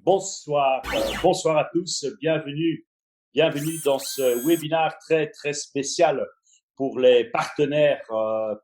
Bonsoir à tous, bienvenue dans ce webinaire très très spécial pour les partenaires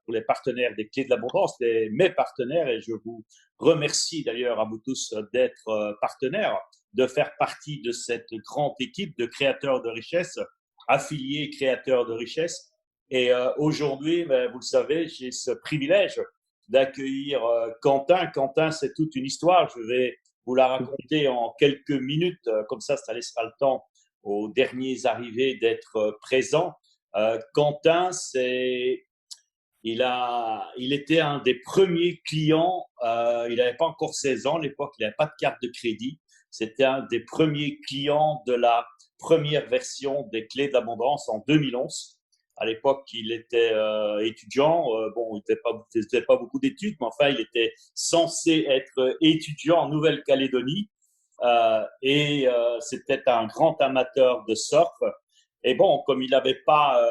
des Clés de l'Abondance, mes partenaires, et je vous remercie d'ailleurs à vous tous d'être partenaires, de faire partie de cette grande équipe de créateurs de richesse, affiliés créateurs de richesse. Et aujourd'hui, vous le savez, j'ai ce privilège d'accueillir Quentin. Quentin, c'est toute une histoire. Je vais vous la raconter en quelques minutes, comme ça laissera le temps aux derniers arrivés d'être présents. Quentin, il était un des premiers clients. Il n'avait pas encore 16 ans à l'époque, il n'avait pas de carte de crédit. C'était un des premiers clients de la première version des Clés de l'Abondance en 2011. À l'époque, il était étudiant. Bon, il n'était pas beaucoup d'études, mais enfin, il était censé être étudiant en Nouvelle-Calédonie. C'était un grand amateur de surf. Et bon, comme il n'avait pas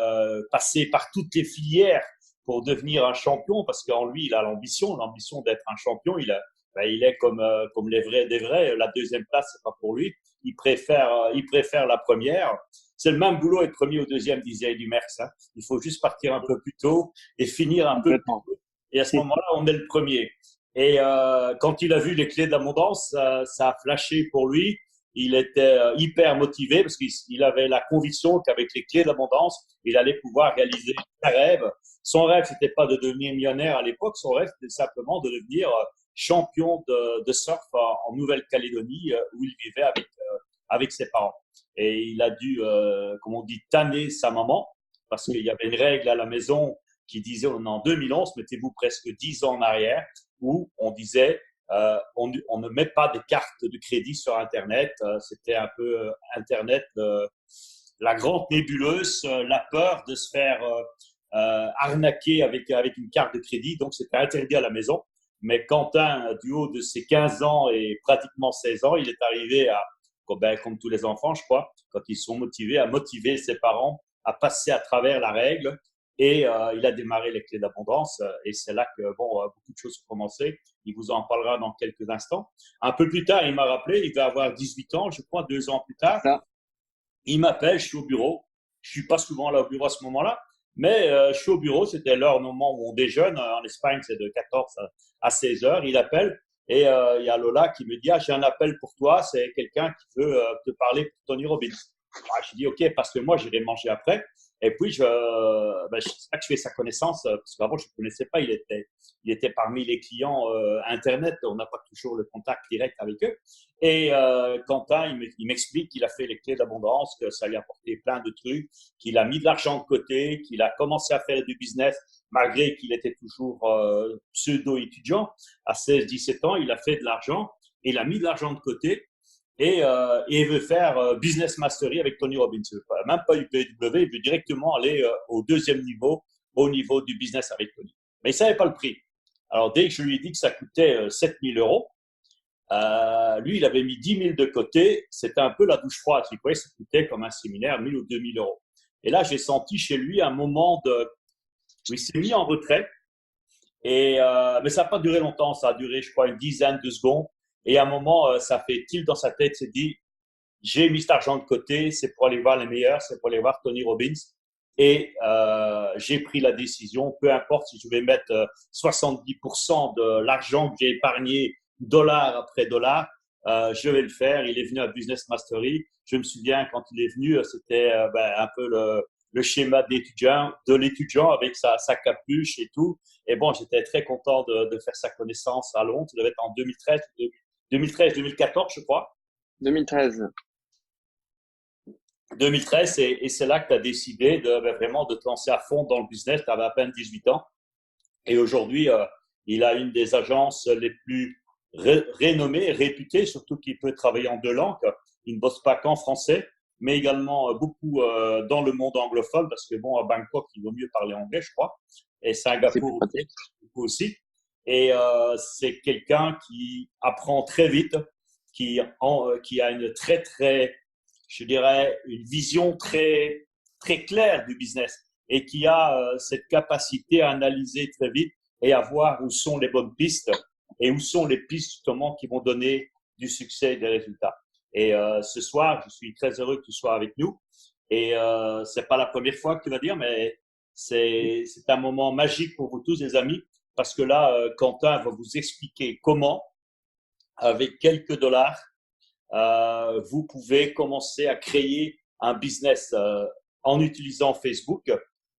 passé par toutes les filières pour devenir un champion, parce qu'en lui, il a l'ambition d'être un champion. Il est comme les vrais des vrais. La deuxième place, c'est pas pour lui. Il préfère la première. C'est le même boulot être premier ou deuxième, disait Eddie Merckx. Hein. Il faut juste partir un peu plus tôt et finir un peu plus tôt. Et à ce moment-là, on est le premier. Et quand il a vu les Clés de l'Abondance, ça a flashé pour lui. Il était hyper motivé parce qu'il avait la conviction qu'avec les Clés de l'Abondance, il allait pouvoir réaliser ses rêves. Son rêve, c'était pas de devenir millionnaire à l'époque. Son rêve, c'était simplement de devenir champion de surf en Nouvelle-Calédonie où il vivait avec ses parents. Et il a dû, comme on dit, tanner sa maman parce qu'il y avait une règle à la maison qui disait en 2011, mettez-vous presque 10 ans en arrière, où on disait on ne met pas de cartes de crédit sur Internet. C'était un peu Internet, la grande nébuleuse, la peur de se faire arnaquer avec une carte de crédit. Donc, c'était interdit à la maison. Mais Quentin, du haut de ses 15 ans et pratiquement 16 ans, il est arrivé comme tous les enfants, je crois, quand ils sont motivés, à motiver ses parents à passer à travers la règle. Et il a démarré les Clés d'Abondance. Et c'est là que beaucoup de choses ont commencé. Il vous en parlera dans quelques instants. Un peu plus tard, il m'a rappelé, il va avoir 18 ans, je crois, 2 ans plus tard. Il m'appelle, je suis au bureau. Je suis pas souvent là au bureau à ce moment-là, mais je suis au bureau. C'était l'heure moment où on déjeune. En Espagne, c'est de 14 à 16 heures. Il appelle et il y a Lola qui me dit j'ai un appel pour toi. C'est quelqu'un qui veut te parler pour Tony Robbins. Je dis OK, parce que moi, j'irai manger après. Et puis, c'est là que je fais sa connaissance, parce qu'avant, je ne connaissais pas. Il était parmi les clients Internet. On n'a pas toujours le contact direct avec eux. Et Quentin, il m'explique qu'il a fait les Clés d'Abondance, que ça lui a apporté plein de trucs, qu'il a mis de l'argent de côté, qu'il a commencé à faire du business, malgré qu'il était toujours pseudo-étudiant. À 16-17 ans, il a fait de l'argent, et il a mis de l'argent de côté. Et il veut faire Business Mastery avec Tony Robbins. Il veut même pas UPW, il veut directement aller au deuxième niveau, au niveau du business avec Tony. Mais il savait pas le prix. Alors, dès que je lui ai dit que ça coûtait 7 000 euros, lui, il avait mis 10 000 de côté. C'était un peu la douche froide. Il croyait que ça coûtait comme un séminaire 1 000 ou 2 000 euros. Et là, j'ai senti chez lui un moment où il s'est mis en retrait. Mais ça n'a pas duré longtemps. Ça a duré, je crois, une dizaine de secondes. Et à un moment, ça fait tilt dans sa tête, s'est dit, j'ai mis cet argent de côté, c'est pour aller voir les meilleurs, c'est pour aller voir Tony Robbins. Et j'ai pris la décision, peu importe si je vais mettre 70% de l'argent que j'ai épargné, dollar après dollar, je vais le faire. Il est venu à Business Mastery. Je me souviens, quand il est venu, c'était un peu le schéma de l'étudiant avec sa capuche et tout. Et bon, j'étais très content de faire sa connaissance à Londres. Ça devait être en 2013-2014, je crois. 2013. 2013, et c'est là que tu as décidé vraiment de te lancer à fond dans le business. Tu avais à peine 18 ans. Et aujourd'hui, il a une des agences les plus renommées, réputées, surtout qu'il peut travailler en 2 langues. Il ne bosse pas qu'en français, mais également beaucoup dans le monde anglophone, parce que bon, à Bangkok, il vaut mieux parler anglais, je crois. Et Singapour aussi. Et c'est quelqu'un qui apprend très vite, qui a une je dirais, une vision très, très claire du business et qui a cette capacité à analyser très vite et à voir où sont les bonnes pistes et où sont les pistes justement qui vont donner du succès et des résultats. Et ce soir, je suis très heureux que tu sois avec nous. Et c'est pas la première fois que tu vas dire, mais c'est un moment magique pour vous tous, les amis, parce que là, Quentin va vous expliquer comment, avec quelques dollars, vous pouvez commencer à créer un business en utilisant Facebook.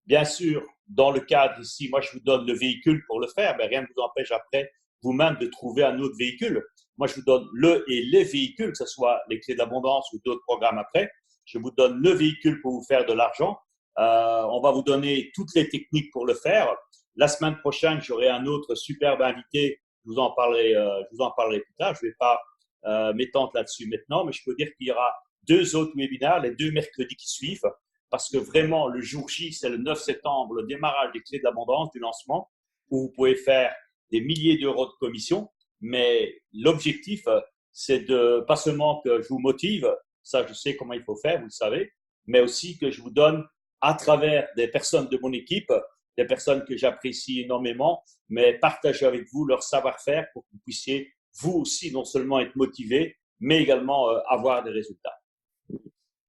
Bien sûr, dans le cadre ici, moi, je vous donne le véhicule pour le faire, mais rien ne vous empêche après vous-même de trouver un autre véhicule. Moi, je vous donne le et les véhicules, que ce soit les clés d'abondance ou d'autres programmes après. Je vous donne le véhicule pour vous faire de l'argent. On va vous donner toutes les techniques pour le faire. La semaine prochaine, j'aurai un autre superbe invité. Je vous en parlerai plus tard. Je ne vais pas m'étendre là-dessus maintenant, mais je peux dire qu'il y aura 2 autres webinaires, les 2 mercredis qui suivent, parce que vraiment, le jour J, c'est le 9 septembre, le démarrage des clés d'abondance du lancement, où vous pouvez faire des milliers d'euros de commission. Mais l'objectif, c'est de, pas seulement que je vous motive, ça je sais comment il faut faire, vous le savez, mais aussi que je vous donne à travers des personnes de mon équipe, des personnes que j'apprécie énormément, mais partager avec vous leur savoir-faire pour que vous puissiez vous aussi non seulement être motivé, mais également avoir des résultats.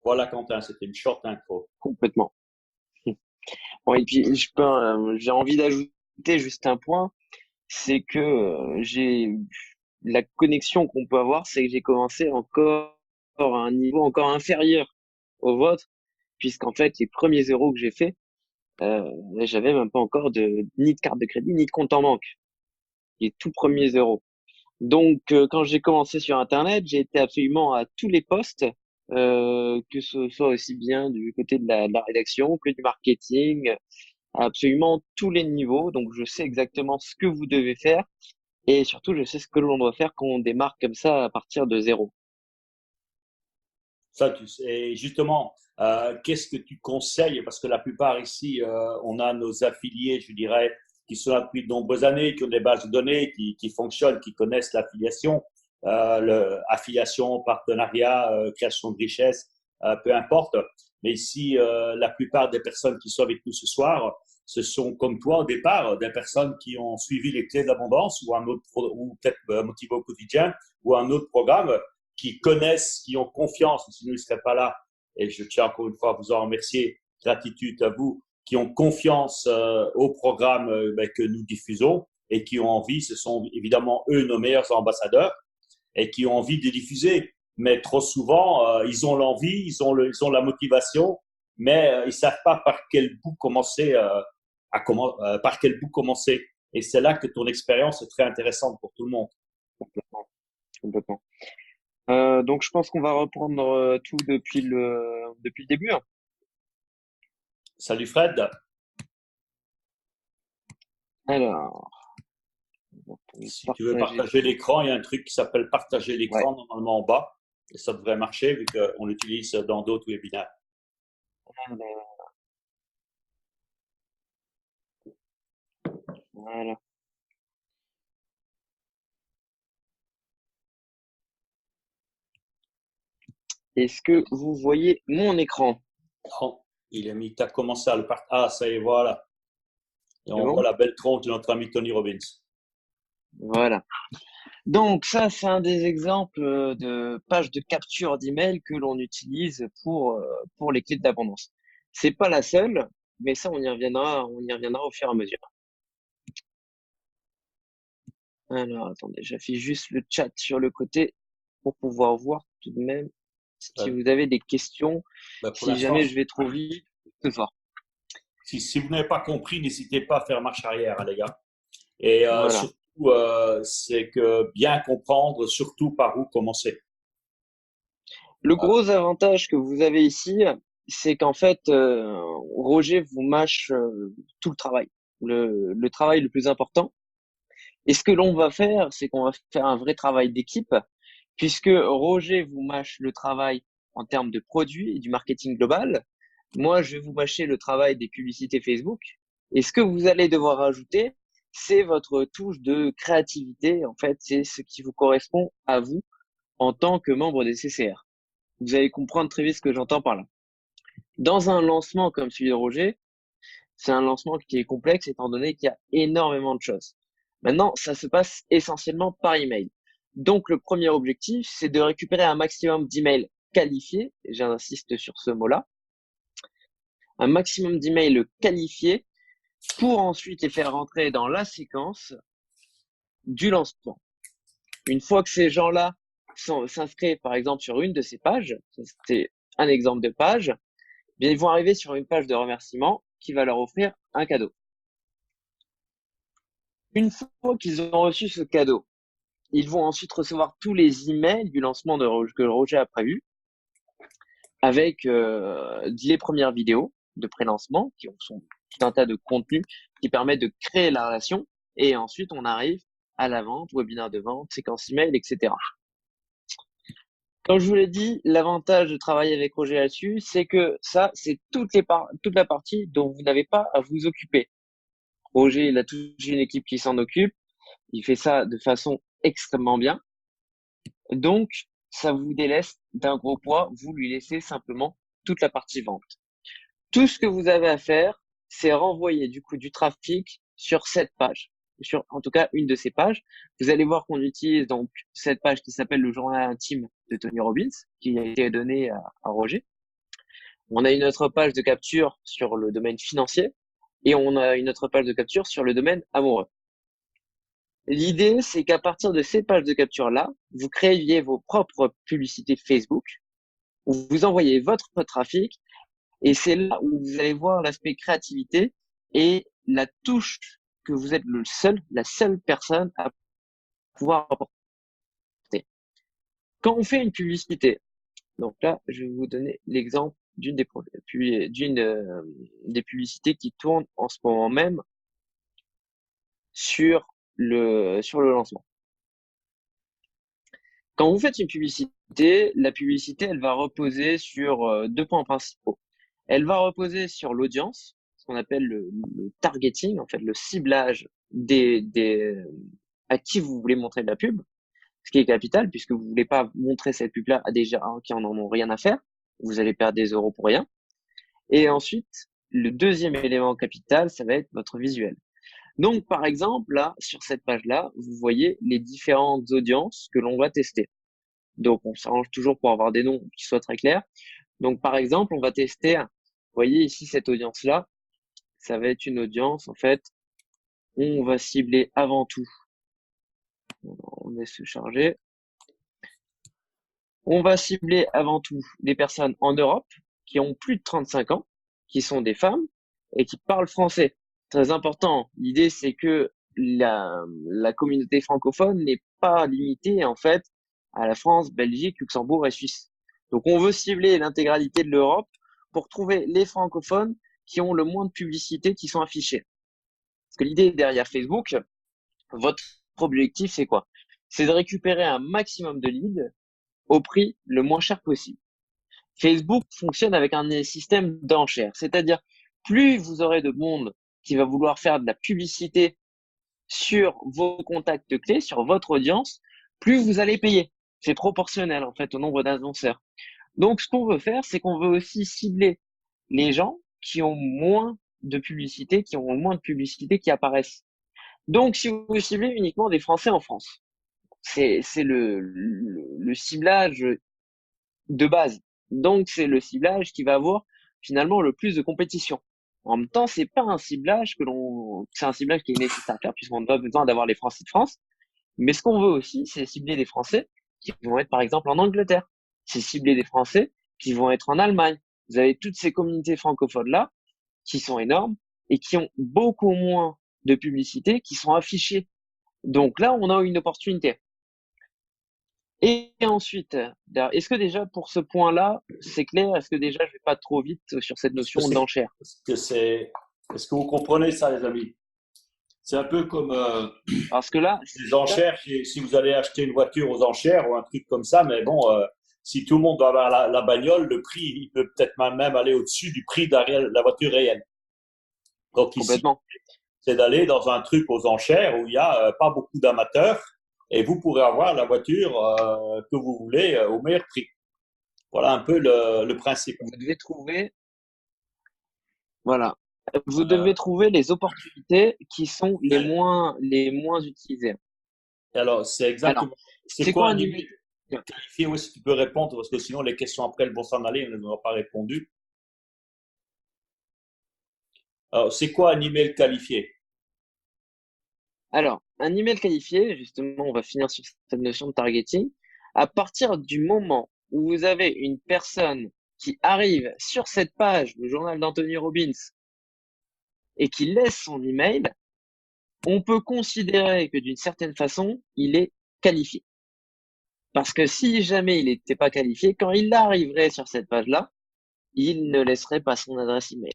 Voilà Quentin, c'était une short intro. Complètement. Bon, et puis j'ai envie d'ajouter juste un point, c'est que j'ai la connexion qu'on peut avoir, c'est que j'ai commencé encore à un niveau encore inférieur au vôtre, puisqu'en fait les premiers euros que j'ai fait, j'avais même pas encore ni de carte de crédit ni de compte en banque, les tout premiers euros. Donc quand j'ai commencé sur Internet, j'ai été absolument à tous les postes, que ce soit aussi bien du côté de la rédaction que du marketing, à absolument tous les niveaux. Donc je sais exactement ce que vous devez faire et surtout je sais ce que l'on doit faire quand on démarre comme ça à partir de zéro. Ça, tu sais. Et justement, qu'est-ce que tu conseilles? Parce que la plupart ici, on a nos affiliés, je dirais, qui sont là depuis de nombreuses années, qui ont des bases de données, qui fonctionnent, qui connaissent l'affiliation, affiliation, partenariat, création de richesse, peu importe. Mais ici, la plupart des personnes qui sont avec nous ce soir, ce sont comme toi au départ, des personnes qui ont suivi les clés de l'abondance ou un autre, ou peut-être motivé au quotidien ou un autre programme qui connaissent, qui ont confiance, sinon ils ne seraient pas là. Et je tiens encore une fois à vous en remercier. Gratitude à vous, qui ont confiance au programme que nous diffusons et qui ont envie, ce sont évidemment eux nos meilleurs ambassadeurs et qui ont envie de diffuser. Mais trop souvent, ils ont l'envie, ils ont la motivation, mais ils ne savent pas par quel bout commencer, par quel bout commencer. Et c'est là que ton expérience est très intéressante pour tout le monde. Complètement. Complètement. Donc je pense qu'on va reprendre tout depuis le début, hein. Salut Fred. Alors, on va Si tu veux partager. partager l'écran, il y a un truc qui s'appelle partager Ouais. l'écran normalement en bas. Et ça devrait marcher vu qu'on l'utilise dans d'autres webinaires. Voilà. Est-ce que vous voyez mon écran? Non, il est mis, tu as commencé à le partager. Ah, ça y est, voilà. Et C'est on voit bon? la belle tronche de notre ami Tony Robbins. Voilà. Donc ça, c'est un des exemples de pages de capture d'email que l'on utilise pour les clés d'abondance. C'est pas la seule, mais ça, on y reviendra au fur et à mesure. Alors, attendez, j'affiche juste le chat sur le côté pour pouvoir voir tout de même si Euh, vous avez des questions, pour si l'instant, jamais je vais trop vite ce soir. si vous n'avez pas compris, n'hésitez pas à faire marche arrière, hein, les gars. Et Voilà. surtout, c'est que bien comprendre, surtout par où commencer. Le Voilà. gros avantage que vous avez ici, c'est qu'en fait, Roger vous mâche tout le travail, le travail le plus important. Et ce que l'on va faire, c'est qu'on va faire un vrai travail d'équipe, puisque Roger vous mâche le travail en termes de produits et du marketing global. Moi, je vais vous mâcher le travail des publicités Facebook. Et ce que vous allez devoir ajouter, c'est votre touche de créativité. En fait, c'est ce qui vous correspond à vous en tant que membre des CCR. Vous allez comprendre très vite ce que j'entends par là. Dans un lancement comme celui de Roger, c'est un lancement qui est complexe étant donné qu'il y a énormément de choses. Maintenant, ça se passe essentiellement par email. Donc, le premier objectif, c'est de récupérer un maximum d'emails qualifiés. J'insiste sur ce mot-là. Un maximum d'emails qualifiés pour ensuite les faire rentrer dans la séquence du lancement. Une fois que ces gens-là s'inscrivent, par exemple, sur une de ces pages, c'est un exemple de page, bien, ils vont arriver sur une page de remerciement qui va leur offrir un cadeau. Une fois qu'ils ont reçu ce cadeau, ils vont ensuite recevoir tous les emails du lancement que Roger a prévu avec les premières vidéos de pré-lancement qui sont tout un tas de contenus qui permettent de créer la relation. Et ensuite, on arrive à la vente, webinaire de vente, séquence email, etc. Comme je vous l'ai dit, l'avantage de travailler avec Roger là-dessus, c'est que ça, c'est toute la partie dont vous n'avez pas à vous occuper. Roger, il a toute une équipe qui s'en occupe. Il fait ça de façon extrêmement bien. Donc, ça vous délaisse d'un gros poids. Vous lui laissez simplement toute la partie vente. Tout ce que vous avez à faire, c'est renvoyer du coup du trafic sur cette page, sur en tout cas une de ces pages. Vous allez voir qu'on utilise donc cette page qui s'appelle le journal intime de Tony Robbins, qui a été donné à Roger. On a une autre page de capture sur le domaine financier et on a une autre page de capture sur le domaine amoureux. L'idée, c'est qu'à partir de ces pages de capture-là, vous créiez vos propres publicités Facebook, où vous envoyez votre trafic, et c'est là où vous allez voir l'aspect créativité et la touche que vous êtes la seule personne à pouvoir apporter. Quand on fait une publicité, donc là, je vais vous donner l'exemple d'une des publicités qui tournent en ce moment même sur le lancement. Quand vous faites une publicité, la publicité, elle va reposer sur deux points principaux. Elle va reposer sur l'audience, ce qu'on appelle le targeting, en fait, le ciblage à qui vous voulez montrer de la pub, ce qui est capital puisque vous voulez pas montrer cette pub-là à des gens qui en ont rien à faire. Vous allez perdre des euros pour rien. Et ensuite, le deuxième élément capital, ça va être votre visuel. Donc, par exemple, là, sur cette page-là, vous voyez les différentes audiences que l'on va tester. Donc, on s'arrange toujours pour avoir des noms qui soient très clairs. Donc, par exemple, on va tester, vous voyez ici, cette audience-là, ça va être une audience, en fait, on va cibler avant tout, on laisse se charger, on va cibler avant tout des personnes en Europe qui ont plus de 35 ans, qui sont des femmes et qui parlent français. Très important. L'idée, c'est que la communauté francophone n'est pas limitée, en fait, à la France, Belgique, Luxembourg et Suisse. Donc, on veut cibler l'intégralité de l'Europe pour trouver les francophones qui ont le moins de publicités qui sont affichées. Parce que l'idée derrière Facebook, votre objectif, c'est quoi? C'est de récupérer un maximum de leads au prix le moins cher possible. Facebook fonctionne avec un système d'enchères, c'est-à-dire plus vous aurez de monde qui va vouloir faire de la publicité sur vos contacts clés, sur votre audience, plus vous allez payer. C'est proportionnel en fait au nombre d'annonceurs. Donc ce qu'on veut faire, c'est qu'on veut aussi cibler les gens qui ont moins de publicité, qui apparaissent. Donc si vous ciblez uniquement des Français en France, c'est le ciblage de base. Donc, c'est le ciblage qui va avoir finalement le plus de compétition. En même temps, c'est un ciblage qui est nécessaire à faire puisqu'on n'a pas besoin d'avoir les Français de France. Mais ce qu'on veut aussi, c'est cibler des Français qui vont être par exemple en Angleterre. C'est cibler des Français qui vont être en Allemagne. Vous avez toutes ces communautés francophones là qui sont énormes et qui ont beaucoup moins de publicité qui sont affichées. Donc là, on a une opportunité. Et ensuite, est-ce que déjà pour ce point-là, c'est clair? Est-ce que déjà je vais pas trop vite sur cette notion d'enchère? Est-ce que vous comprenez ça, les amis? C'est un peu comme Parce que là, les enchères, si vous allez acheter une voiture aux enchères ou un truc comme ça, mais bon, si tout le monde va avoir la bagnole, le prix, il peut peut-être même aller au-dessus du prix de la voiture réelle. Donc ici, complètement. c'est d'aller dans un truc aux enchères où il n'y a pas beaucoup d'amateurs et vous pourrez avoir la voiture que vous voulez au meilleur prix. Voilà un peu le principe. Vous devez trouver, voilà, vous devez trouver les opportunités qui sont les moins utilisées. Alors, c'est Alors, exactement. C'est C'est quoi quoi un un email email? qualifié? Oui, si tu peux répondre, parce que sinon les questions après elles vont s'en aller, on n'aura pas répondu. Alors, c'est quoi un email qualifié? Alors, un email qualifié, justement, on va finir sur cette notion de targeting. À partir du moment où vous avez une personne qui arrive sur cette page, le journal d'Anthony Robbins, et qui laisse son email, on peut considérer que d'une certaine façon, il est qualifié. Parce que si jamais il n'était pas qualifié, quand il arriverait sur cette page-là, il ne laisserait pas son adresse email.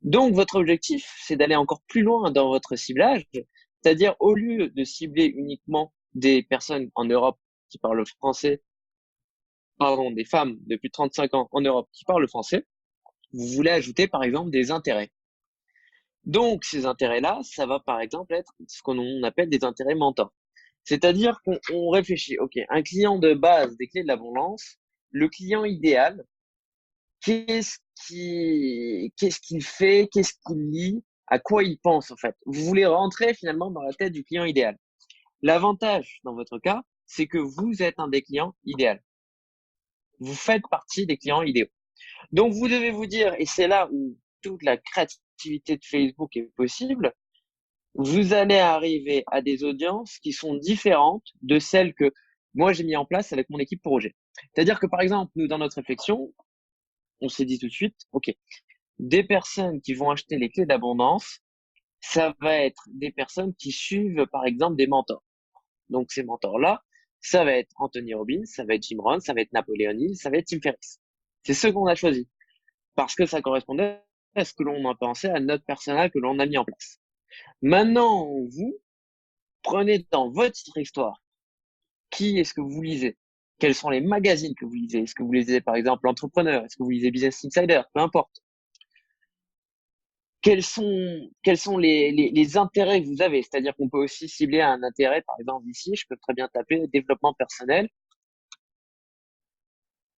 Donc, votre objectif, c'est d'aller encore plus loin dans votre ciblage, c'est-à-dire au lieu de cibler uniquement des personnes en Europe qui parlent français, pardon, des femmes de plus de 35 ans en Europe qui parlent français, vous voulez ajouter par exemple des intérêts. Donc, ces intérêts-là, ça va par exemple être ce qu'on appelle des intérêts mentors. C'est-à-dire qu'on réfléchit, OK, un client de base des clés de l'abondance, le client idéal, qu'est-ce qu'il fait, qu'est-ce qu'il lit, à quoi il pense en fait. Vous voulez rentrer finalement dans la tête du client idéal. L'avantage dans votre cas, c'est que vous êtes un des clients idéaux. Vous faites partie des clients idéaux. Donc vous devez vous dire, et c'est là où toute la créativité de Facebook est possible, vous allez arriver à des audiences qui sont différentes de celles que moi j'ai mis en place avec mon équipe projet. C'est-à-dire que par exemple, nous dans notre réflexion, on s'est dit tout de suite, OK, des personnes qui vont acheter les clés d'abondance, ça va être des personnes qui suivent, par exemple, des mentors. Donc, ces mentors-là, ça va être Anthony Robbins, ça va être Jim Rohn, ça va être Napoléon Hill, ça va être Tim Ferriss. C'est ceux qu'on a choisis parce que ça correspondait à ce que l'on a pensé, à notre personnel que l'on a mis en place. Maintenant, vous prenez dans votre histoire qui est-ce que vous lisez, quels sont les magazines que vous lisez, est-ce que vous lisez par exemple l'entrepreneur, est-ce que vous lisez Business Insider, peu importe. Quels sont les intérêts que vous avez. C'est-à-dire qu'on peut aussi cibler un intérêt, par exemple ici, je peux très bien taper développement personnel.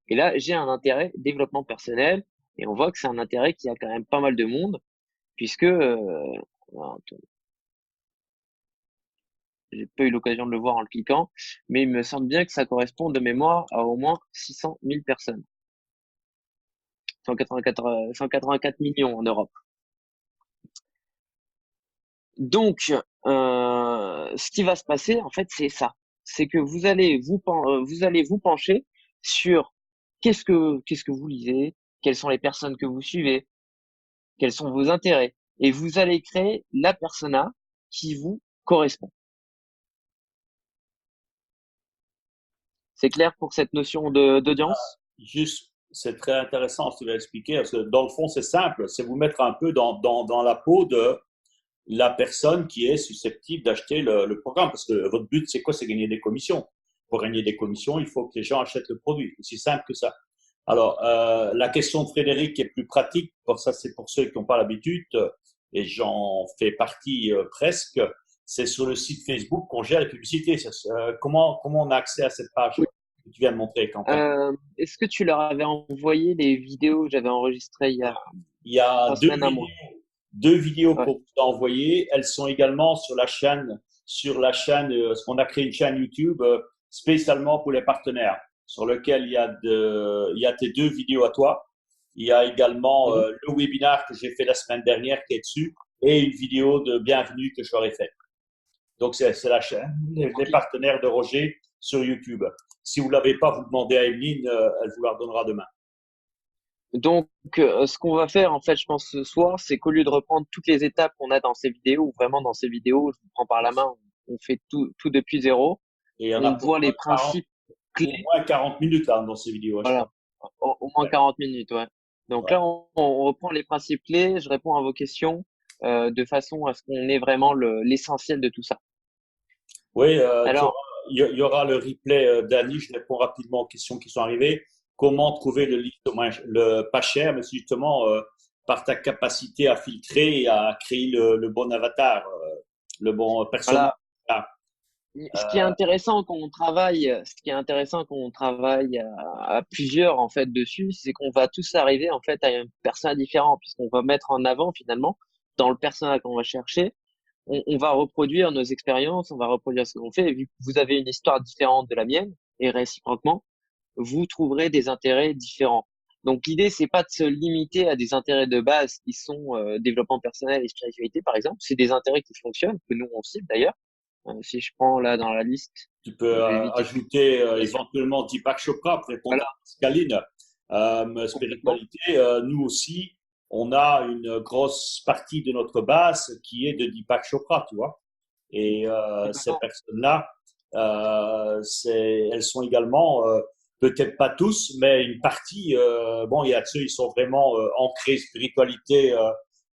Et là, j'ai un intérêt développement personnel. Et on voit que c'est un intérêt qui a quand même pas mal de monde, puisque alors, attends, j'ai pas eu l'occasion de le voir en le cliquant, mais il me semble bien que ça correspond de mémoire à au moins 600 000 personnes. 184 millions en Europe. Donc, ce qui va se passer, en fait, c'est ça. C'est que vous allez vous pencher sur qu'est-ce que vous lisez, quelles sont les personnes que vous suivez, quels sont vos intérêts, et vous allez créer la persona qui vous correspond. C'est clair pour cette notion d'audience? Juste, c'est très intéressant ce que tu vas expliquer, parce que dans le fond, c'est simple, c'est vous mettre un peu dans la peau de la personne qui est susceptible d'acheter le programme, parce que votre but, c'est quoi? C'est gagner des commissions. Pour gagner des commissions, il faut que les gens achètent le produit. Aussi simple que ça. Alors, la question de Frédéric est plus pratique. Pour ça, c'est pour ceux qui n'ont pas l'habitude, et j'en fais partie presque. C'est sur le site Facebook qu'on gère les publicités. Comment on a accès à cette page Oui. que tu viens de montrer, Quentin? Est-ce que tu leur avais envoyé les vidéos que j'avais enregistrées il y a Il y a 3 semaines, un mois? deux vidéos Ouais. pour vous envoyer. Elles sont également sur la chaîne, parce qu'on a créé une chaîne YouTube spécialement pour les partenaires, sur lequel il y a tes deux vidéos à toi. Il y a également Mhm. le webinaire que j'ai fait la semaine dernière qui est dessus et une vidéo de bienvenue que je leur ai faite. Donc, c'est la chaîne, les Ok. partenaires de Roger sur YouTube. Si vous ne l'avez pas, vous demandez à Evelyne, elle vous la redonnera demain. Donc, ce qu'on va faire, en fait, je pense ce soir, c'est qu'au lieu de reprendre toutes les étapes qu'on a dans ces vidéos, ou vraiment dans ces vidéos, je vous prends par la main, on fait tout depuis zéro, Et il y en a on pour voit les principes au clés, moins 40 minutes là, dans ces vidéos, je voilà, crois. au moins 40 minutes, ouais. Donc Ouais. là, on reprend les principes clés, je réponds à vos questions, de façon à ce qu'on ait vraiment l'essentiel de tout ça. Oui, Alors, il y aura le replay d'Annie. Je réponds rapidement aux questions qui sont arrivées. Comment trouver le livre le pas cher, mais c'est justement par ta capacité à filtrer et à créer le bon avatar, le bon personnage. voilà. Ce qui est intéressant quand on travaille à plusieurs en fait dessus, c'est qu'on va tous arriver en fait à un personnage différent, puisqu'on va mettre en avant finalement dans le personnage qu'on va chercher on va reproduire nos expériences, on va reproduire ce qu'on fait. Et vu que vous avez une histoire différente de la mienne, et réciproquement, vous trouverez des intérêts différents. Donc l'idée, c'est pas de se limiter à des intérêts de base qui sont développement personnel et spiritualité, par exemple. C'est des intérêts qui fonctionnent, que nous on cible d'ailleurs. Si je prends là dans la liste, Tu peux je vais éviter. ajouter éventuellement Deepak Chopra pour répondre Voilà, à Scaline. complètement. Spiritualité, nous aussi, on a une grosse partie de notre base qui est de Deepak Chopra, tu vois. Et ces Complètement. personnes-là, elles sont également, peut-être pas tous, mais une partie, bon, il y a ceux, ils sont vraiment ancrés spiritualité,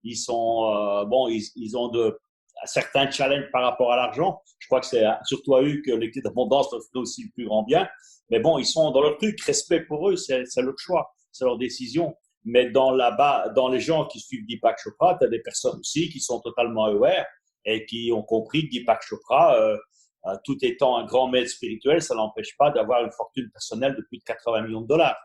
ils sont, bon, ils ont certains challenges par rapport à l'argent. Je crois que c'est surtout à eux que les clés d'abondance leur ferait aussi le plus grand bien. Mais bon, ils sont dans leur truc, respect pour eux, c'est leur choix, c'est leur décision. Mais dans les gens qui suivent Deepak Chopra, tu as des personnes aussi qui sont totalement aware et qui ont compris que Deepak Chopra, tout étant un grand maître spirituel, ça n'empêche pas d'avoir une fortune personnelle de plus de 80 millions de dollars.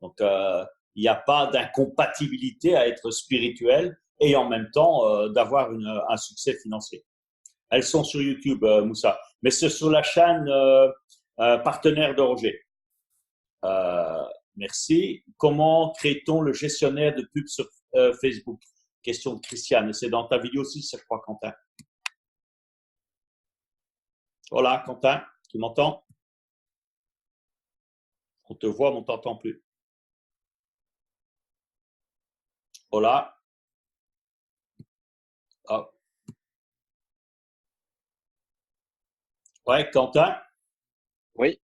Donc, il n'y a pas d'incompatibilité à être spirituel et en même temps d'avoir un succès financier. Elles sont sur YouTube, Moussa. Mais c'est sur la chaîne partenaire de Roger. Euh, merci. Comment crée-t-on le gestionnaire de pub sur Facebook? Question de Christiane. C'est dans ta vidéo aussi, je crois, Quentin. Voilà, Quentin, tu m'entends? On te voit, mais on t'entend plus. Voilà. Ah. Ouais, Quentin, Oui,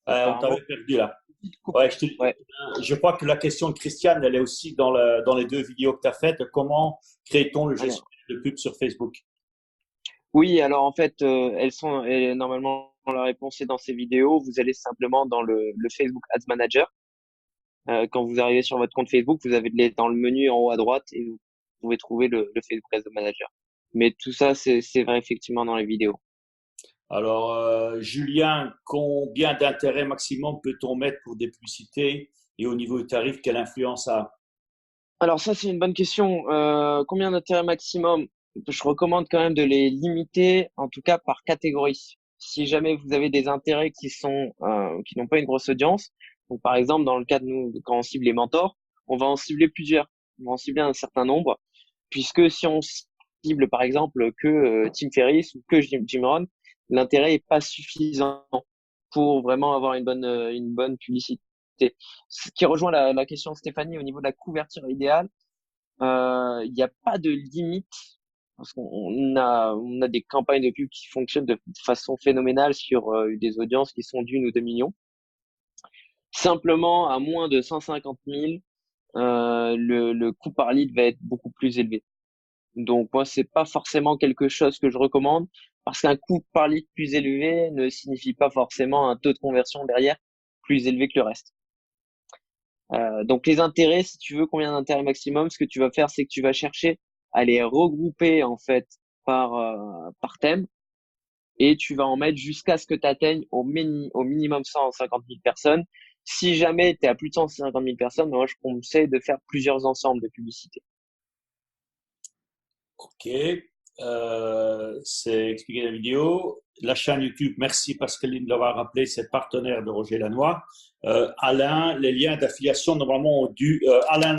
on t'avait apparemment. perdu là. Petite coupure. Ouais, Ouais. je crois que la question de Christiane, elle est aussi dans les deux vidéos que tu as faites. Comment crée-t-on le Allez. gestionnaire de pub sur Facebook? Oui, alors en fait, elles sont et normalement la réponse est dans ces vidéos. Vous allez simplement dans le Facebook Ads Manager. Quand vous arrivez sur votre compte Facebook, vous avez dans le menu en haut à droite et vous pouvez trouver le Facebook Ads Manager. Mais tout ça, c'est vrai effectivement dans les vidéos. Alors, Julien, combien d'intérêt maximum peut-on mettre pour des publicités et au niveau du tarif, quelle influence ça a? Alors ça, c'est une bonne question. Combien d'intérêts maximum? Je recommande quand même de les limiter, en tout cas par catégorie. Si jamais vous avez des intérêts qui n'ont pas une grosse audience, donc par exemple dans le cas de nous, quand on cible les mentors, on va en cibler plusieurs. On va en cibler un certain nombre, puisque si on cible par exemple que Tim Ferriss ou que Jim Rohn, l'intérêt est pas suffisant pour vraiment avoir une bonne publicité. Ce qui rejoint la question de Stéphanie au niveau de la couverture idéale, il n'y a pas de limite parce on a des campagnes de pub qui fonctionnent de façon phénoménale sur des audiences qui sont d'1 ou 2 millions. Simplement, à moins de 150 000, le coût par lead va être beaucoup plus élevé. Donc moi, c'est pas forcément quelque chose que je recommande parce qu'un coût par lead plus élevé ne signifie pas forcément un taux de conversion derrière plus élevé que le reste. Donc les intérêts, si tu veux combien d'intérêts maximum, ce que tu vas faire, c'est que tu vas chercher à les regrouper en fait par thème et tu vas en mettre jusqu'à ce que tu atteignes au minimum 150 000 personnes. Si jamais tu es à plus de 150 000 personnes, moi je conseille de faire plusieurs ensembles de publicités. Ok, c'est expliqué dans la vidéo. La chaîne YouTube, merci Pascaline de l'avoir rappelé, c'est partenaire de Roger Lannoy. Alain, les liens d'affiliation normalement ont dû, Alain,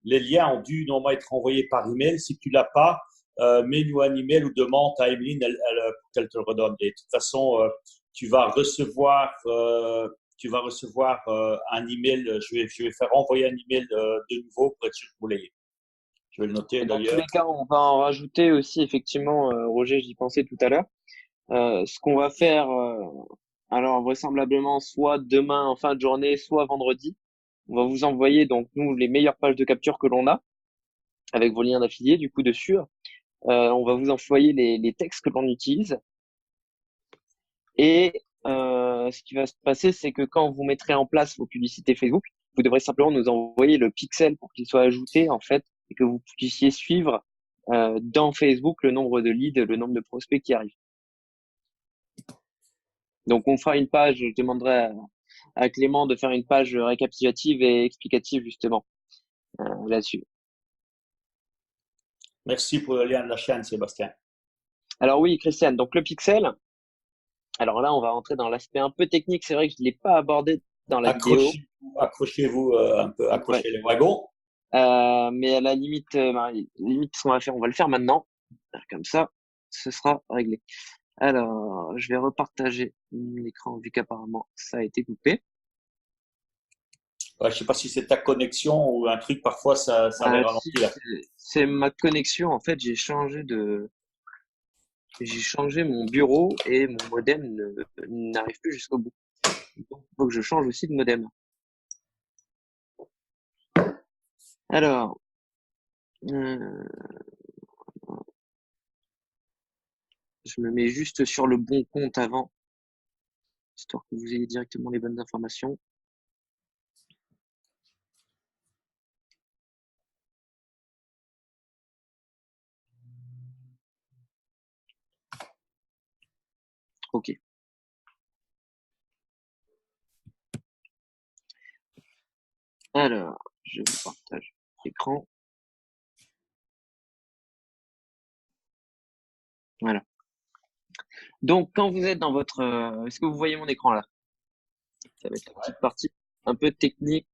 les liens ont dû normalement être envoyés par email. Si tu l'as pas, mets-nous un email ou demande à Emeline pour qu'elle te le redonne. Et de toute façon, tu vas recevoir un email. Je vais faire envoyer un email de nouveau pour être sûr que vous l'ayez. Je vais le noter Et dans tous d'ailleurs. les cas, on va en rajouter aussi effectivement, Roger, j'y pensais tout à l'heure. Ce qu'on va faire, alors vraisemblablement soit demain en fin de journée, soit vendredi, on va vous envoyer donc nous les meilleures pages de capture que l'on a avec vos liens d'affiliés du coup dessus. On va vous envoyer les textes que l'on utilise et ce qui va se passer, c'est que quand vous mettrez en place vos publicités Facebook, vous devrez simplement nous envoyer le pixel pour qu'il soit ajouté en fait et que vous puissiez suivre dans Facebook le nombre de leads, le nombre de prospects qui arrivent. Donc on fera une page, je demanderai à Clément de faire une page récapitulative et explicative justement là-dessus. Merci pour le lien de la chaîne, Sébastien. Alors oui, Christiane, donc le pixel, alors là, on va rentrer dans l'aspect un peu technique. C'est vrai que je ne l'ai pas abordé dans la vidéo. Accrochez-vous un peu, Ouais. accrochez les wagons. Mais à la limite, limite, ce qu'on va faire, on va le faire maintenant. Comme ça, ce sera réglé. Alors, je vais repartager l'écran vu qu'apparemment ça a été coupé. Ouais, je sais pas si c'est ta connexion ou un truc, parfois ça avait Si, ralenti là. c'est ma connexion. En fait, j'ai changé mon bureau et mon modem n'arrive plus jusqu'au bout. Donc, il faut que je change aussi de modem. Alors, euh, je me mets juste sur le bon compte avant, histoire que vous ayez directement les bonnes informations. Ok. Alors, je vous partage l'écran. Voilà. Donc, quand vous êtes dans votre, est-ce que vous voyez mon écran là? Ça va être la petite partie un peu technique.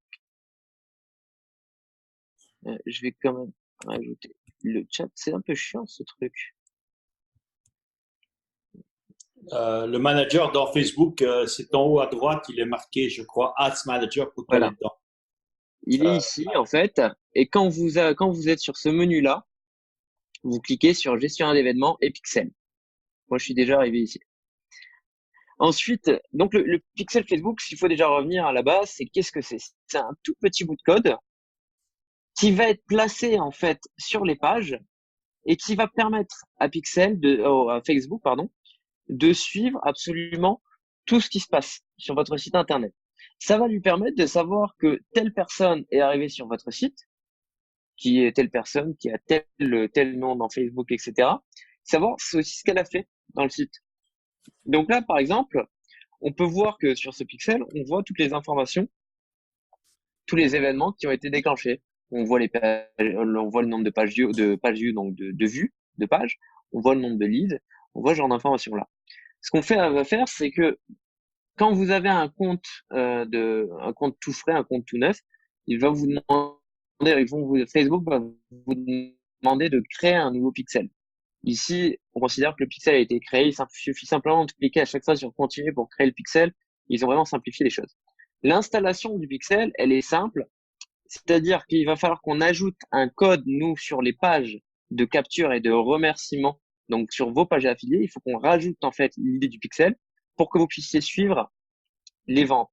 Je vais quand même rajouter le chat. C'est un peu chiant ce truc. Le manager dans Facebook, c'est en haut à droite, il est marqué, je crois, Ads Manager pour aller Voilà. dedans. Il est ici en fait. Et quand vous êtes sur ce menu-là, vous cliquez sur gestionnaire d'événements et pixel. Moi, je suis déjà arrivé ici. Ensuite, donc le pixel Facebook, s'il faut déjà revenir à la base, c'est qu'est-ce que c'est? C'est un tout petit bout de code qui va être placé en fait sur les pages et qui va permettre à à Facebook, pardon, de suivre absolument tout ce qui se passe sur votre site internet. Ça va lui permettre de savoir que telle personne est arrivée sur votre site, qui est telle personne, qui a tel nom dans Facebook, etc. Savoir aussi ce qu'elle a fait dans le site. Donc là, par exemple, on peut voir que sur ce pixel, on voit toutes les informations, tous les événements qui ont été déclenchés. On voit on voit le nombre de pages vues, donc de vues de pages. On voit le nombre de leads. On voit ce genre d'informations là. Ce qu'on va faire, c'est que quand vous avez un compte tout frais, un compte tout neuf, il va vous demander, Facebook va vous demander de créer un nouveau pixel. Ici, on considère que le pixel a été créé. Il suffit simplement de cliquer à chaque fois sur continuer pour créer le pixel. Ils ont vraiment simplifié les choses. L'installation du pixel, elle est simple. C'est-à-dire qu'il va falloir qu'on ajoute un code, nous, sur les pages de capture et de remerciement. Donc, sur vos pages affiliées, il faut qu'on rajoute, en fait, l'idée du pixel pour que vous puissiez suivre les ventes.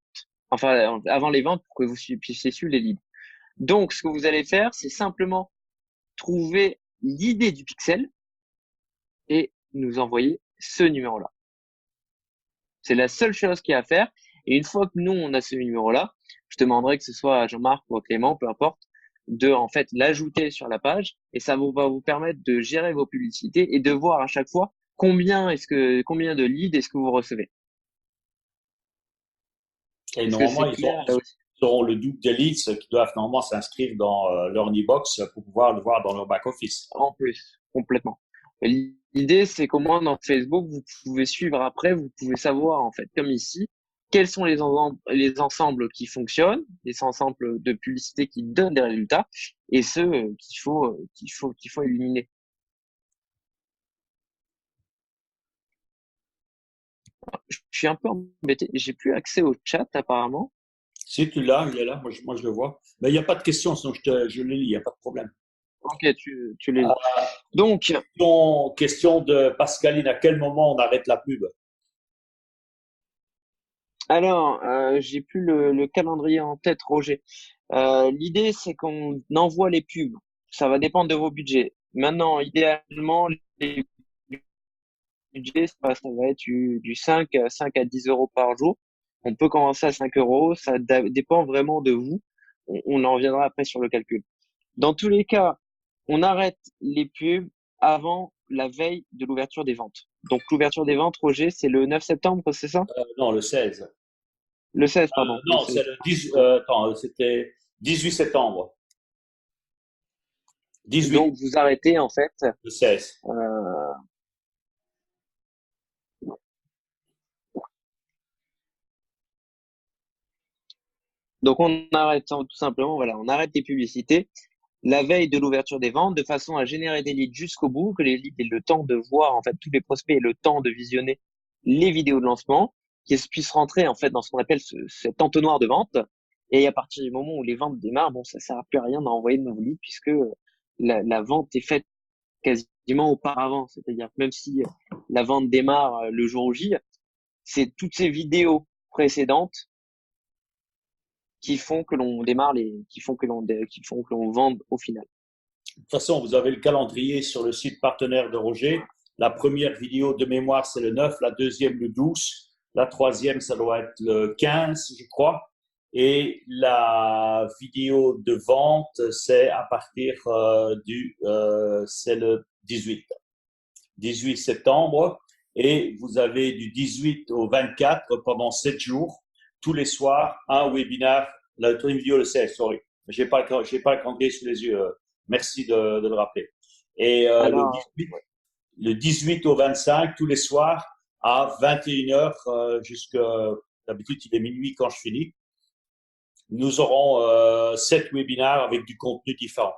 Enfin, avant les ventes, pour que vous puissiez suivre les leads. Donc, ce que vous allez faire, c'est simplement trouver l'idée du pixel et nous envoyer ce numéro-là. C'est la seule chose qu'il y a à faire. Et une fois que nous, on a ce numéro-là, je demanderai que ce soit à Jean-Marc ou à Clément, peu importe, de, en fait, l'ajouter sur la page. Et ça va vous permettre de gérer vos publicités et de voir à chaque fois combien de leads est-ce que vous recevez. Et Est-ce que normalement, c'est clair là aussi? ils auront le double des leads qui doivent normalement s'inscrire dans leur e-box pour pouvoir le voir dans leur back-office. En plus, complètement. Et l'idée, c'est qu'au moins dans Facebook, vous pouvez suivre après, vous pouvez savoir, en fait, comme ici, quels sont les ensembles qui fonctionnent, les ensembles de publicité qui donnent des résultats, et ceux qu'il faut éliminer. Je suis un peu embêté, j'ai plus accès au chat apparemment. Si tu l'as, il est là, moi je le vois. Mais il n'y a pas de questions, sinon je le lis, il n'y a pas de problème. Ok, tu les lis. Donc, Question de Pascaline, à quel moment on arrête la pub? alors, j'ai plus le calendrier en tête, Roger. L'idée, c'est qu'on envoie les pubs. Ça va dépendre de vos budgets. Maintenant, idéalement, les budgets, ça va être du 5 à 10 euros par jour. On peut commencer à 5 euros. Ça dépend vraiment de vous. On en reviendra après sur le calcul. Dans tous les cas, on arrête les pubs avant la veille de l'ouverture des ventes. Donc, l'ouverture des ventes, Roger, c'est le 9 septembre, c'est ça? Non, le 16. Le 16, pardon. Le Non, 16. c'est le 10, attends, c'était 18 septembre. 18, Donc, vous arrêtez, en fait, le 16. euh, Donc on arrête tout simplement, voilà, on arrête les publicités la veille de l'ouverture des ventes de façon à générer des leads jusqu'au bout, que les leads aient le temps de voir, en fait, tous les prospects aient le temps de visionner les vidéos de lancement, qu'ils puissent rentrer, en fait, dans ce qu'on appelle cet entonnoir de vente. Et à partir du moment où les ventes démarrent, bon, ça sert à plus à rien d'envoyer de nouveaux leads puisque la vente est faite quasiment auparavant. C'est-à-dire que même si la vente démarre le jour J, c'est toutes ces vidéos précédentes qui font que l'on démarre qui font que l'on vende au final. De toute façon, vous avez le calendrier sur le site partenaire de Roger. La première vidéo de mémoire, c'est le 9, la deuxième le 12, la troisième, ça doit être le 15, je crois. Et la vidéo de vente, c'est à partir c'est le 18 septembre. Et vous avez du 18 au 24 pendant 7 jours, tous les soirs, un webinaire. La troisième vidéo le 16, sorry. J'ai pas le calendrier sous les yeux. Merci de le rappeler. Et Alors, le 18 au 25, tous les soirs, à 21h jusqu'à, d'habitude, il est minuit quand je finis, nous aurons 7 webinaires avec du contenu différent.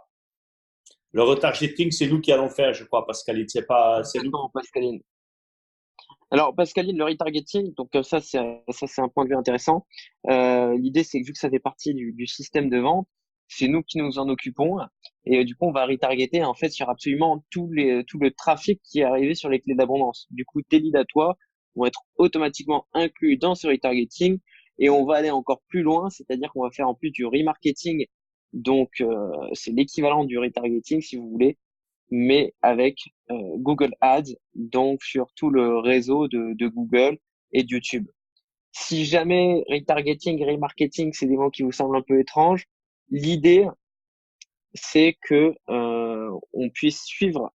Le retargeting, c'est nous qui allons le faire, je crois, Pascaline. C'est nous. exactement, Pascaline. Alors, Pascaline, le retargeting, donc ça c'est un point de vue intéressant. L'idée, c'est que vu que ça fait partie du système de vente, c'est nous qui nous en occupons. Et du coup, on va retargeter en fait sur absolument tout le trafic qui est arrivé sur les clés d'abondance. Du coup, tes leads à toi vont être automatiquement inclus dans ce retargeting. Et on va aller encore plus loin, c'est-à-dire qu'on va faire en plus du remarketing. Donc, c'est l'équivalent du retargeting, si vous voulez, mais avec Google Ads, donc sur tout le réseau de Google et de YouTube. Si jamais retargeting, remarketing, c'est des mots qui vous semblent un peu étranges, l'idée, c'est que on puisse suivre.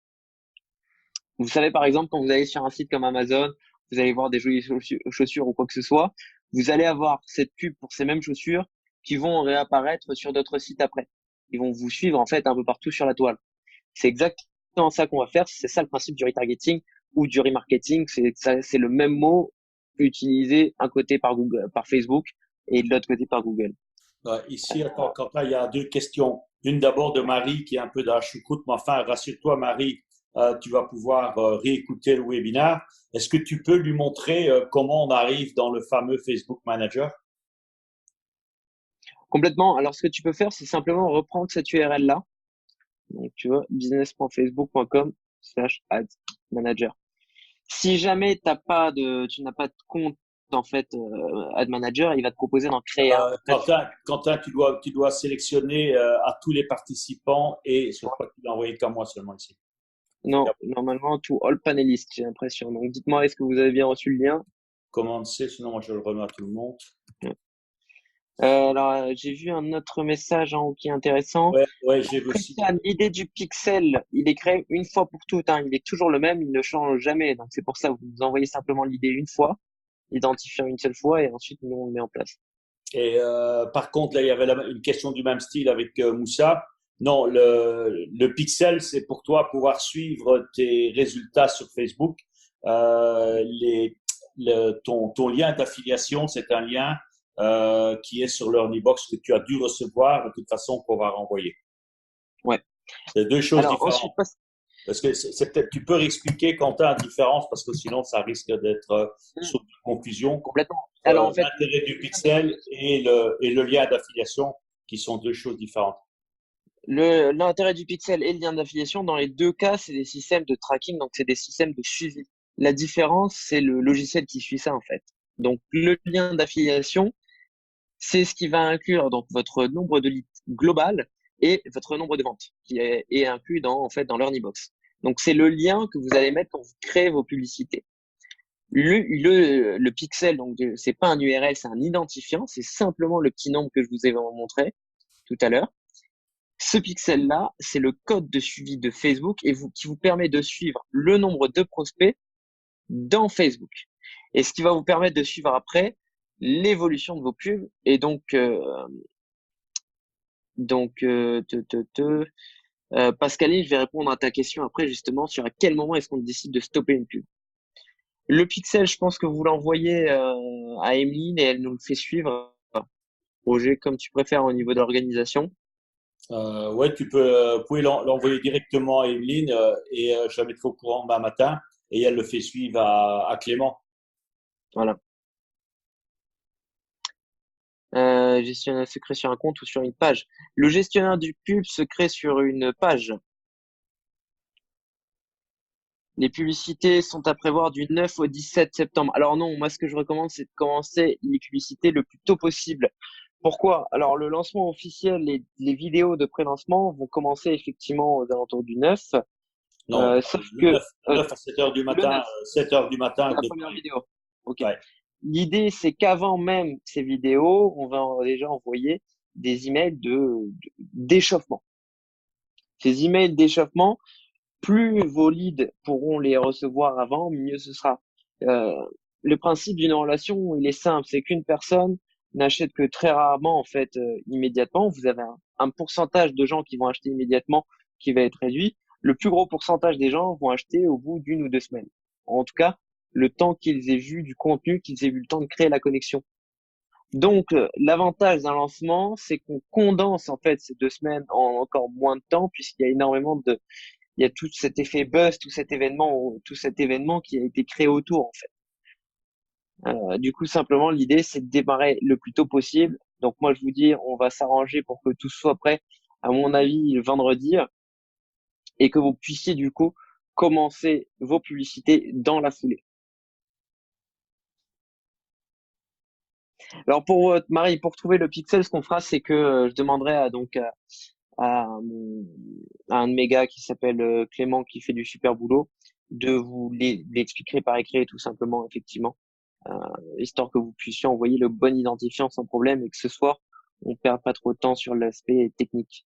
Vous savez, par exemple, quand vous allez sur un site comme Amazon, vous allez voir des jolies chaussures ou quoi que ce soit, vous allez avoir cette pub pour ces mêmes chaussures qui vont réapparaître sur d'autres sites après. Ils vont vous suivre en fait un peu partout sur la toile. C'est exactement ça qu'on va faire. C'est ça le principe du retargeting ou du remarketing. C'est le même mot utilisé un côté par Google, par Facebook et de l'autre côté par Google. Ici, attends, Quentin, il y a deux questions. Une d'abord de Marie qui est un peu dans la choucroute, mais enfin, rassure-toi, Marie, tu vas pouvoir réécouter le webinaire. Est-ce que tu peux lui montrer comment on arrive dans le fameux Facebook Manager? Complètement. Alors, ce que tu peux faire, c'est simplement reprendre cette URL-là. Donc, tu vois, business.facebook.com/ads manager. Si jamais tu n'as pas de compte en fait ad manager, il va te proposer d'en créer un. Quentin, tu dois sélectionner à tous les participants et je crois que tu l'as envoyé qu'à moi seulement ici. Non, normalement tout all panelists, j'ai l'impression. Donc dites-moi, est-ce que vous avez bien reçu le lien? Comment c'est, sinon moi je le remets à tout le monde. Alors j'ai vu un autre message en haut qui est intéressant. Ouais, j'ai vu aussi. Christian, l'idée du pixel, il est créé une fois pour toutes, hein. Il est toujours le même, il ne change jamais. Donc c'est pour ça que vous nous envoyez simplement l'idée une fois, identifiant une seule fois et ensuite nous on le met en place. Et par contre, là, il y avait une question du même style avec Moussa. Non, le pixel, c'est pour toi pouvoir suivre tes résultats sur Facebook. Ton lien d'affiliation, c'est un lien qui est sur l'Earnybox que tu as dû recevoir de toute façon qu'on va renvoyer. Ouais. C'est deux choses Alors différentes. ensuite, Parce que c'est peut-être, tu peux réexpliquer Quentin la différence parce que sinon ça risque d'être source de confusion. complètement. Alors en fait, L'intérêt du pixel et le lien d'affiliation qui sont deux choses différentes. l'intérêt du pixel et le lien d'affiliation, dans les deux cas, c'est des systèmes de tracking, donc c'est des systèmes de suivi. La différence, c'est le logiciel qui suit ça, en fait. Donc, le lien d'affiliation, c'est ce qui va inclure donc votre nombre de leads global et votre nombre de ventes est inclus en fait, dans l'Earnybox. Donc, c'est le lien que vous allez mettre quand vous créez vos publicités. Le pixel, donc, c'est pas un URL, c'est un identifiant, c'est simplement le petit nombre que je vous ai montré tout à l'heure. Ce pixel-là, c'est le code de suivi de Facebook qui vous permet de suivre le nombre de prospects dans Facebook. Et ce qui va vous permettre de suivre après l'évolution de vos pubs. Et donc, Pascaline, je vais répondre à ta question après justement sur à quel moment est-ce qu'on décide de stopper une pub. Le pixel, je pense que vous l'envoyez à Emeline et elle nous le fait suivre Roger, comme tu préfères au niveau de l'organisation. Ouais, vous pouvez l'envoyer directement à Emeline et je la mettrai au courant demain matin et elle le fait suivre à Clément. Voilà. Gestionnaire secret sur un compte ou sur une page. Le gestionnaire du pub se crée sur une page. Les publicités sont à prévoir du 9 au 17 septembre. Alors non, moi ce que je recommande, c'est de commencer les publicités le plus tôt possible. Pourquoi? Alors le lancement officiel, les vidéos de pré-lancement vont commencer effectivement aux alentours du 9. Non, Sauf le que 9 à 7 heures du le matin, 9, 7 heures du c'est matin, la de première près. vidéo. Ok. Ouais. L'idée, c'est qu'avant même ces vidéos, on va déjà envoyer des emails d'échauffement. Ces emails d'échauffement, plus vos leads pourront les recevoir avant, mieux ce sera. Euh, le principe d'une relation, il est simple, c'est qu'une personne n'achète que très rarement en fait immédiatement. Vous avez un pourcentage de gens qui vont acheter immédiatement qui va être réduit. Le plus gros pourcentage des gens vont acheter au bout d'une ou deux semaines. En tout cas, le temps qu'ils aient vu du contenu, qu'ils aient eu le temps de créer la connexion. Donc, l'avantage d'un lancement, c'est qu'on condense en fait ces deux semaines en encore moins de temps, puisqu'il y a énormément de, il y a tout cet effet buzz, tout cet événement qui a été créé autour en fait. Du coup, simplement, l'idée, c'est de démarrer le plus tôt possible. Donc, moi, je vous dis, on va s'arranger pour que tout soit prêt, à mon avis, le vendredi, et que vous puissiez du coup commencer vos publicités dans la foulée. Alors, Marie, pour trouver le pixel, ce qu'on fera, c'est que je demanderai à, mon- à un de mes gars qui s'appelle Clément, qui fait du super boulot, de vous l'expliquer par écrit, tout simplement, effectivement, euh, histoire que vous puissiez envoyer le bon identifiant sans problème et que ce soir, on perd pas trop de temps sur l'aspect technique.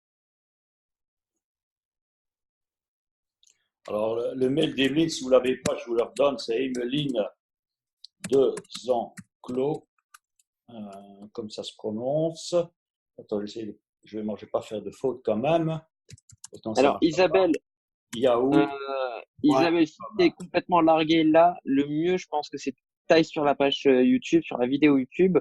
Alors, le mail d'Emeline, si vous ne l'avez pas, je vous le redonne, c'est Emeline de Zanclos, comme ça se prononce. Attends, je vais manger pas faire de faute quand même. Autant ça Alors, marche pas. Euh, Isabelle, si Yahoo.com. t'es complètement largué là, le mieux, je pense que c'est taille sur la page YouTube, sur la vidéo YouTube,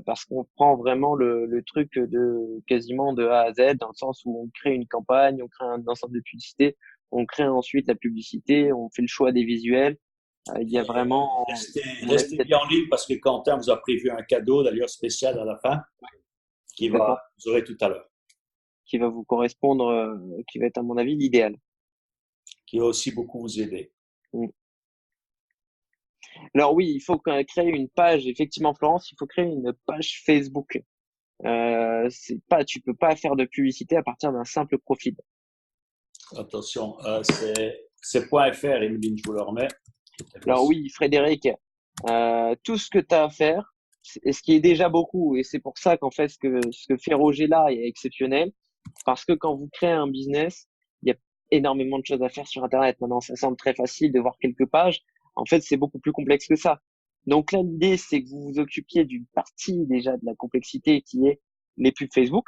parce qu'on prend vraiment le truc de quasiment de A à Z, dans le sens où on crée une campagne, on crée un ensemble de publicités, on crée ensuite la publicité, on fait le choix des visuels. Il y a vraiment, Restez, à mon avis, restez bien en ligne parce que Quentin vous a prévu un cadeau, d'ailleurs spécial à la fin, d'accord, vous aurez tout à l'heure, qui va vous correspondre, qui va être à mon avis l'idéal. qui va aussi beaucoup vous aider. Mm. Alors oui, il faut créer une page, effectivement, Florence, il faut créer une page Facebook. Tu peux pas faire de publicité à partir d'un simple profil. Attention, c'est .fr, Emeline, je vous le remets. Alors oui, Frédéric, tout ce que tu as à faire, et ce qui est déjà beaucoup, et c'est pour ça qu'en fait ce que fait Roger là est exceptionnel, parce que quand vous créez un business, il y a énormément de choses à faire sur Internet. Maintenant, ça semble très facile de voir quelques pages. En fait, c'est beaucoup plus complexe que ça. Donc là, l'idée, c'est que vous vous occupiez d'une partie déjà de la complexité qui est les pubs Facebook,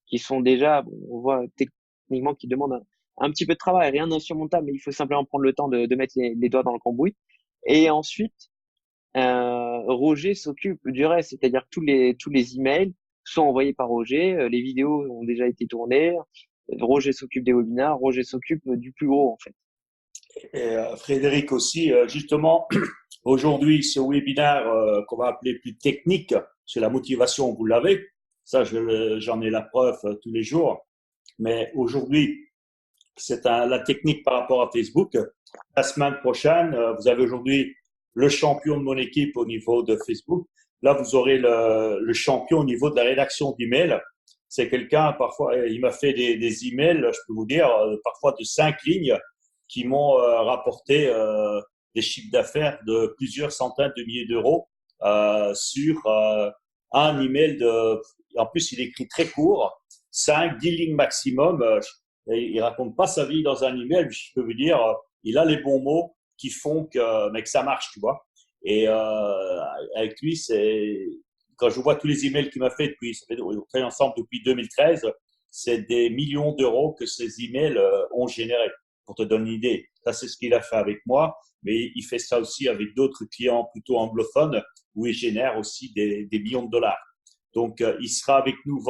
qui sont déjà, bon, on voit techniquement, qui demandent un petit peu de travail, rien d'insurmontable, mais il faut simplement prendre le temps de mettre les doigts dans le cambouis. Et ensuite, Roger s'occupe du reste, c'est-à-dire que tous les emails sont envoyés par Roger, les vidéos ont déjà été tournées, Roger s'occupe des webinaires, Roger s'occupe du plus gros en fait. Et Frédéric aussi, justement, aujourd'hui, ce webinaire qu'on va appeler plus technique sur la motivation, vous l'avez. Ça, j'en ai la preuve tous les jours. Mais aujourd'hui, c'est la technique par rapport à Facebook. La semaine prochaine, vous avez aujourd'hui le champion de mon équipe au niveau de Facebook. Là, vous aurez le champion au niveau de la rédaction d'emails. C'est quelqu'un, parfois, il m'a fait des emails, je peux vous dire, parfois de 5 lignes qui m'ont rapporté des chiffres d'affaires de plusieurs centaines de milliers d'euros sur un email en plus, il écrit très court, 5, 10 lignes maximum. Il raconte pas sa vie dans un email, mais je peux vous dire, il a les bons mots qui font que ça marche, tu vois. Et avec lui, quand je vois tous les emails qu'il m'a fait depuis, ça fait, on travaille ensemble depuis 2013, c'est des millions d'euros que ces emails ont généré. Pour te donner une idée, ça c'est ce qu'il a fait avec moi, mais il fait ça aussi avec d'autres clients plutôt anglophones où il génère aussi des millions de dollars. Donc, il sera avec nous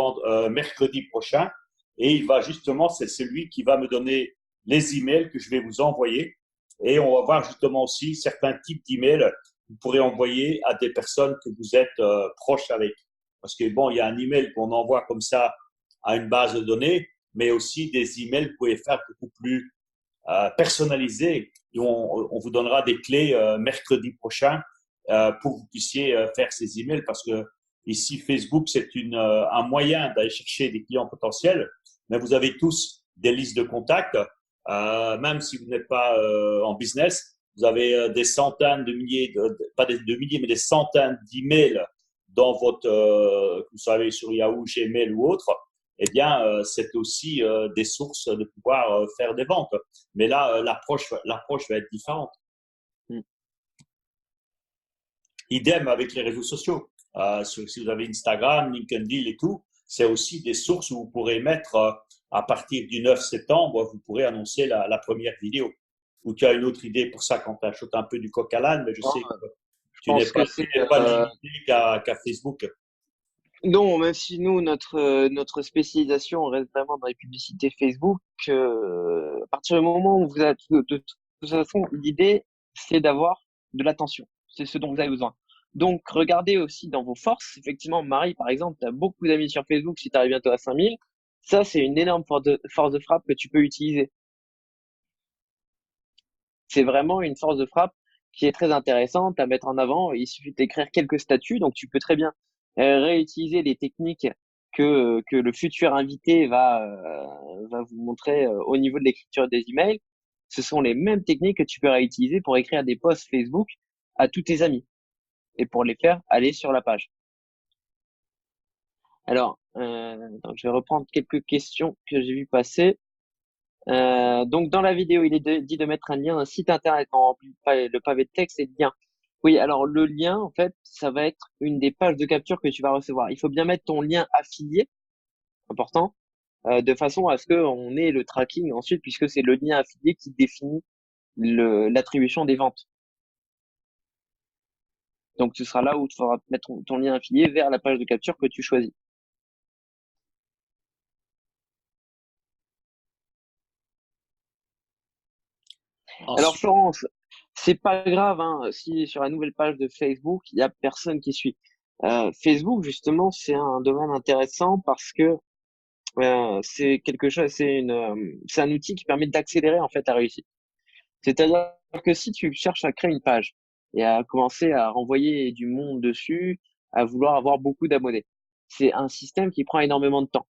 mercredi prochain et il va justement, c'est celui qui va me donner les emails que je vais vous envoyer. Et on va voir justement aussi certains types d'emails que vous pourrez envoyer à des personnes que vous êtes proches avec. Parce que bon, il y a un email qu'on envoie comme ça à une base de données, mais aussi des emails que vous pouvez faire beaucoup plus personnalisés. Et on vous donnera des clés mercredi prochain pour que vous puissiez faire ces emails parce que ici, Facebook, c'est un moyen d'aller chercher des clients potentiels, mais vous avez tous des listes de contacts, même si vous n'êtes pas en business, vous avez des centaines de milliers, pas de milliers, mais des centaines d'emails dans votre, vous savez, sur Yahoo, Gmail ou autre. Eh bien, c'est aussi des sources de pouvoir faire des ventes. Mais là, l'approche va être différente. Mm. Idem avec les réseaux sociaux. Si vous avez Instagram, LinkedIn et tout, c'est aussi des sources où vous pourrez mettre, à partir du 9 septembre, vous pourrez annoncer la première vidéo. Ou tu as une autre idée pour ça quand tu achètes un peu du coq à l'âne, mais je Non, sais que je pense que tu c'est n'es pas limité qu'à Facebook. non, même si nous notre spécialisation reste vraiment dans les publicités Facebook, à partir du moment où vous êtes de toute façon l'idée c'est d'avoir de l'attention, c'est ce dont vous avez besoin. Donc regardez aussi dans vos forces. Effectivement, Marie par exemple, tu as beaucoup d'amis sur Facebook. Si tu arrives bientôt à 5000, ça c'est une énorme force de frappe que tu peux utiliser. C'est vraiment une force de frappe qui est très intéressante à mettre en avant. Il suffit d'écrire quelques statuts, donc tu peux très bien réutiliser les techniques que le futur invité va vous montrer au niveau de l'écriture des emails. Ce sont les mêmes techniques que tu peux réutiliser pour écrire des posts Facebook à tous tes amis et pour les faire aller sur la page. Alors, donc je vais reprendre quelques questions que j'ai vues passer. Donc dans la vidéo, il est dit de mettre un lien, un site internet en remplit le pavé de texte et le lien. Oui, alors le lien, en fait, ça va être une des pages de capture que tu vas recevoir. Il faut bien mettre ton lien affilié, important, de façon à ce qu'on ait le tracking ensuite, puisque c'est le lien affilié qui définit l'attribution des ventes. Donc ce sera là où tu feras mettre ton lien affilié vers la page de capture que tu choisis. Alors Ensuite, Florence, c'est pas grave hein, si sur la nouvelle page de Facebook, il y a personne qui suit. Facebook justement, c'est un domaine intéressant parce que c'est quelque chose, c'est un outil qui permet d'accélérer en fait la réussite. C'est-à-dire que si tu cherches à créer une page et à commencer à renvoyer du monde dessus, à vouloir avoir beaucoup d'abonnés, c'est un système qui prend énormément de temps.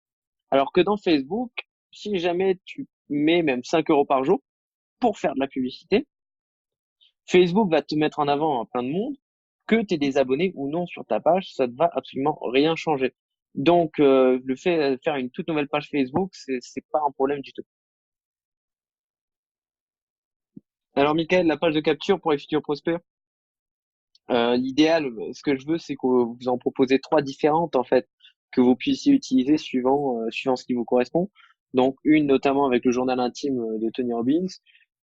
Alors que dans Facebook, si jamais tu mets même 5 euros par jour pour faire de la publicité, Facebook va te mettre en avant à plein de monde, que tu aies des abonnés ou non sur ta page, ça ne va absolument rien changer. Donc, le fait de faire une toute nouvelle page Facebook, c'est pas un problème du tout. Alors, Michael, la page de capture pour les futurs prospects, l'idéal, ce que je veux, c'est que vous en proposez trois différentes, en fait, que vous puissiez utiliser suivant ce qui vous correspond. Donc, une notamment avec le journal intime de Tony Robbins,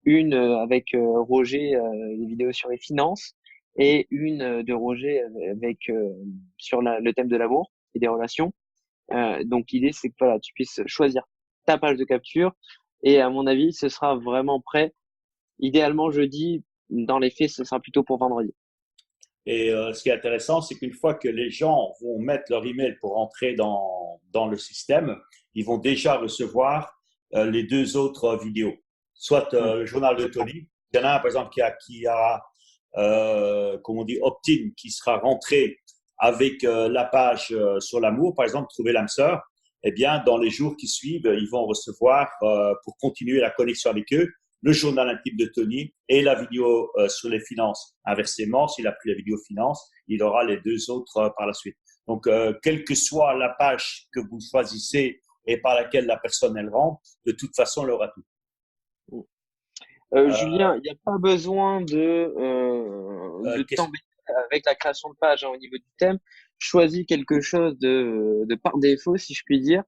une avec Roger, les vidéos sur les finances, et une de Roger avec sur le thème de l'amour et des relations. Donc, l'idée, c'est que voilà, tu puisses choisir ta page de capture, et à mon avis, ce sera vraiment prêt. Idéalement, jeudi, dans les faits, ce sera plutôt pour vendredi. et ce qui est intéressant, c'est qu'une fois que les gens vont mettre leur email pour entrer dans le système, ils vont déjà recevoir les deux autres vidéos. Soit Mm. le journal de Tony, il y en a un par exemple qui a comme on dit, opt-in, qui sera rentré avec la page sur l'amour, par exemple, trouver l'âme sœur, eh bien, dans les jours qui suivent, ils vont recevoir, pour continuer la connexion avec eux, le journal intime de Tony et la vidéo sur les finances. Inversement, s'il a pris la vidéo finance, il aura les deux autres par la suite. Donc, quelle que soit la page que vous choisissez et par laquelle la personne elle rentre, de toute façon, elle aura tout. Julien, il n'y a pas besoin de Qu'est-ce t'embêter avec la création de page hein, au niveau du thème. Choisis quelque chose de par défaut, si je puis dire.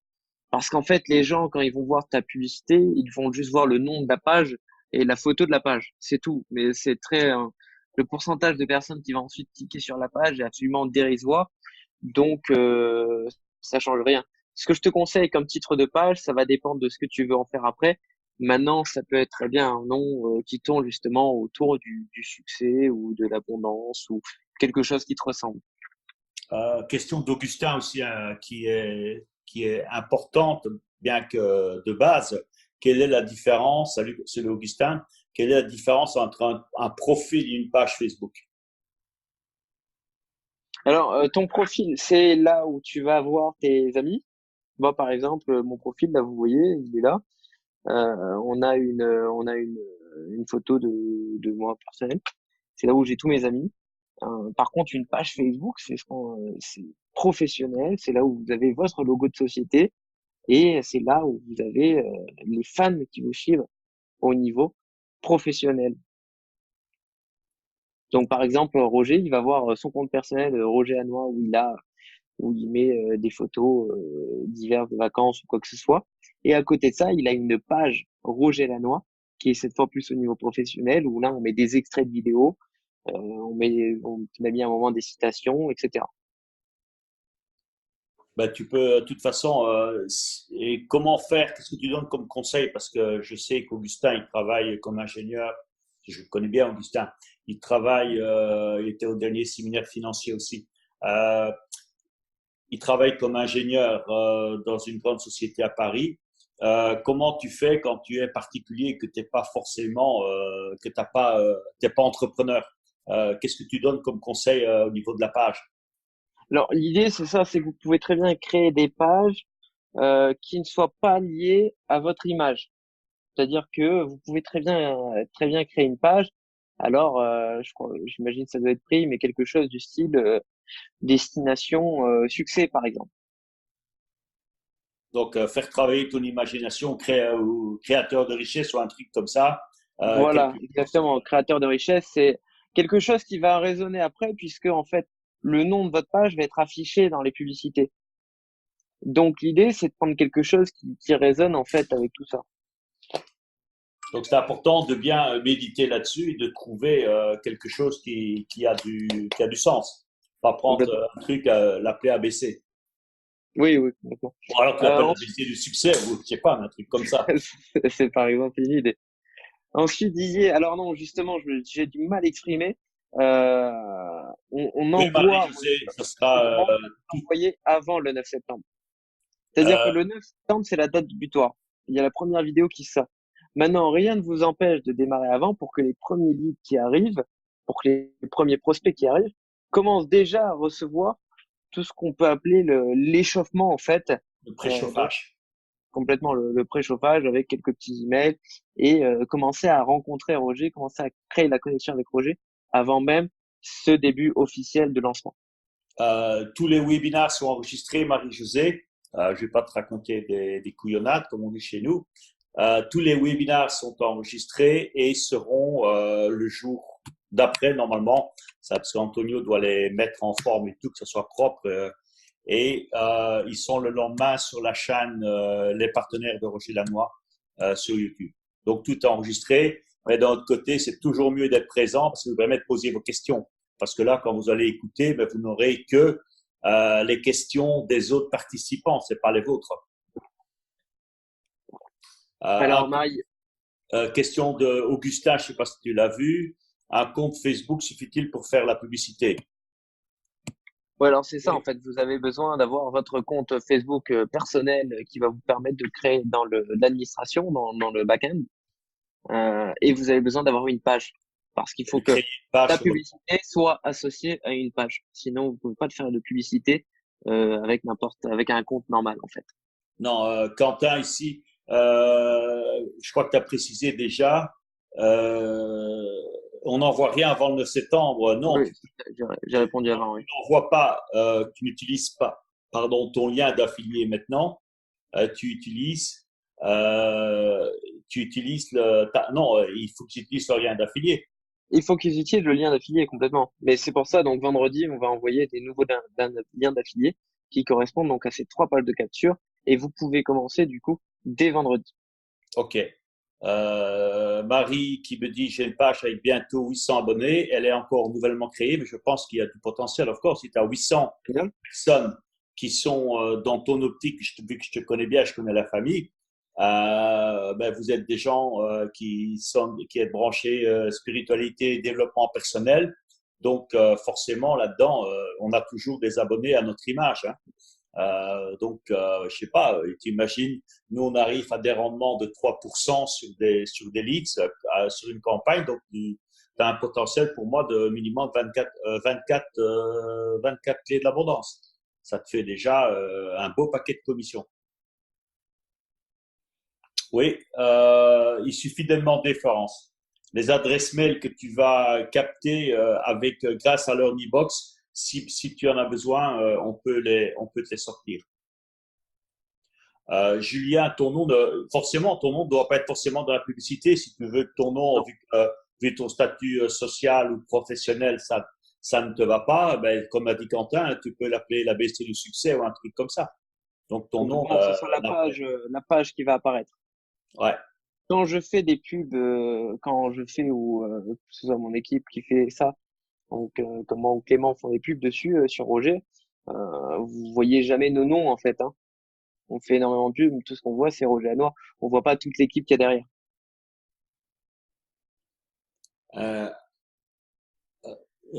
Parce qu'en fait, les gens, quand ils vont voir ta publicité, ils vont juste voir le nom de la page et la photo de la page. C'est tout. Mais le pourcentage de personnes qui vont ensuite cliquer sur la page est absolument dérisoire. Donc, ça change rien. Ce que je te conseille comme titre de page, ça va dépendre de ce que tu veux en faire après. Maintenant, ça peut être très bien un nom qui tourne justement autour du succès ou de l'abondance ou quelque chose qui te ressemble. Question d'Augustin aussi, hein, qui est importante, bien que de base. Quelle est la différence, salut, c'est Augustin, quelle est la différence entre un profil et une page Facebook? Alors, ton profil, c'est là où tu vas voir tes amis. Moi, par exemple, mon profil, là, vous voyez, il est là. On a une photo de moi personnelle. C'est là où j'ai tous mes amis. Par contre, une page Facebook, c'est professionnel. C'est là où vous avez votre logo de société et c'est là où vous avez les fans qui vous suivent au niveau professionnel. Donc, par exemple, Roger, il va voir son compte personnel, Roger Hanois, où il met des photos diverses de vacances ou quoi que ce soit. Et à côté de ça, il a une page Roger Lanois, qui est cette fois plus au niveau professionnel, où là, on met des extraits de vidéos, on a mis à un moment des citations, etc. Bah, tu peux, de toute façon, et comment faire, qu'est-ce que tu donnes comme conseil? Parce que je sais qu'Augustin, il travaille comme ingénieur, je connais bien Augustin, il travaille, il était au dernier séminaire financier aussi. Euh, il travaille comme ingénieur dans une grande société à Paris. Comment tu fais quand tu es particulier et que tu n'es pas forcément, que t'es pas entrepreneur? Qu'est-ce que tu donnes comme conseil au niveau de la page? Alors, l'idée, c'est ça, c'est que vous pouvez très bien créer des pages qui ne soient pas liées à votre image. C'est-à-dire que vous pouvez très bien créer une page. Alors, j'imagine que ça doit être pris, mais quelque chose du style destination succès, par exemple. Donc, faire travailler ton imagination, ou créateur de richesse ou un truc comme ça, Voilà, quelque chose. exactement. Créateur de richesse, c'est quelque chose qui va résonner après, puisque en fait, le nom de votre page va être affiché dans les publicités. Donc, l'idée, c'est de prendre quelque chose qui résonne en fait avec tout ça. Donc, c'est important de bien méditer là-dessus et de trouver quelque chose qui a du sens. Pas prendre Complètement. un truc, l'appeler ABC. Oui, oui, complètement. Ou alors tu l'appelles Ensuite, ABC du succès, ou je sais pas, un truc comme ça. c'est par exemple une idée. Ensuite, Didier, alors non, justement, j'ai du mal à exprimer. Euh, on Oui, envoie, moi, Marie-Josée, ça je sera recommande tout. d'envoyer avant le 9 septembre. C'est-à-dire que Euh, le 9 septembre, c'est la date butoir. Il y a la première vidéo qui sort. Maintenant, rien ne vous empêche de démarrer avant pour que les premiers leads qui arrivent, pour que les premiers prospects qui arrivent, commencent déjà à recevoir tout ce qu'on peut appeler l'échauffement, en fait. le Donc, préchauffage. complètement le préchauffage avec quelques petits emails et commencer à rencontrer Roger, commencer à créer la connexion avec Roger avant même ce début officiel de lancement. Tous les webinars sont enregistrés, Marie-Josée. Je vais pas te raconter des couillonnades, comme on dit chez nous. Tous les webinars sont enregistrés et seront le jour d'après, normalement. Ça, parce qu'Antonio doit les mettre en forme et tout, que ce soit propre. Et ils sont le lendemain sur la chaîne Les Partenaires de Roger Lanois sur YouTube. Donc, tout est enregistré. Mais d'un autre côté, c'est toujours mieux d'être présent parce que ça vous permet de poser vos questions. Parce que là, quand vous allez écouter, ben, vous n'aurez que les questions des autres participants, c'est pas les vôtres. Alors Marie, Question de Augustin, je ne sais pas si tu l'as vu. Un compte Facebook suffit-il pour faire la publicité? ouais, alors c'est ça en Oui. fait, vous avez besoin d'avoir votre compte Facebook personnel qui va vous permettre de créer dans l'administration, dans le back-end, et vous avez besoin d'avoir une page parce qu'il De faut que créer une page la sur votre. publicité soit associée à une page. Sinon, vous pouvez pas faire de publicité avec un compte normal en fait. Non, Quentin, ici, je crois que tu as précisé déjà, euh, on n'envoie rien avant le 9 septembre. Non, Oui, j'ai répondu avant, oui. tu n'envoies pas, tu n'utilises pas, pardon, ton lien d'affilié maintenant. Euh, tu utilises, euh, tu utilises non, il faut que tu utilises le lien d'affilié. Il faut qu'ils utilisent le lien d'affilié complètement. Mais c'est pour ça, donc vendredi, on va envoyer des nouveaux liens d'affilié qui correspondent donc à ces trois pages de capture et vous pouvez commencer du coup dès vendredi. OK. Marie qui me dit j'ai une page avec bientôt 800 abonnés. Elle est encore nouvellement créée, mais je pense qu'il y a du potentiel. Of course, si tu as 800 Bien. personnes qui sont dans ton optique, vu que je te connais bien, je connais la famille, ben vous êtes des gens qui êtes branchés spiritualité, développement personnel. Donc forcément là-dedans, on a toujours des abonnés à notre image. Hein. Je sais pas, tu imagines, nous on arrive à des rendements de 3% sur des leads, sur une campagne, donc tu as un potentiel pour moi de minimum 24 clés de l'abondance. Ça te fait déjà un beau paquet de commissions. Oui, il suffit de demander, Florence. Les adresses mail que tu vas capter grâce à leur e-box, si tu en as besoin, on peut te les sortir. Julien, ton nom ne doit pas être forcément dans la publicité. Si tu veux que ton nom, Non, vu ton statut social ou professionnel, ça ne te va pas, ben, comme a dit Quentin, tu peux l'appeler la BST du succès ou un truc comme ça. Donc ton faut nom, vraiment que ce soit la page qui va apparaître. ouais. Quand je fais des pubs, quand je fais ou que ce soit mon équipe qui fait ça, donc comment ou Clément font des pubs dessus sur Roger, vous voyez jamais nos noms en fait. Hein. On fait énormément de pubs, mais tout ce qu'on voit c'est Roger Hanois. On voit pas toute l'équipe qu'il y a derrière. Euh,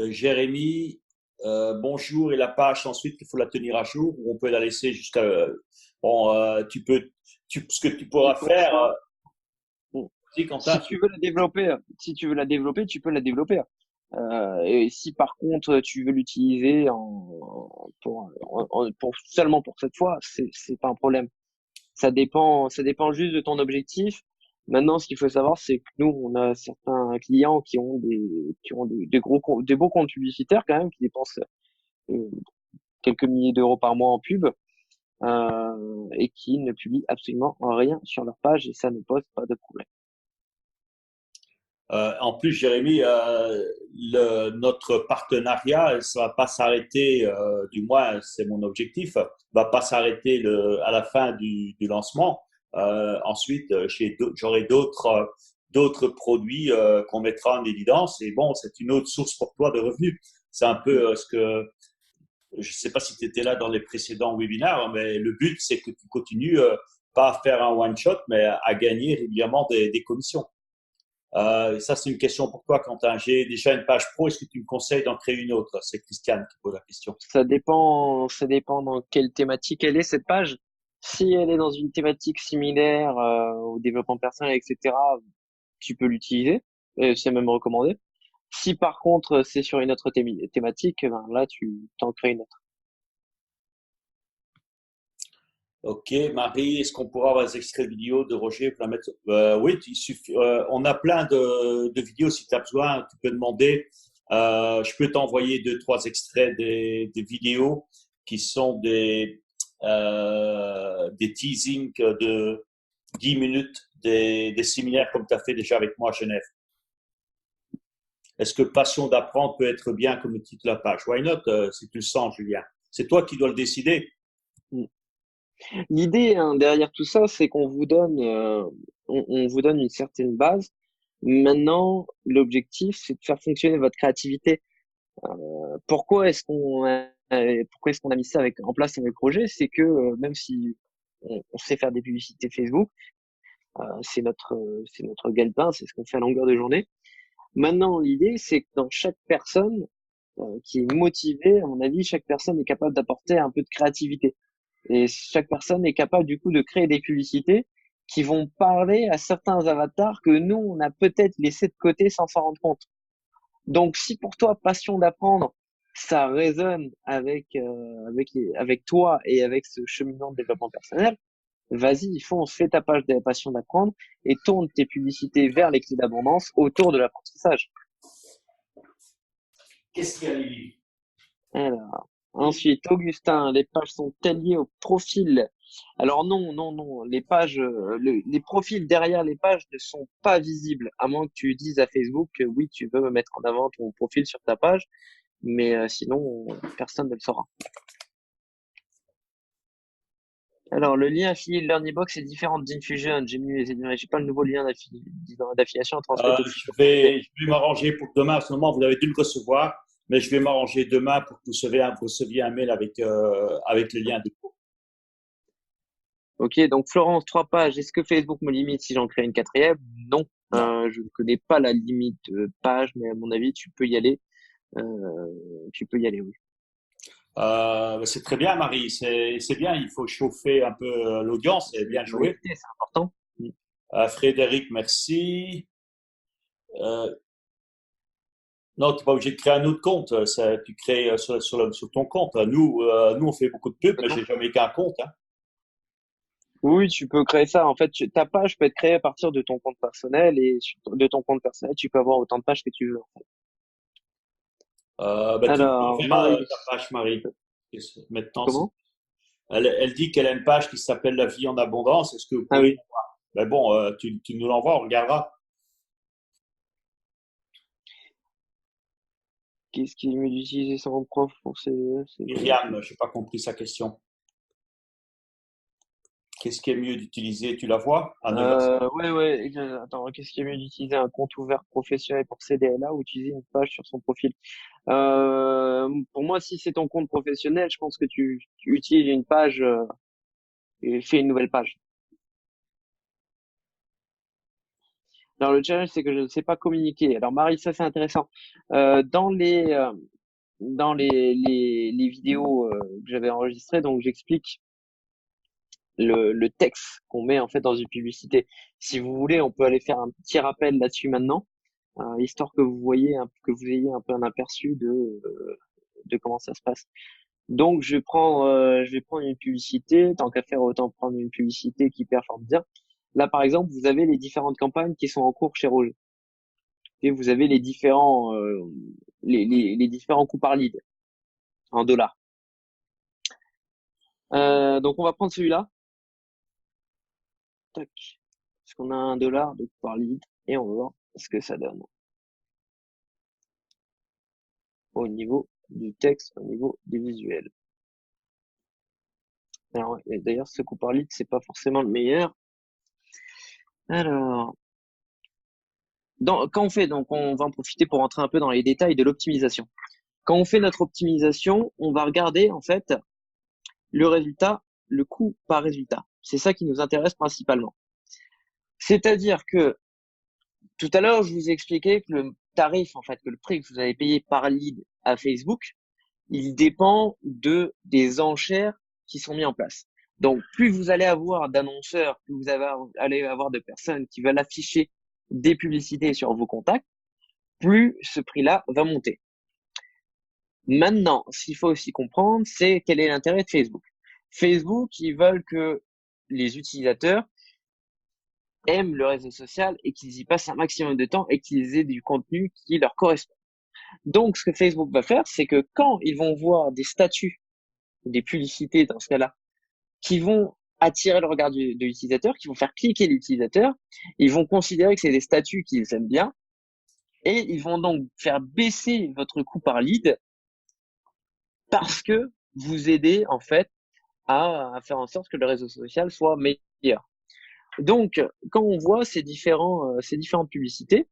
Jérémy, bonjour, et la page ensuite, il faut la tenir à jour ou on peut la laisser jusqu'à. Bon, ce que tu Et pourras pour faire, ça, bon, si si Quentin, tu veux la développer, tu peux la développer. Et si par contre tu veux l'utiliser pour seulement pour cette fois, c'est pas un problème. Ça dépend juste de ton objectif. Maintenant, ce qu'il faut savoir, c'est que nous, on a certains clients qui ont des beaux comptes publicitaires quand même, qui dépensent euh, quelques milliers d'euros par mois en pub, et qui ne publient absolument rien sur leur page et ça ne pose pas de problème. En plus, Jérémy, notre partenariat, ça va pas s'arrêter, du moins c'est mon objectif, va pas s'arrêter à la fin du lancement. Ensuite, j'aurai d'autres produits qu'on mettra en évidence. Et bon, c'est une autre source pour toi de revenus. C'est un peu ce que je sais pas si tu étais là dans les précédents webinaires, hein, mais le but c'est que tu continues pas à faire un one shot, mais à gagner régulièrement des commissions. Ça, c'est une question pour toi, Quentin. J'ai déjà une page pro. Est-ce que tu me conseilles d'en créer une autre? C'est Christiane qui pose la question. Ça dépend dans quelle thématique elle est cette page. Si elle est dans une thématique similaire au développement personnel, etc., tu peux l'utiliser. C'est même recommandé. Si par contre c'est sur une autre thématique, ben là tu t'en crées une autre. Ok, Marie, est-ce qu'on pourra avoir des extraits vidéo de Roger pour la mettre? Oui, il suffit. On a plein de vidéos. Si tu as besoin, tu peux demander. Je peux t'envoyer deux, trois extraits des vidéos qui sont des teasings de 10 minutes des séminaires comme tu as fait déjà avec moi à Genève. Est-ce que passion d'apprendre peut être bien comme le titre de la page? Why not, si tu le sens, Julien? C'est toi qui dois le décider. L'idée hein, derrière tout ça, c'est qu'on vous donne, on vous donne une certaine base. Maintenant, l'objectif, c'est de faire fonctionner votre créativité. Pourquoi est-ce qu'on a mis ça en place avec Roger? C'est que même si on sait faire des publicités Facebook, c'est notre gagne-pain, c'est ce qu'on fait à longueur de journée. Maintenant, l'idée, c'est que dans chaque personne qui est motivée, à mon avis, chaque personne est capable d'apporter un peu de créativité. Et chaque personne est capable du coup de créer des publicités qui vont parler à certains avatars que nous, on a peut-être laissé de côté sans s'en rendre compte. Donc, si pour toi, passion d'apprendre, ça résonne avec toi et avec ce cheminement de développement personnel, vas-y, fonce, fais ta page de passion d'apprendre et tourne tes publicités vers les clés d'abondance autour de l'apprentissage. Qu'est-ce qu'il y a, Lily? Alors, ensuite, Augustin, les pages sont-elles liées au profil? Alors non, non, non, les pages, les profils derrière les pages ne sont pas visibles, à moins que tu dises à Facebook que oui, tu veux mettre en avant ton profil sur ta page, mais sinon, personne ne le saura. Alors, le lien affilié de LearnyBox est différent d'Infusion. J'ai pas le nouveau lien d'affiliation à transmettre au futur prospect. Je vais m'arranger pour demain. En ce moment, vous avez dû le recevoir, mais je vais m'arranger demain pour que vous receviez un mail avec le lien de cours. Ok, donc Florence, 3 pages. Est-ce que Facebook me limite si j'en crée une quatrième? Non. Non. Je ne connais pas la limite page, mais à mon avis, tu peux y aller. Tu peux y aller, oui. C'est très bien, Marie. C'est bien. Il faut chauffer un peu l'audience. C'est C'est la bien joué. notoriété, c'est important. Frédéric, merci. Euh, non, tu n'es pas obligé de créer un autre compte. Tu crées sur ton compte. Nous, on fait beaucoup de pubs, mais Complètement. j'ai jamais qu'un compte. Hein. Oui, tu peux créer ça. En fait, ta page peut être créée à partir de ton compte personnel et de ton compte personnel, tu peux avoir autant de pages que tu veux. Tu nous Alors, enverras Marie, ta page, Marie. Maintenant, comment? elle dit qu'elle a une page qui s'appelle La vie en abondance. Est-ce que vous Ah pourriez. oui. Mais bon, tu nous l'envoies, on regardera. Qu'est-ce qui est mieux d'utiliser son prof pour ses Myriam, je n'ai pas compris sa question. Qu'est-ce qui est mieux d'utiliser? Tu la vois? À 9h. Ouais, ouais. Attends, qu'est-ce qui est mieux d'utiliser un compte ouvert professionnel pour CDLA ou utiliser une page sur son profil? Pour moi, si c'est ton compte professionnel, je pense que tu utilises une page et fais une nouvelle page. Alors le challenge, c'est que je ne sais pas communiquer. Alors Marie, ça c'est intéressant. Dans les vidéos que j'avais enregistrées, donc j'explique le texte qu'on met en fait dans une publicité. Si vous voulez, on peut aller faire un petit rappel là-dessus maintenant, histoire que vous voyez, que vous ayez un peu un aperçu de comment ça se passe. Donc je vais prendre une publicité. Tant qu'à faire, autant prendre une publicité qui performe bien. Là, par exemple, vous avez les différentes campagnes qui sont en cours chez Roger. Et vous avez les différents coûts par lead en dollars. Donc on va prendre celui-là. Tac. Parce qu'on a $1 de coût par lead et on va voir ce que ça donne au niveau du texte, au niveau des visuels. Alors, ouais, d'ailleurs, ce coût par lead, c'est pas forcément le meilleur. Alors, quand on fait, donc on va en profiter pour rentrer un peu dans les détails de l'optimisation. Quand on fait notre optimisation, on va regarder en fait le résultat, le coût par résultat. C'est ça qui nous intéresse principalement. C'est-à-dire que tout à l'heure, je vous ai expliqué que le tarif, en fait, que le prix que vous allez payer par lead à Facebook, il dépend des enchères qui sont mises en place. Donc, plus vous allez avoir d'annonceurs, plus allez avoir de personnes qui veulent afficher des publicités sur vos contacts, plus ce prix-là va monter. Maintenant, ce qu'il faut aussi comprendre, c'est quel est l'intérêt de Facebook. Facebook, ils veulent que les utilisateurs aiment le réseau social et qu'ils y passent un maximum de temps et qu'ils aient du contenu qui leur correspond. Donc, ce que Facebook va faire, c'est que quand ils vont voir des statuts, des publicités dans ce cas-là, qui vont attirer le regard de l'utilisateur, qui vont faire cliquer l'utilisateur, ils vont considérer que c'est des statuts qu'ils aiment bien et ils vont donc faire baisser votre coût par lead parce que vous aidez en fait à faire en sorte que le réseau social soit meilleur. Donc, quand on voit ces différentes publicités,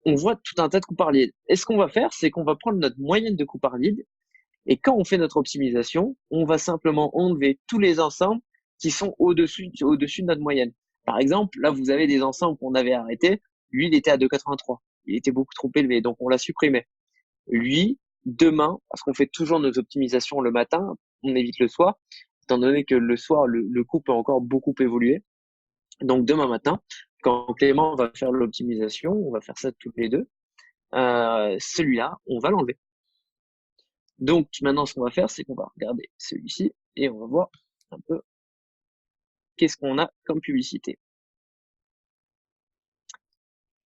on voit tout un tas de coûts par lead. Et ce qu'on va faire, c'est qu'on va prendre notre moyenne de coûts par lead. Et quand on fait notre optimisation, on va simplement enlever tous les ensembles qui sont au-dessus de notre moyenne. Par exemple, là, vous avez des ensembles qu'on avait arrêtés. Lui, il était à 2,83. Il était beaucoup trop élevé, donc on l'a supprimé. Lui, demain, parce qu'on fait toujours nos optimisations le matin, on évite le soir, étant donné que le soir, le coût peut encore beaucoup évoluer. Donc demain matin, quand Clément va faire l'optimisation, on va faire ça tous les deux, celui-là, on va l'enlever. Donc maintenant, ce qu'on va faire, c'est qu'on va regarder celui-ci et on va voir un peu qu'est-ce qu'on a comme publicité.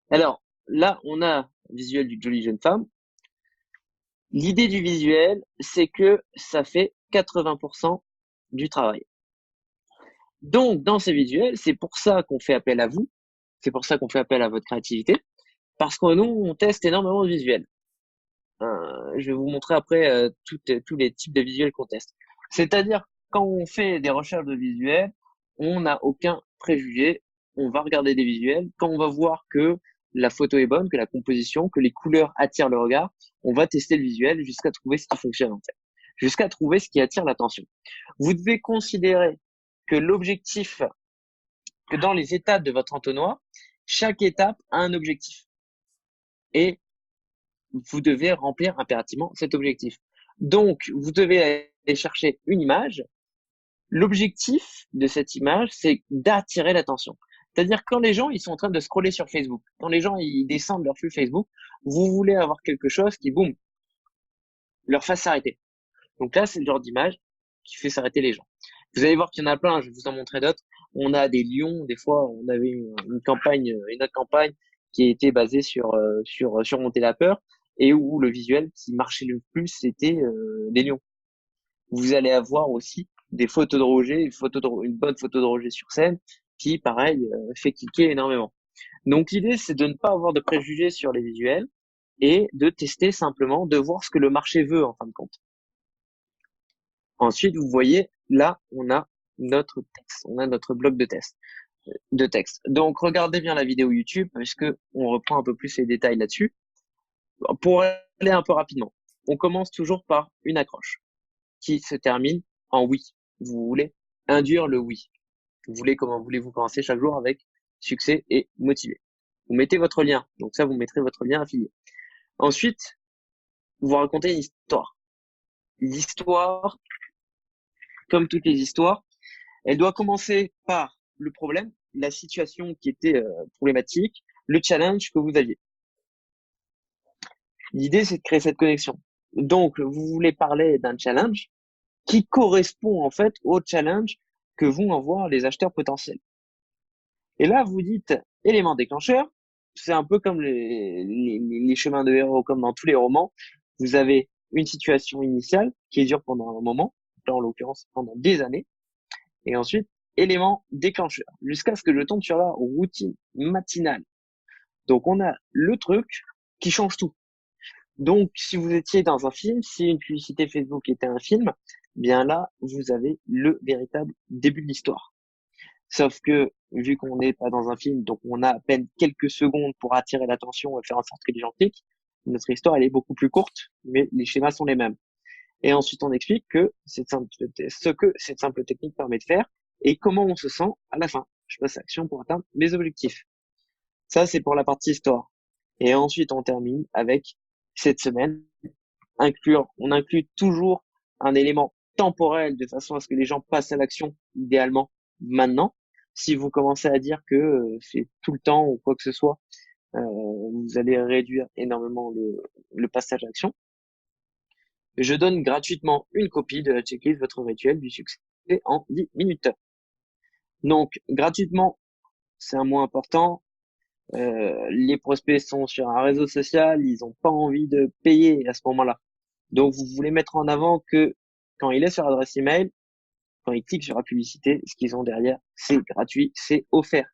Alors là, on a un visuel du Jolie Jeune Femme. L'idée du visuel, c'est que ça fait 80% du travail. Donc dans ces visuels, c'est pour ça qu'on fait appel à vous, c'est pour ça qu'on fait appel à votre créativité, parce que nous, on teste énormément de visuels. Je vais vous montrer après tous les types de visuels qu'on teste. C'est-à-dire, quand on fait des recherches de visuels, on n'a aucun préjugé. On va regarder des visuels. Quand on va voir que la photo est bonne, que la composition, que les couleurs attirent le regard, on va tester le visuel jusqu'à trouver ce qui fonctionne en fait, jusqu'à trouver ce qui attire l'attention. Vous devez considérer que l'objectif, que dans les étapes de votre entonnoir, chaque étape a un objectif. Et vous devez remplir impérativement cet objectif. Donc, vous devez aller chercher une image. L'objectif de cette image, c'est d'attirer l'attention. C'est-à-dire quand les gens ils sont en train de scroller sur Facebook, quand les gens ils descendent leur flux Facebook, vous voulez avoir quelque chose qui, boum, leur fasse s'arrêter. Donc là, c'est le genre d'image qui fait s'arrêter les gens. Vous allez voir qu'il y en a plein, je vais vous en montrer d'autres. On a des lions, des fois, on avait une campagne, une autre campagne qui était basée sur surmonter la peur et où le visuel qui marchait le plus, c'était des lions. Vous allez avoir aussi des photos de Roger, une bonne photo de Roger sur scène qui, pareil, fait cliquer énormément. Donc l'idée, c'est de ne pas avoir de préjugés sur les visuels et de tester simplement, de voir ce que le marché veut en fin de compte. Ensuite, vous voyez, là, on a notre texte, on a notre bloc de texte. Donc, regardez bien la vidéo YouTube parce que on reprend un peu plus les détails là-dessus. Pour aller un peu rapidement, on commence toujours par une accroche qui se termine en oui. Vous voulez induire le oui. Comment voulez-vous commencer chaque jour avec succès et motivé. Vous mettez votre lien. Donc ça, vous mettrez votre lien affilié. Ensuite, vous racontez une histoire. L'histoire, comme toutes les histoires, elle doit commencer par le problème, la situation qui était problématique, le challenge que vous aviez. L'idée, c'est de créer cette connexion. Donc, vous voulez parler d'un challenge qui correspond en fait au challenge que vont avoir les acheteurs potentiels. Et là, vous dites élément déclencheur, c'est un peu comme les chemins de héros, comme dans tous les romans. Vous avez une situation initiale qui dure pendant un moment, là en l'occurrence pendant des années, et ensuite élément déclencheur, jusqu'à ce que je tombe sur la routine matinale. Donc on a le truc qui change tout. Donc si vous étiez dans un film, si une publicité Facebook était un film, bien là vous avez le véritable début de l'histoire. Sauf que, vu qu'on n'est pas dans un film, donc on a à peine quelques secondes pour attirer l'attention et faire en sorte que les gens cliquent, notre histoire, elle est beaucoup plus courte, mais les schémas sont les mêmes. Et ensuite, on explique ce que cette simple technique permet de faire et comment on se sent à la fin. Je passe à l'action pour atteindre mes objectifs. Ça, c'est pour la partie histoire. Et ensuite, on termine avec cette semaine. On inclut toujours un élément temporel de façon à ce que les gens passent à l'action, idéalement maintenant. Si vous commencez à dire que c'est tout le temps ou quoi que ce soit, vous allez réduire énormément le passage à l'action. Je donne gratuitement une copie de la checklist Votre rituel du succès en 10 minutes. Donc, gratuitement, c'est un mot important. Les prospects sont sur un réseau social, ils n'ont pas envie de payer à ce moment-là. Donc, vous voulez mettre en avant que quand il est sur l'adresse email, quand ils cliquent sur la publicité, ce qu'ils ont derrière, c'est gratuit, c'est offert.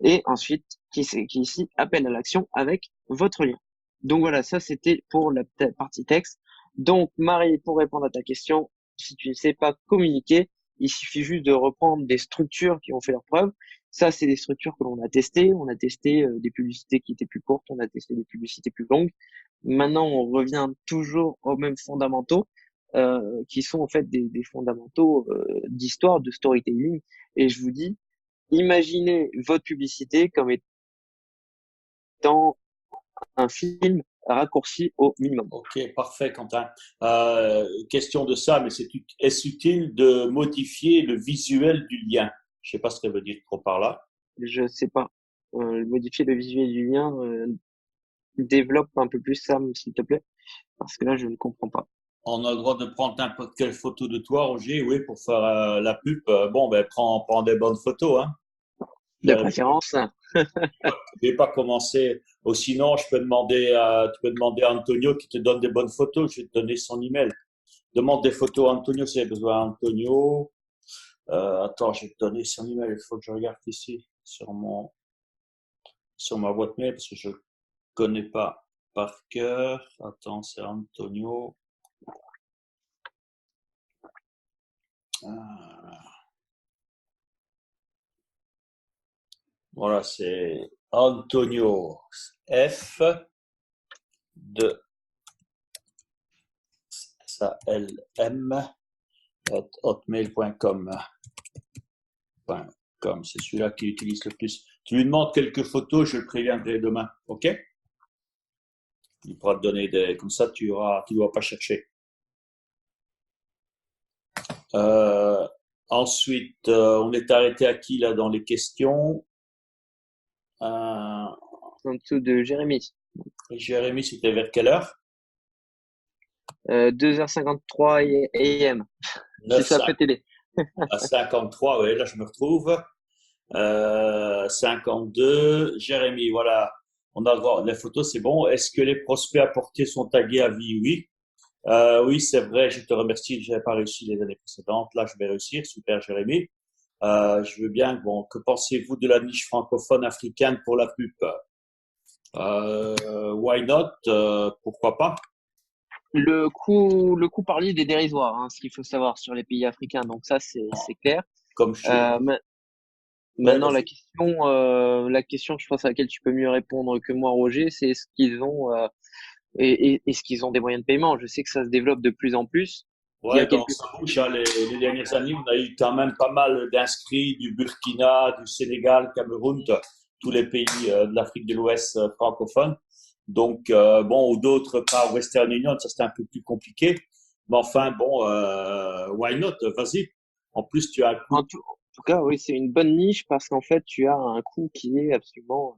Et ensuite, qui ici appelle à l'action avec votre lien. Donc voilà, ça c'était pour la partie texte. Donc Marie, pour répondre à ta question, si tu ne sais pas communiquer, il suffit juste de reprendre des structures qui ont fait leur preuve. Ça, c'est des structures que l'on a testées. On a testé des publicités qui étaient plus courtes, on a testé des publicités plus longues. Maintenant, on revient toujours aux mêmes fondamentaux, qui sont en fait des fondamentaux d'histoire, de storytelling. Et je vous dis, imaginez votre publicité comme étant un film raccourci au minimum. Ok, parfait, Quentin. Question de ça, mais est-ce utile de modifier le visuel du lien? Je sais pas ce que ça veut dire trop par là. Je sais pas. Modifier le visuel du lien, développe un peu plus ça, s'il te plaît, parce que là, je ne comprends pas. On a le droit de prendre n'importe quelle photo de toi, Roger, oui, pour faire la pub. Bon, ben, prends des bonnes photos, hein. De préférence. Je vais pas commencer. Ou sinon, tu peux demander à Antonio qui te donne des bonnes photos. Je vais te donner son email. Demande des photos à Antonio si tu as besoin. Antonio. Attends, je vais te donner son email. Il faut que je regarde ici sur ma boîte mail parce que je ne connais pas par cœur. Attends, c'est Antonio. Voilà, c'est Antonio F de SALM hotmail.com. C'est celui-là qu'il utilise le plus. Tu lui demandes quelques photos, je le préviendrai demain. OK? Il pourra te donner des. Comme ça, tu ne dois pas chercher. Euh, ensuite, on est arrêté à qui là dans les questions? Euh, En dessous de Jérémy. Jérémy, c'était vers quelle heure? 2h53 AM. Si 9 ça peut t'aider. à 53, oui, là je me retrouve. 52, Jérémy, voilà. On a voir les photos, c'est bon. Est-ce que les prospects apportés sont tagués à vie? Oui. Oui, c'est vrai, je te remercie. Je n'avais pas réussi les années précédentes. Là, je vais réussir. Super, Jérémy. Je veux bien. Bon, que pensez-vous de la niche francophone africaine pour la pub? Why not? Pourquoi pas? Le coût par lead est dérisoire, hein, ce qu'il faut savoir sur les pays africains. Donc ça, c'est clair. Comme je. Euh, ma- Ouais, Maintenant, vas-y. la question, je pense à laquelle tu peux mieux répondre que moi, Roger, c'est est-ce qu'ils ont est-ce qu'ils ont des moyens de paiement? Je sais que ça se développe de plus en plus. Il y a Ouais, donc quelques ça bouge. Hein. Les dernières années, on a eu quand même pas mal d'inscrits du Burkina, du Sénégal, Cameroun, tous les pays de l'Afrique de l'Ouest francophone. Donc, bon, ou d'autres par Western Union, ça c'était un peu plus compliqué. Mais enfin, bon, why not? Vas-y. En plus, tu as un en coup. tout, en tout cas, oui, c'est une bonne niche parce qu'en fait, tu as un coût qui est absolument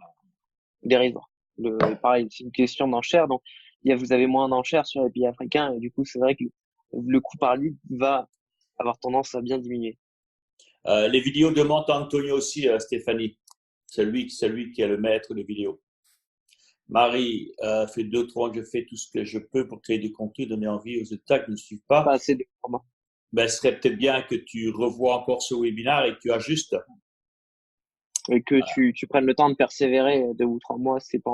dérisoire. Pareil, c'est une question d'enchère. Donc, vous avez moins d'enchères sur les pays africains et du coup, c'est vrai que le coût par lead va avoir tendance à bien diminuer. Les vidéos de Antonio aussi, Stéphanie. C'est lui qui est le maître des vidéos. Marie, fait 2, 3 ans que je fais tout ce que je peux pour créer du contenu, donner envie aux États qui ne suivent pas. Pas assez de formats. Ben, ce serait peut-être bien que tu revoies encore ce webinaire et que tu ajustes. Et que tu prennes le temps de persévérer 2 ou 3 mois, c'est pas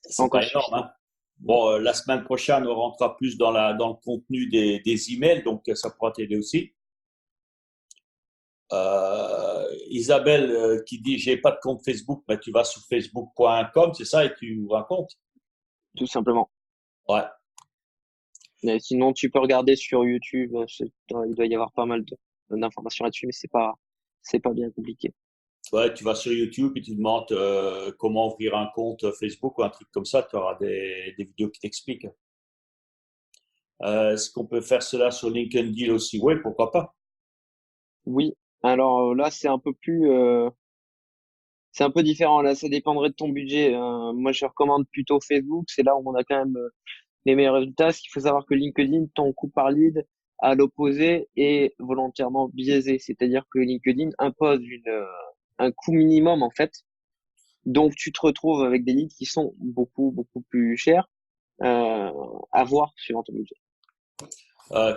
C'est encore pas énorme, suffisant. hein. Bon, la semaine prochaine, on rentrera plus dans le contenu des emails, donc ça pourra t'aider aussi. Isabelle qui dit j'ai pas de compte Facebook, mais tu vas sur facebook.com, c'est ça, et tu ouvres un compte. Tout simplement. Ouais. Mais sinon, tu peux regarder sur YouTube. Il doit y avoir pas mal d'informations là-dessus, mais c'est pas bien compliqué. Ouais, tu vas sur YouTube et tu demandes comment ouvrir un compte Facebook ou un truc comme ça, tu auras des vidéos qui t'expliquent. Est-ce qu'on peut faire cela sur LinkedIn aussi? Oui, pourquoi pas? Oui. Alors là, c'est un peu différent. Là, ça dépendrait de ton budget. Moi, je recommande plutôt Facebook. C'est là où on a quand même les meilleurs résultats. Ce qu'il faut savoir que LinkedIn, ton coût par lead, à l'opposé, est volontairement biaisé. C'est-à-dire que LinkedIn impose un coût minimum, en fait. Donc, tu te retrouves avec des leads qui sont beaucoup, beaucoup plus chers, euh, à voir suivant ton budget.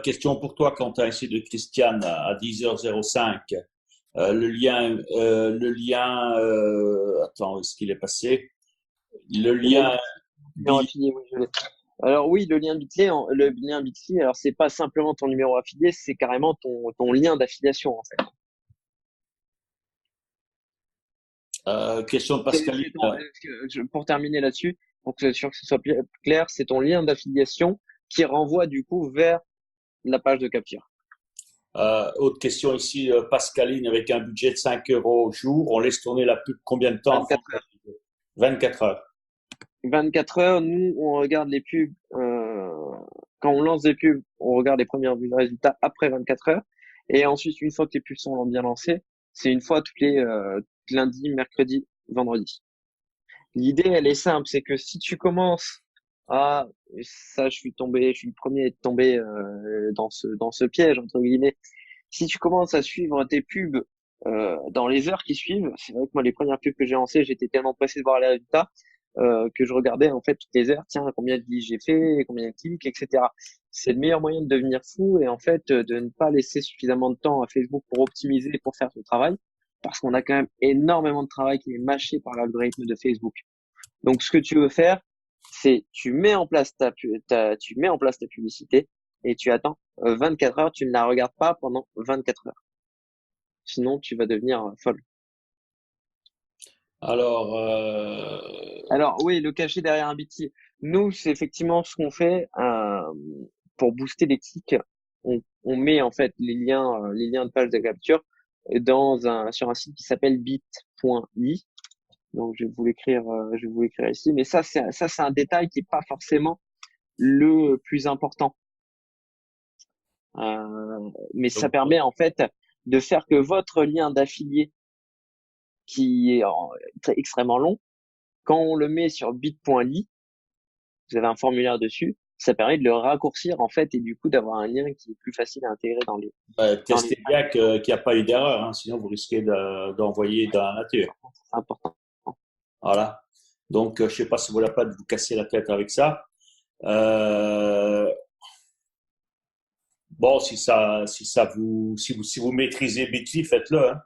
Question pour toi, Quentin, ici de Christiane à 10h05. Attends, où est-ce qu'il est passé? Le Le lien numéro Bill. affilié, oui, je l'ai. Alors oui, le lien Bitly, alors c'est pas simplement ton numéro affilié, c'est carrément ton lien d'affiliation, en fait. Question de C'est, Pascaline. c'est ton, pour terminer là-dessus, pour que sûr que ce soit clair, c'est ton lien d'affiliation qui renvoie du coup vers la page de capture. Autre question ici, Pascaline, avec un budget de 5 euros au jour, on laisse tourner la pub combien de temps avant 24 heures. 24 heures. 24 heures, nous, on regarde les pubs, quand on lance des pubs, on regarde les premiers résultats après 24 heures. Et ensuite, une fois que les pubs sont bien lancées, c'est une fois tous les lundi, mercredi, vendredi. L'idée, elle est simple, c'est que si tu commences à, ça, je suis le premier à être tombé dans ce piège entre guillemets. Si tu commences à suivre tes pubs dans les heures qui suivent, c'est vrai que moi les premières pubs que j'ai lancées, j'étais tellement pressé de voir les résultats que je regardais en fait toutes les heures, tiens combien de clics j'ai fait, combien de clics, etc. C'est le meilleur moyen de devenir fou et en fait de ne pas laisser suffisamment de temps à Facebook pour optimiser et pour faire son travail, parce qu'on a quand même énormément de travail qui est mâché par l'algorithme de Facebook. Donc, ce que tu veux faire, c'est tu mets en place ta publicité et tu attends 24 heures. Tu ne la regardes pas pendant 24 heures. Sinon, tu vas devenir folle. Alors, Alors oui, le cacher derrière un bit. Nous, c'est effectivement ce qu'on fait pour booster les clics. On met en fait les liens de page de capture sur un site qui s'appelle bit.ly. Donc je vais vous l'écrire ici. Mais ça c'est un détail qui est pas forcément le plus important. Mais ça donc, permet en fait de faire que votre lien d'affilié qui est extrêmement long, quand on le met sur bit.ly, vous avez un formulaire dessus, ça permet de le raccourcir en fait et du coup d'avoir un lien qui est plus facile à intégrer dans les testez bien qu'il n'y a pas eu d'erreur, hein, sinon vous risquez d'envoyer dans la nature. c'est important. Voilà. Donc, je ne sais pas si vous voulez pas de vous casser la tête avec ça. Euh, bon, si vous maîtrisez Bitly, faites-le, hein.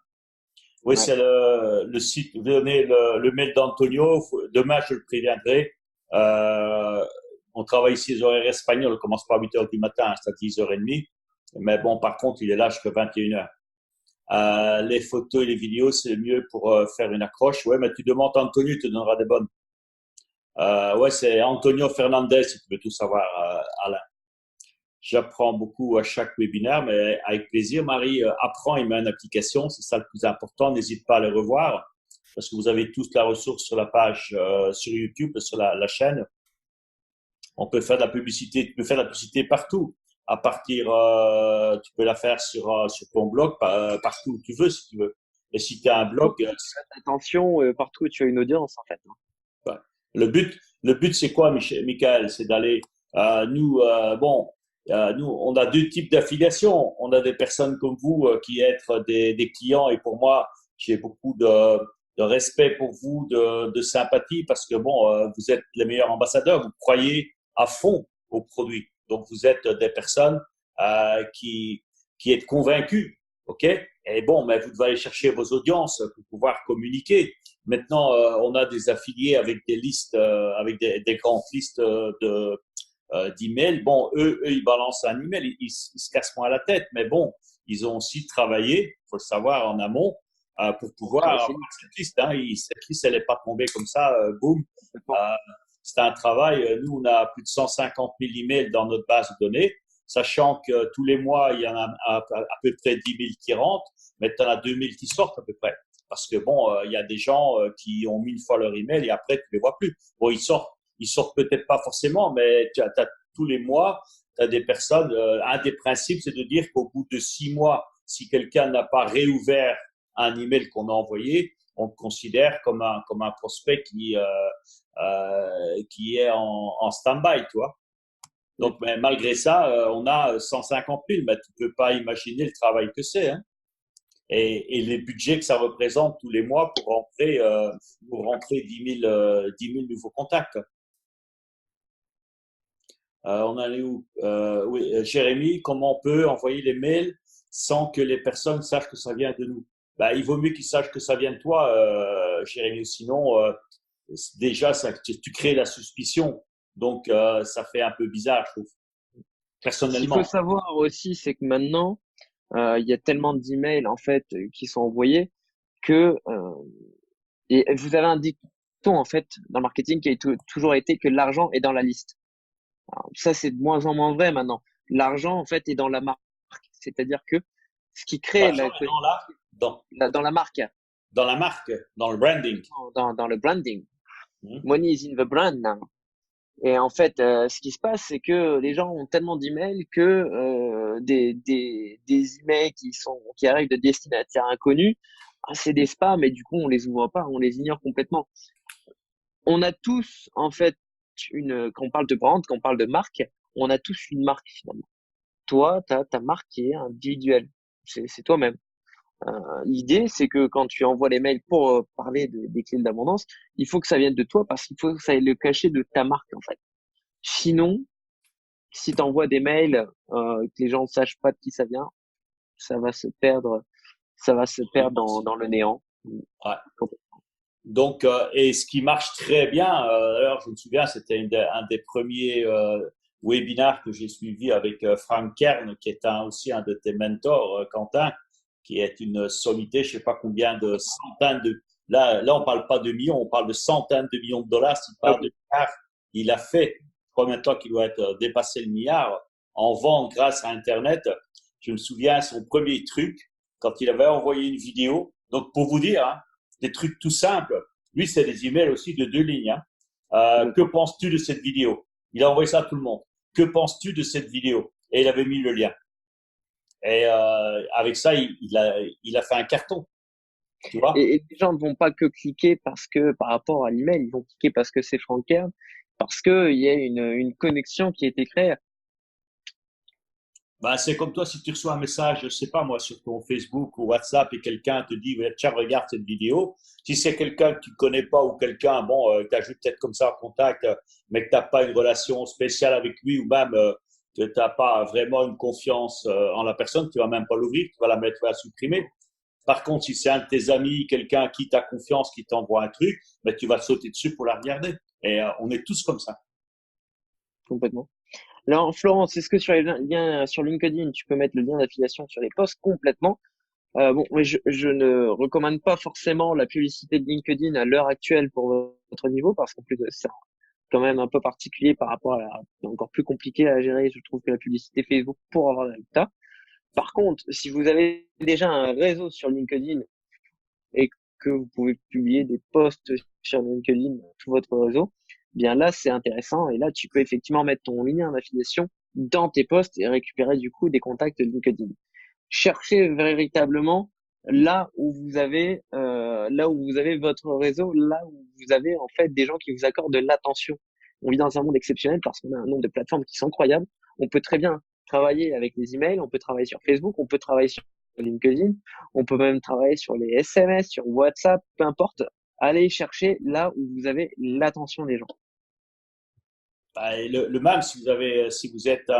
Oui, Ouais. c'est le site. Vous donnez le mail d'Antonio. Demain, je le préviendrai. Euh, on travaille ici les horaires espagnols. On commence pas à 8 heures du matin, c'est à 10h30. Mais bon, par contre, il est là jusqu'à 21h. Les photos et les vidéos, c'est mieux pour faire une accroche. Ouais, mais tu demandes à Antonio, il te donnera des bonnes. Ouais, c'est Antonio Fernandez, si tu veux tout savoir, Alain. J'apprends beaucoup à chaque webinaire, mais avec plaisir. Marie apprend, il met une application, c'est ça le plus important. N'hésite pas à les revoir parce que vous avez tous la ressource sur la page sur YouTube, sur la chaîne. On peut faire de la publicité, tu peux faire de la publicité partout. À partir, tu peux la faire sur ton blog, partout où tu veux, si tu veux. Et si tu as un blog, Faut que tu fasses attention partout où tu as une audience en fait, hein. ouais. Le but, c'est quoi, Michael? C'est d'aller, nous, on a deux types d'affiliation. On a des personnes comme vous qui êtes des clients et pour moi, j'ai beaucoup de respect pour vous, de sympathie parce que bon, vous êtes les meilleurs ambassadeurs. Vous croyez à fond au produit. Donc, vous êtes des personnes euh, qui, qui êtes convaincus. OK? Et bon, mais vous devez aller chercher vos audiences pour pouvoir communiquer. Maintenant, on a des affiliés avec des listes, avec des grandes listes d'emails. Bon, ils balancent un email, ils se cassent moins la tête, mais bon, ils ont aussi travaillé, il faut le savoir en amont, pour pouvoir Ouais, avoir c'est cette liste. Hein. Cette liste, elle n'est pas tombée comme ça, boum. important. Euh, c'est un travail. Nous, on a plus de 150 000 emails dans notre base de données, sachant que tous les mois, il y en a à peu près 10 000 qui rentrent, mais tu en as 2 000 qui sortent à peu près. Parce que bon, il y a des gens qui ont mis une fois leur email et après tu les vois plus. Bon, ils sortent peut-être pas forcément, mais tous les mois, tu as des personnes. Un des principes, c'est de dire qu'au bout de 6 mois, si quelqu'un n'a pas réouvert un email qu'on a envoyé, on le considère comme un prospect qui est en stand-by, tu vois. Mm. Donc, mais malgré ça, on a 150 000, mais tu peux pas imaginer le travail que c'est, hein, et les budgets que ça représente tous les mois pour rentrer 10 000 nouveaux contacts. On allait où? Oui, Jérémy, comment on peut envoyer les mails sans que les personnes sachent que ça vient de nous? Bah, il vaut mieux qu'ils sachent que ça vient de toi, Jérémy. Sinon, déjà, tu crées la suspicion. Donc, ça fait un peu bizarre, je trouve, Ce qu'il faut personnellement. savoir aussi, c'est que maintenant, il y a tellement d'emails en fait qui sont envoyés que et vous avez un dicton en fait dans le marketing qui a toujours été que l'argent est dans la liste. Alors, ça, c'est de moins en moins vrai maintenant. L'argent en fait est dans la marque, c'est-à-dire que ce qui crée L'argent est dans, dans la marque, dans la marque, dans le branding. dans le branding. Hmm. Money is in the brand now. Et en fait, ce qui se passe, c'est que les gens ont tellement d'emails que des emails qui arrivent de destinataires inconnus, ah, c'est des spams et du coup on les ouvre pas, on les ignore complètement. On a tous en fait quand on parle de brand, quand on parle de marque, on a tous une marque finalement. Toi, tu as ta marque qui est individuelle, c'est toi-même. L'idée, c'est que quand tu envoies les mails pour parler des clés de l'abondance, il faut que ça vienne de toi parce qu'il faut que ça ait le cachet de ta marque en fait. Sinon, si tu envoies des mails que les gens ne sachent pas de qui ça vient, ça va se perdre, ça va se perdre dans le néant. Ouais. Donc, et ce qui marche très bien, d'ailleurs, je me souviens, c'était un des premiers webinaires que j'ai suivi avec Frank Kern, qui est aussi un de tes mentors, Quentin, qui est une sommité, je sais pas combien de centaines Là, on parle pas de millions, on parle de centaines de millions de dollars. S'il Ah parle de oui. milliards, il a fait combien de temps qu'il doit être dépassé le milliard en vente grâce à Internet. Je me souviens son premier truc quand il avait envoyé une vidéo. Donc pour vous dire, hein, des trucs tout simples. Lui, c'est des emails aussi de 2 lignes. Hein. Que D'accord. penses-tu de cette vidéo? Il a envoyé ça à tout le monde. Que penses-tu de cette vidéo? Et il avait mis le lien. Et avec ça, il a fait un carton, tu vois. Et les gens ne vont pas que cliquer parce que par rapport à l'email, ils vont cliquer parce que c'est Franck Kern, parce que il y a une connexion qui a été créée. Ben, c'est comme toi, si tu reçois un message, je sais pas moi, sur ton Facebook ou WhatsApp et quelqu'un te dit, ouais, tiens, regarde cette vidéo. Si c'est quelqu'un que tu connais pas ou quelqu'un, bon, que tu ajoutes peut-être comme ça en contact, mais que tu n'as pas une relation spéciale avec lui ou même que tu n'as pas vraiment une confiance en la personne, tu vas même pas l'ouvrir, tu vas la mettre à supprimer. Par contre, si c'est un de tes amis, quelqu'un à qui tu as confiance, qui t'envoie un truc, ben, tu vas te sauter dessus pour la regarder. Et on est tous comme ça. Complètement. Alors, Florence, est-ce que sur les liens sur LinkedIn, tu peux mettre le lien d'affiliation sur les posts complètement? Bon, mais je ne recommande pas forcément la publicité de LinkedIn à l'heure actuelle pour votre niveau, parce qu'en plus de ça, quand même un peu particulier par rapport c'est encore plus compliqué à gérer, je trouve, que la publicité Facebook pour avoir des résultats. Par contre, si vous avez déjà un réseau sur LinkedIn et que vous pouvez publier des posts sur LinkedIn, tout votre réseau, bien là, c'est intéressant. Et là, tu peux effectivement mettre ton lien d'affiliation dans tes posts et récupérer du coup des contacts LinkedIn. Cherchez véritablement là où vous avez votre réseau, là où vous avez en fait des gens qui vous accordent de l'attention. On vit dans un monde exceptionnel parce qu'on a un nombre de plateformes qui sont incroyables. On peut très bien travailler avec les emails, on peut travailler sur Facebook, on peut travailler sur LinkedIn, on peut même travailler sur les SMS, sur WhatsApp, peu importe. Allez chercher là où vous avez l'attention des gens. Ben, le même, si vous êtes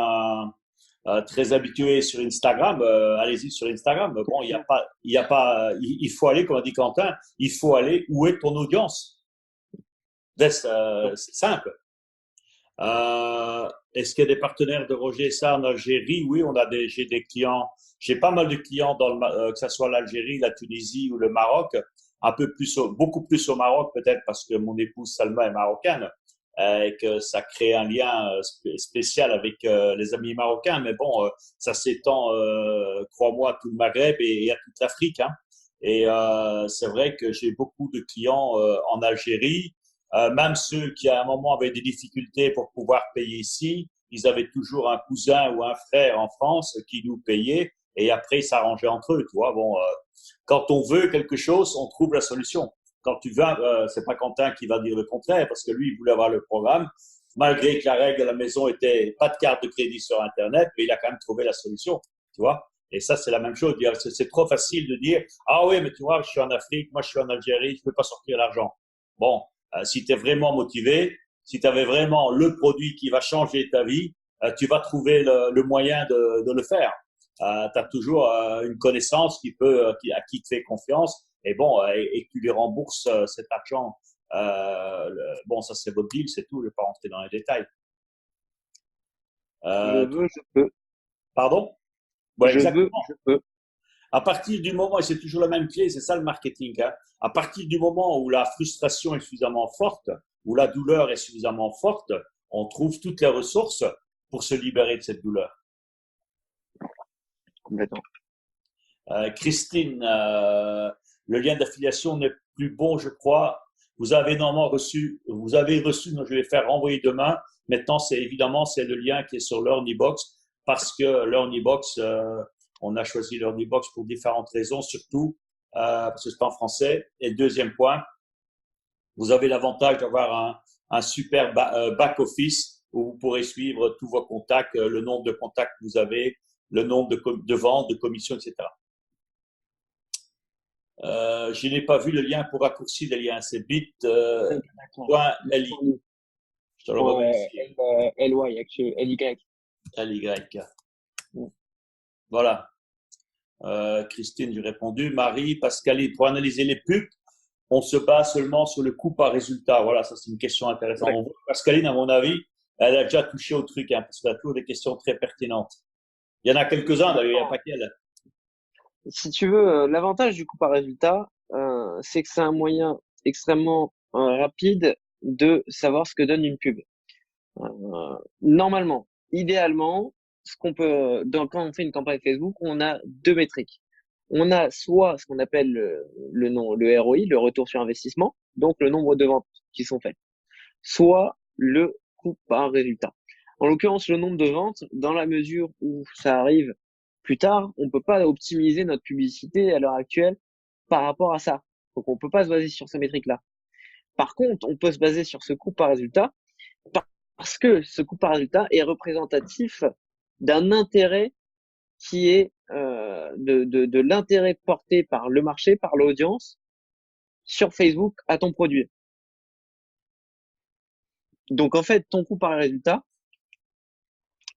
très habitué sur Instagram, allez-y sur Instagram. Bon, il y a pas, il faut aller, comme a dit Quentin, il faut aller où est ton audience. C'est simple. Est-ce qu'il y a des partenaires de Roger ça en Algérie? Oui, j'ai des clients, j'ai pas mal de clients que ce soit l'Algérie, la Tunisie ou le Maroc, beaucoup plus au Maroc peut-être parce que mon épouse Salma est marocaine et que ça crée un lien spécial avec les amis marocains. Mais bon, ça s'étend, crois-moi, à tout le Maghreb et à toute l'Afrique. Hein. Et c'est vrai que j'ai beaucoup de clients en Algérie. Même ceux qui à un moment avaient des difficultés pour pouvoir payer ici, ils avaient toujours un cousin ou un frère en France qui nous payait et après ils s'arrangeaient entre eux. Tu vois, bon, quand on veut quelque chose, on trouve la solution. Quand tu vas, c'est pas Quentin qui va dire le contraire parce que lui il voulait avoir le programme malgré que la règle à la maison était pas de carte de crédit sur Internet, mais il a quand même trouvé la solution. Tu vois. Et ça, c'est la même chose. C'est trop facile de dire, ah oui, mais tu vois, je suis en Afrique, moi je suis en Algérie, je peux pas sortir l'argent. Bon, si tu es vraiment motivé, si tu avais vraiment le produit qui va changer ta vie, tu vas trouver le moyen de le faire. Tu as toujours une connaissance à qui te fait confiance et bon, et tu les rembourses cet argent. Bon, ça c'est votre deal, c'est tout, je ne vais pas rentrer dans les détails. Je Euh, veux, je peux. pardon? Ouais, exactement. Je peux. À partir du moment, et c'est toujours la même clé, c'est ça le marketing, hein, à partir du moment où la frustration est suffisamment forte, où la douleur est suffisamment forte, on trouve toutes les ressources pour se libérer de cette douleur. Complètement. Christine, le lien d'affiliation n'est plus bon, je crois. Vous avez reçu, donc je vais faire renvoyer demain. Maintenant, c'est le lien qui est sur l'Earnybox parce que l'Earnybox, on a choisi l'Earnybox pour différentes raisons, surtout parce que c'est en français. Et deuxième point, vous avez l'avantage d'avoir un super back-office où vous pourrez suivre tous vos contacts, le nombre de contacts que vous avez, le nombre de ventes, de commissions, etc. Je n'ai pas vu le lien pour raccourcir les liens. C'est bit.ly. Je te le remets ici. LY, actually, LY. LY. Voilà. Christine, j'ai répondu. Marie, Pascaline, pour analyser les pubs, on se base seulement sur le coût par résultat. Voilà, ça c'est une question intéressante. On voit Pascaline, à mon avis, elle a déjà touché au truc, hein, parce qu'elle a toujours des questions très pertinentes. Il y en a quelques-uns, d'ailleurs, il n'y a pas qu'elle. Si tu veux, l'avantage du coût par résultat, c'est que c'est un moyen extrêmement rapide de savoir ce que donne une pub. Normalement, idéalement, ce qu'on peut, quand on fait une campagne Facebook, on a deux métriques. On a soit ce qu'on appelle le ROI, le retour sur investissement, donc le nombre de ventes qui sont faites, soit le coût par résultat. En l'occurrence, le nombre de ventes, dans la mesure où ça arrive plus tard, on peut pas optimiser notre publicité à l'heure actuelle par rapport à ça. Donc, on peut pas se baser sur ces métriques-là. Par contre, on peut se baser sur ce coût par résultat parce que ce coût par résultat est représentatif d'un intérêt qui est de l'intérêt porté par le marché, par l'audience sur Facebook à ton produit. Donc en fait, ton coût par résultat,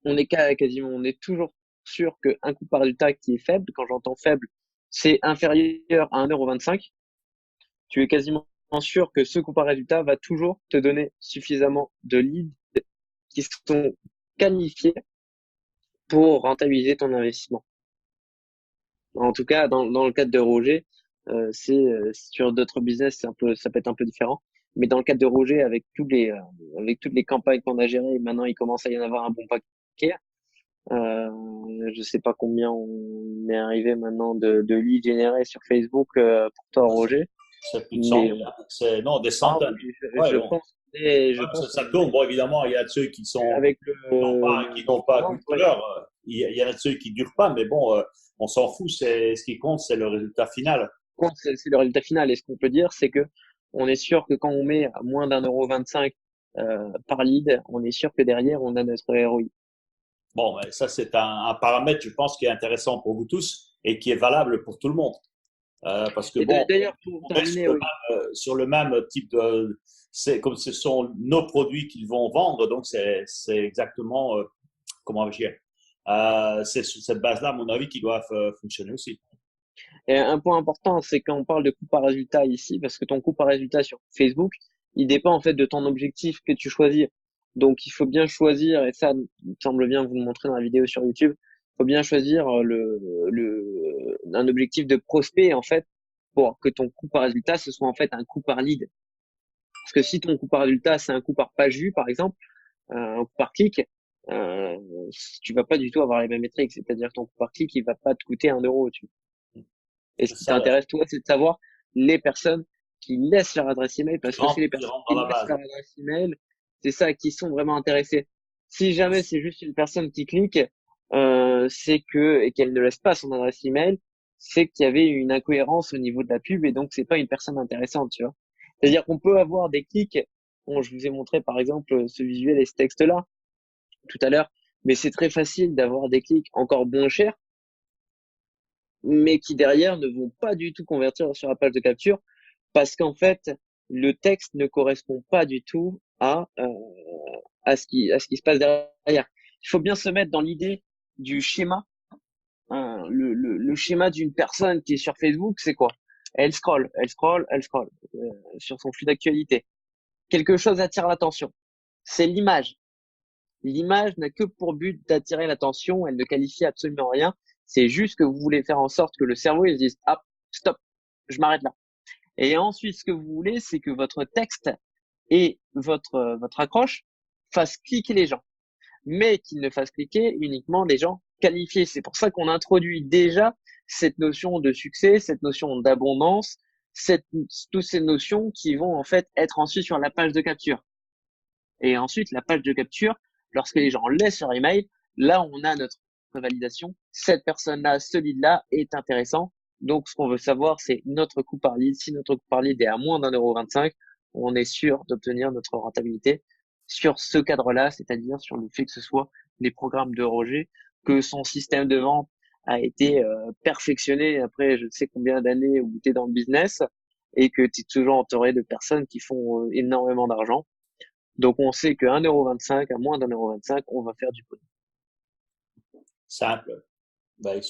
on est toujours sûr qu'un coût par résultat qui est faible, quand j'entends faible, c'est inférieur à 1,25 €. Tu es quasiment sûr que ce coût par résultat va toujours te donner suffisamment de leads qui sont qualifiés pour rentabiliser ton investissement. En tout cas, dans le cadre de Roger, sur d'autres business, ça peut être un peu différent. Mais dans le cadre de Roger, avec toutes les campagnes qu'on a gérées, maintenant il commence à y en avoir un bon paquet. Je sais pas combien on est arrivé maintenant de leads générés sur Facebook pour toi, Roger. C'est plus de 100 Mais 000, hein. Non, des ah centaines. oui, Ouais, je bon. pense, et je Ouais, pense ça tourne. Bon, évidemment, il y a de ceux avec qui n'ont pas non, coup de cœur. Il y en a de ceux qui durent pas, mais bon, on s'en fout. Ce qui compte, c'est le résultat final. c'est le résultat final. Et ce qu'on peut dire, c'est que on est sûr que quand on met à moins d'1,25 € par lead, on est sûr que derrière, on a notre ROI. Bon, ben, ça, c'est un paramètre, je pense, qui est intéressant pour vous tous et qui est valable pour tout le monde. Parce que Et bon, d'ailleurs, pour on est terminer, oui. sur le même type de, c'est comme ce sont nos produits qu'ils vont vendre, donc c'est exactement, comment je dire, c'est sur cette base-là, à mon avis, qu'ils doivent fonctionner aussi. Et un point important, c'est quand on parle de coût par résultat ici, parce que ton coût par résultat sur Facebook, il dépend en fait de ton objectif que tu choisis. Donc, il faut bien choisir, et ça, il me semble bien vous le montrer dans la vidéo sur YouTube, il faut bien choisir un objectif de prospect, en fait, pour que ton coût par résultat, ce soit en fait un coût par lead. Parce que si ton coût par résultat, c'est un coût par page vue, par exemple, un coût par clic, euh, tu vas pas du tout avoir les mêmes métriques. C'est-à-dire que ton coût par clic, il va pas te coûter 1 €. Et ce C'est qui ça, t'intéresse, toi, c'est de savoir les personnes qui laissent leur adresse email, parce que c'est les qui personnes rentre qui dans la laissent base. leur adresse email, c'est ça, qui sont vraiment intéressées. Si jamais c'est juste une personne qui clique, et qu'elle ne laisse pas son adresse email, c'est qu'il y avait une incohérence au niveau de la pub et donc c'est pas une personne intéressante, tu vois. C'est-à-dire qu'on peut avoir des clics. Bon, je vous ai montré par exemple ce visuel et ce texte-là tout à l'heure, mais c'est très facile d'avoir des clics encore moins chers mais qui derrière ne vont pas du tout convertir sur la page de capture parce qu'en fait, le texte ne correspond pas du tout à ce qui se passe derrière. Il faut bien se mettre dans l'idée du schéma. Le schéma d'une personne qui est sur Facebook, c'est quoi? Elle scrolle sur son flux d'actualité. Quelque chose attire l'attention. C'est l'image. L'image n'a que pour but d'attirer l'attention, elle ne qualifie absolument rien. C'est juste que vous voulez faire en sorte que le cerveau il se dise ah stop, je m'arrête là. Et ensuite ce que vous voulez c'est que votre texte et votre accroche fassent cliquer les gens, mais qu'il ne fasse cliquer uniquement des gens qualifiés. C'est pour ça qu'on introduit déjà cette notion de succès, cette notion d'abondance, toutes ces notions qui vont en fait être ensuite sur la page de capture. Et ensuite, la page de capture, lorsque les gens laissent leur email, là, on a notre validation. Cette personne-là, ce lead-là est intéressant. Donc, ce qu'on veut savoir, c'est notre coût par lead. Si notre coût par lead est à moins d'1,25 €, on est sûr d'obtenir notre rentabilité sur ce cadre-là, c'est-à-dire sur le fait que ce soit les programmes de Roger, que son système de vente a été perfectionné après je ne sais combien d'années où tu es dans le business et que tu es toujours entouré de personnes qui font énormément d'argent. Donc, on sait que 1,25 € à moins d'1,25 €, on va faire du pognon. Simple. Ben,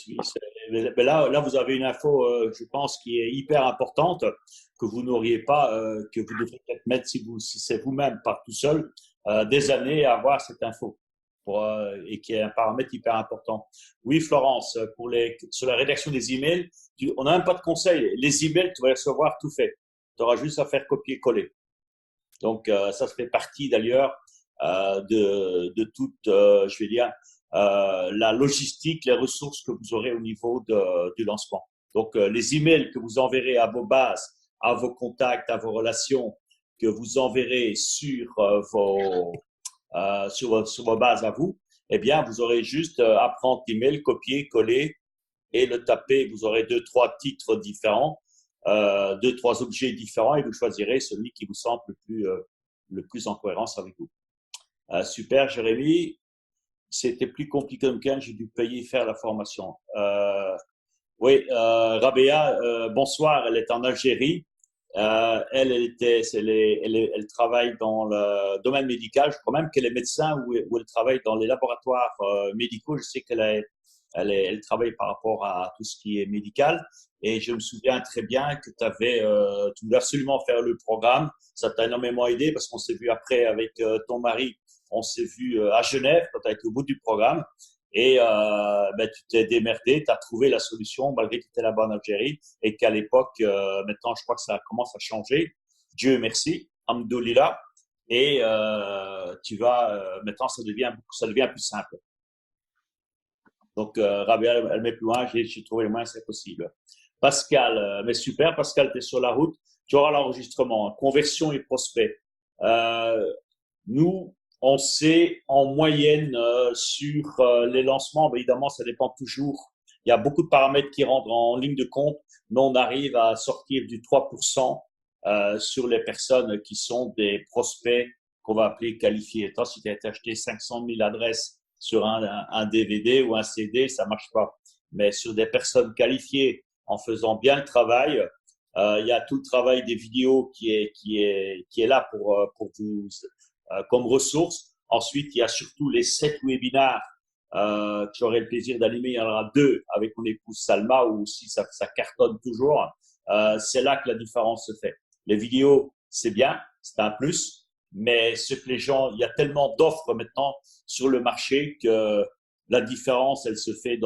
mais là, vous avez une info, je pense, qui est hyper importante, que vous n'auriez pas, que vous devrez peut-être mettre si c'est vous-même, pas tout seul, des années à avoir cette info. et qui est un paramètre hyper important. Oui, Florence, sur la rédaction des emails, on n'a même pas de conseil. Les emails, tu vas les recevoir tout fait. Tu auras juste à faire copier-coller. Donc, ça fait partie d'ailleurs de toute, je vais dire, la logistique, les ressources que vous aurez au niveau du lancement. Donc, les emails que vous enverrez à vos bases, à vos contacts, à vos relations, que vous enverrez sur vos bases à vous, eh bien, vous aurez juste à prendre l'email, copier, coller et le taper. Vous aurez deux, trois titres différents, deux, trois objets différents et vous choisirez celui qui vous semble le plus en cohérence avec vous. Super, Jérémy. C'était plus compliqué que j'ai dû payer faire la formation. Oui, Rabea, bonsoir. Elle est en Algérie. Elle travaille dans le domaine médical. Je crois même qu'elle est médecin ou elle travaille dans les laboratoires médicaux. Je sais elle travaille par rapport à tout ce qui est médical. Et je me souviens très bien que tu voulais absolument faire le programme. Ça t'a énormément aidé parce qu'on s'est vu après avec ton mari. On s'est vu à Genève quand tu as été au bout du programme. Et tu t'es démerdé, tu as trouvé la solution malgré que tu étais là-bas en Algérie et qu'à l'époque, maintenant je crois que ça commence à changer. Dieu merci, Alhamdoulilah. Et maintenant ça devient plus simple. Donc Rabia, elle met plus loin, j'ai trouvé le moins c'est possible. Pascal, mais super, Pascal, tu es sur la route, tu auras l'enregistrement, conversion et prospect. Nous, on sait en moyenne sur les lancements, évidemment, ça dépend toujours. Il y a beaucoup de paramètres qui rentrent en ligne de compte, mais on arrive à sortir du 3% sur les personnes qui sont des prospects qu'on va appeler qualifiés. Toi, si tu as acheté 500 000 adresses sur un DVD ou un CD, ça marche pas. Mais sur des personnes qualifiées, en faisant bien le travail, il y a tout le travail des vidéos qui est là pour vous comme ressources. Ensuite, il y a surtout les 7 webinaires que j'aurai le plaisir d'animer. Il y en aura 2 avec mon épouse Salma, où aussi ça cartonne toujours. C'est là que la différence se fait. Les vidéos, c'est bien, c'est un plus, mais ce que il y a tellement d'offres maintenant sur le marché que la différence, elle se fait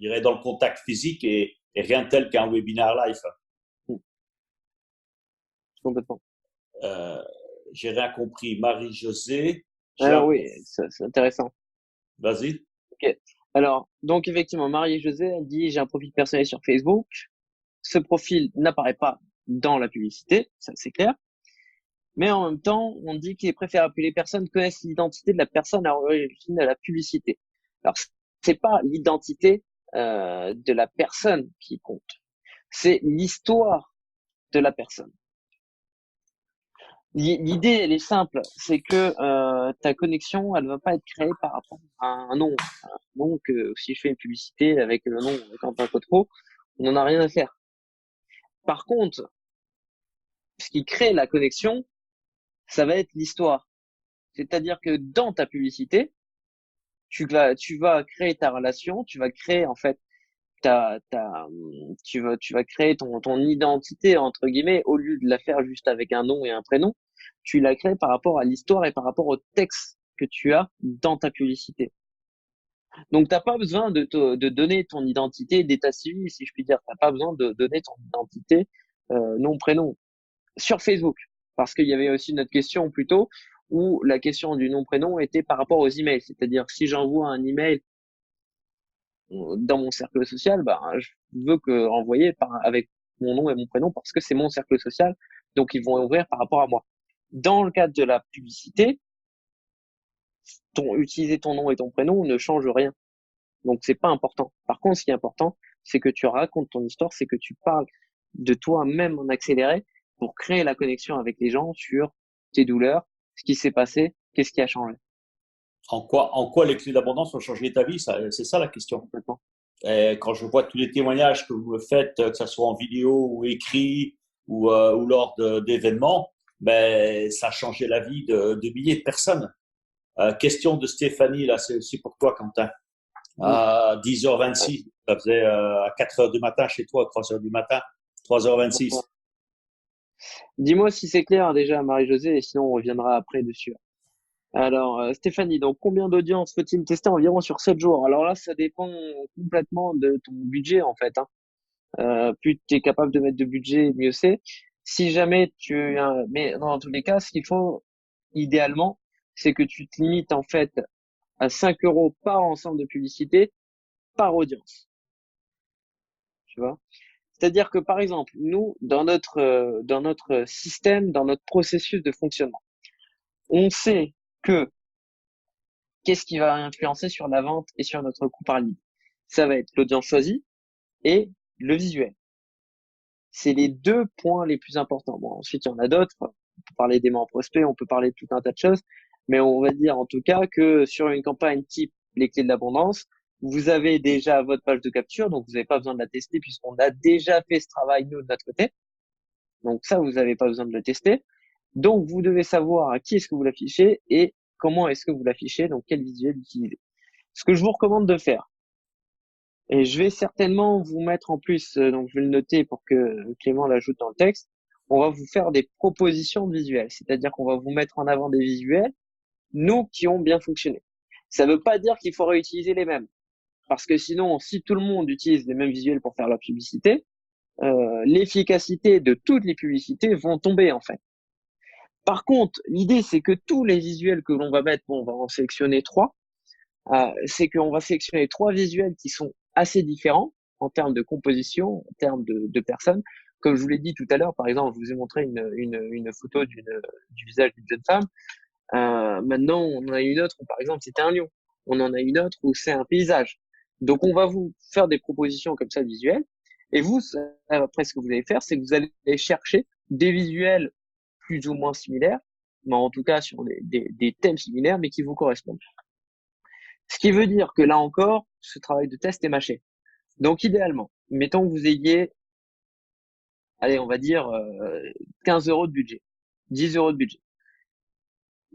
je dirais dans le contact physique et rien de tel qu'un webinaire live. Complètement. J'ai rien compris. Marie-Josée. Alors oui, c'est intéressant. Vas-y. Ok. Alors, donc effectivement, Marie-Josée, elle dit, j'ai un profil personnel sur Facebook. Ce profil n'apparaît pas dans la publicité, ça c'est clair. Mais en même temps, on dit qu'il est préférable que les personnes connaissent l'identité de la personne à l'origine de la publicité. Alors, c'est pas l'identité de la personne qui compte, c'est l'histoire de la personne. L'idée, elle est simple, c'est que ta connexion, elle va pas être créée par rapport à un nom. Donc, si je fais une publicité avec le nom de Quentin Cotreau, on n'en a rien à faire. Par contre, ce qui crée la connexion, ça va être l'histoire. C'est-à-dire que dans ta publicité, tu vas créer ta relation, tu vas créer en fait tu vas créer ton identité entre guillemets au lieu de la faire juste avec un nom et un prénom, tu la crées par rapport à l'histoire et par rapport au texte que tu as dans ta publicité. Donc t'as pas besoin de donner ton identité d'état civil, si je puis dire. T'as pas besoin de donner ton identité nom prénom sur Facebook, parce qu'il y avait aussi une autre question plus tôt où la question du nom prénom était par rapport aux emails, c'est-à-dire si j'envoie un email dans mon cercle social, je veux que envoyer avec mon nom et mon prénom parce que c'est mon cercle social, donc ils vont ouvrir par rapport à moi. Dans le cadre de la publicité, utiliser ton nom et ton prénom ne change rien. Donc c'est pas important. Par contre, ce qui est important, c'est que tu racontes ton histoire, c'est que tu parles de toi-même en accéléré pour créer la connexion avec les gens sur tes douleurs, ce qui s'est passé, qu'est-ce qui a changé. En quoi les clés d'abondance ont changé ta vie? C'est ça la question. Complètement. Et quand je vois tous les témoignages que vous me faites, que ce soit en vidéo ou écrit ou lors d'événements, ça a changé la vie de milliers de personnes. Question de Stéphanie, là, c'est aussi pour toi, Quentin. À 10h26, ça faisait à 4h du matin chez toi, 3h du matin, 3h26. Dis-moi si c'est clair déjà, Marie-Josée, et sinon on reviendra après dessus. Alors, Stéphanie, donc combien d'audience faut-il tester environ sur 7 jours? Alors là, ça dépend complètement de ton budget en fait, hein. Plus tu es capable de mettre de budget, mieux c'est. Si jamais mais dans tous les cas, ce qu'il faut idéalement, c'est que tu te limites en fait à 5 euros par ensemble de publicité par audience. Tu vois? C'est-à-dire que par exemple, nous, dans notre système, dans notre processus de fonctionnement, on sait que qu'est-ce qui va influencer sur la vente et sur notre coût par lead? Ça va être l'audience choisie et le visuel. C'est les deux points les plus importants. Bon, ensuite, il y en a d'autres. On peut parler des prospects, on peut parler de tout un tas de choses. Mais on va dire en tout cas que sur une campagne type les clés de l'abondance, vous avez déjà votre page de capture, donc vous n'avez pas besoin de la tester puisqu'on a déjà fait ce travail, nous, de notre côté. Donc ça, vous n'avez pas besoin de le tester. Donc, vous devez savoir à qui est-ce que vous l'affichez et comment est-ce que vous l'affichez, donc quel visuel utiliser. Ce que je vous recommande de faire, et je vais certainement vous mettre en plus, donc je vais le noter pour que Clément l'ajoute dans le texte, on va vous faire des propositions de visuels, c'est-à-dire qu'on va vous mettre en avant des visuels, nous, qui ont bien fonctionné. Ça ne veut pas dire qu'il faut réutiliser les mêmes, parce que sinon, si tout le monde utilise les mêmes visuels pour faire leur publicité, l'efficacité de toutes les publicités vont tomber en fait. Par contre, l'idée, c'est que tous les visuels que l'on va mettre, bon, on va en sélectionner trois, c'est qu'on va sélectionner trois visuels qui sont assez différents en termes de composition, en termes de personnes. Comme je vous l'ai dit tout à l'heure, par exemple, je vous ai montré une photo du visage d'une jeune femme. Maintenant, on en a une autre où, par exemple, c'était un lion. On en a une autre où c'est un paysage. Donc, on va vous faire des propositions comme ça visuelles. Et vous, après, ce que vous allez faire, c'est que vous allez chercher des visuels plus ou moins similaires, mais en tout cas sur des thèmes similaires, mais qui vous correspondent. Ce qui veut dire que là encore, ce travail de test est mâché. Donc idéalement, mettons que vous ayez, allez, on va dire 15 euros de budget, 10 euros de budget.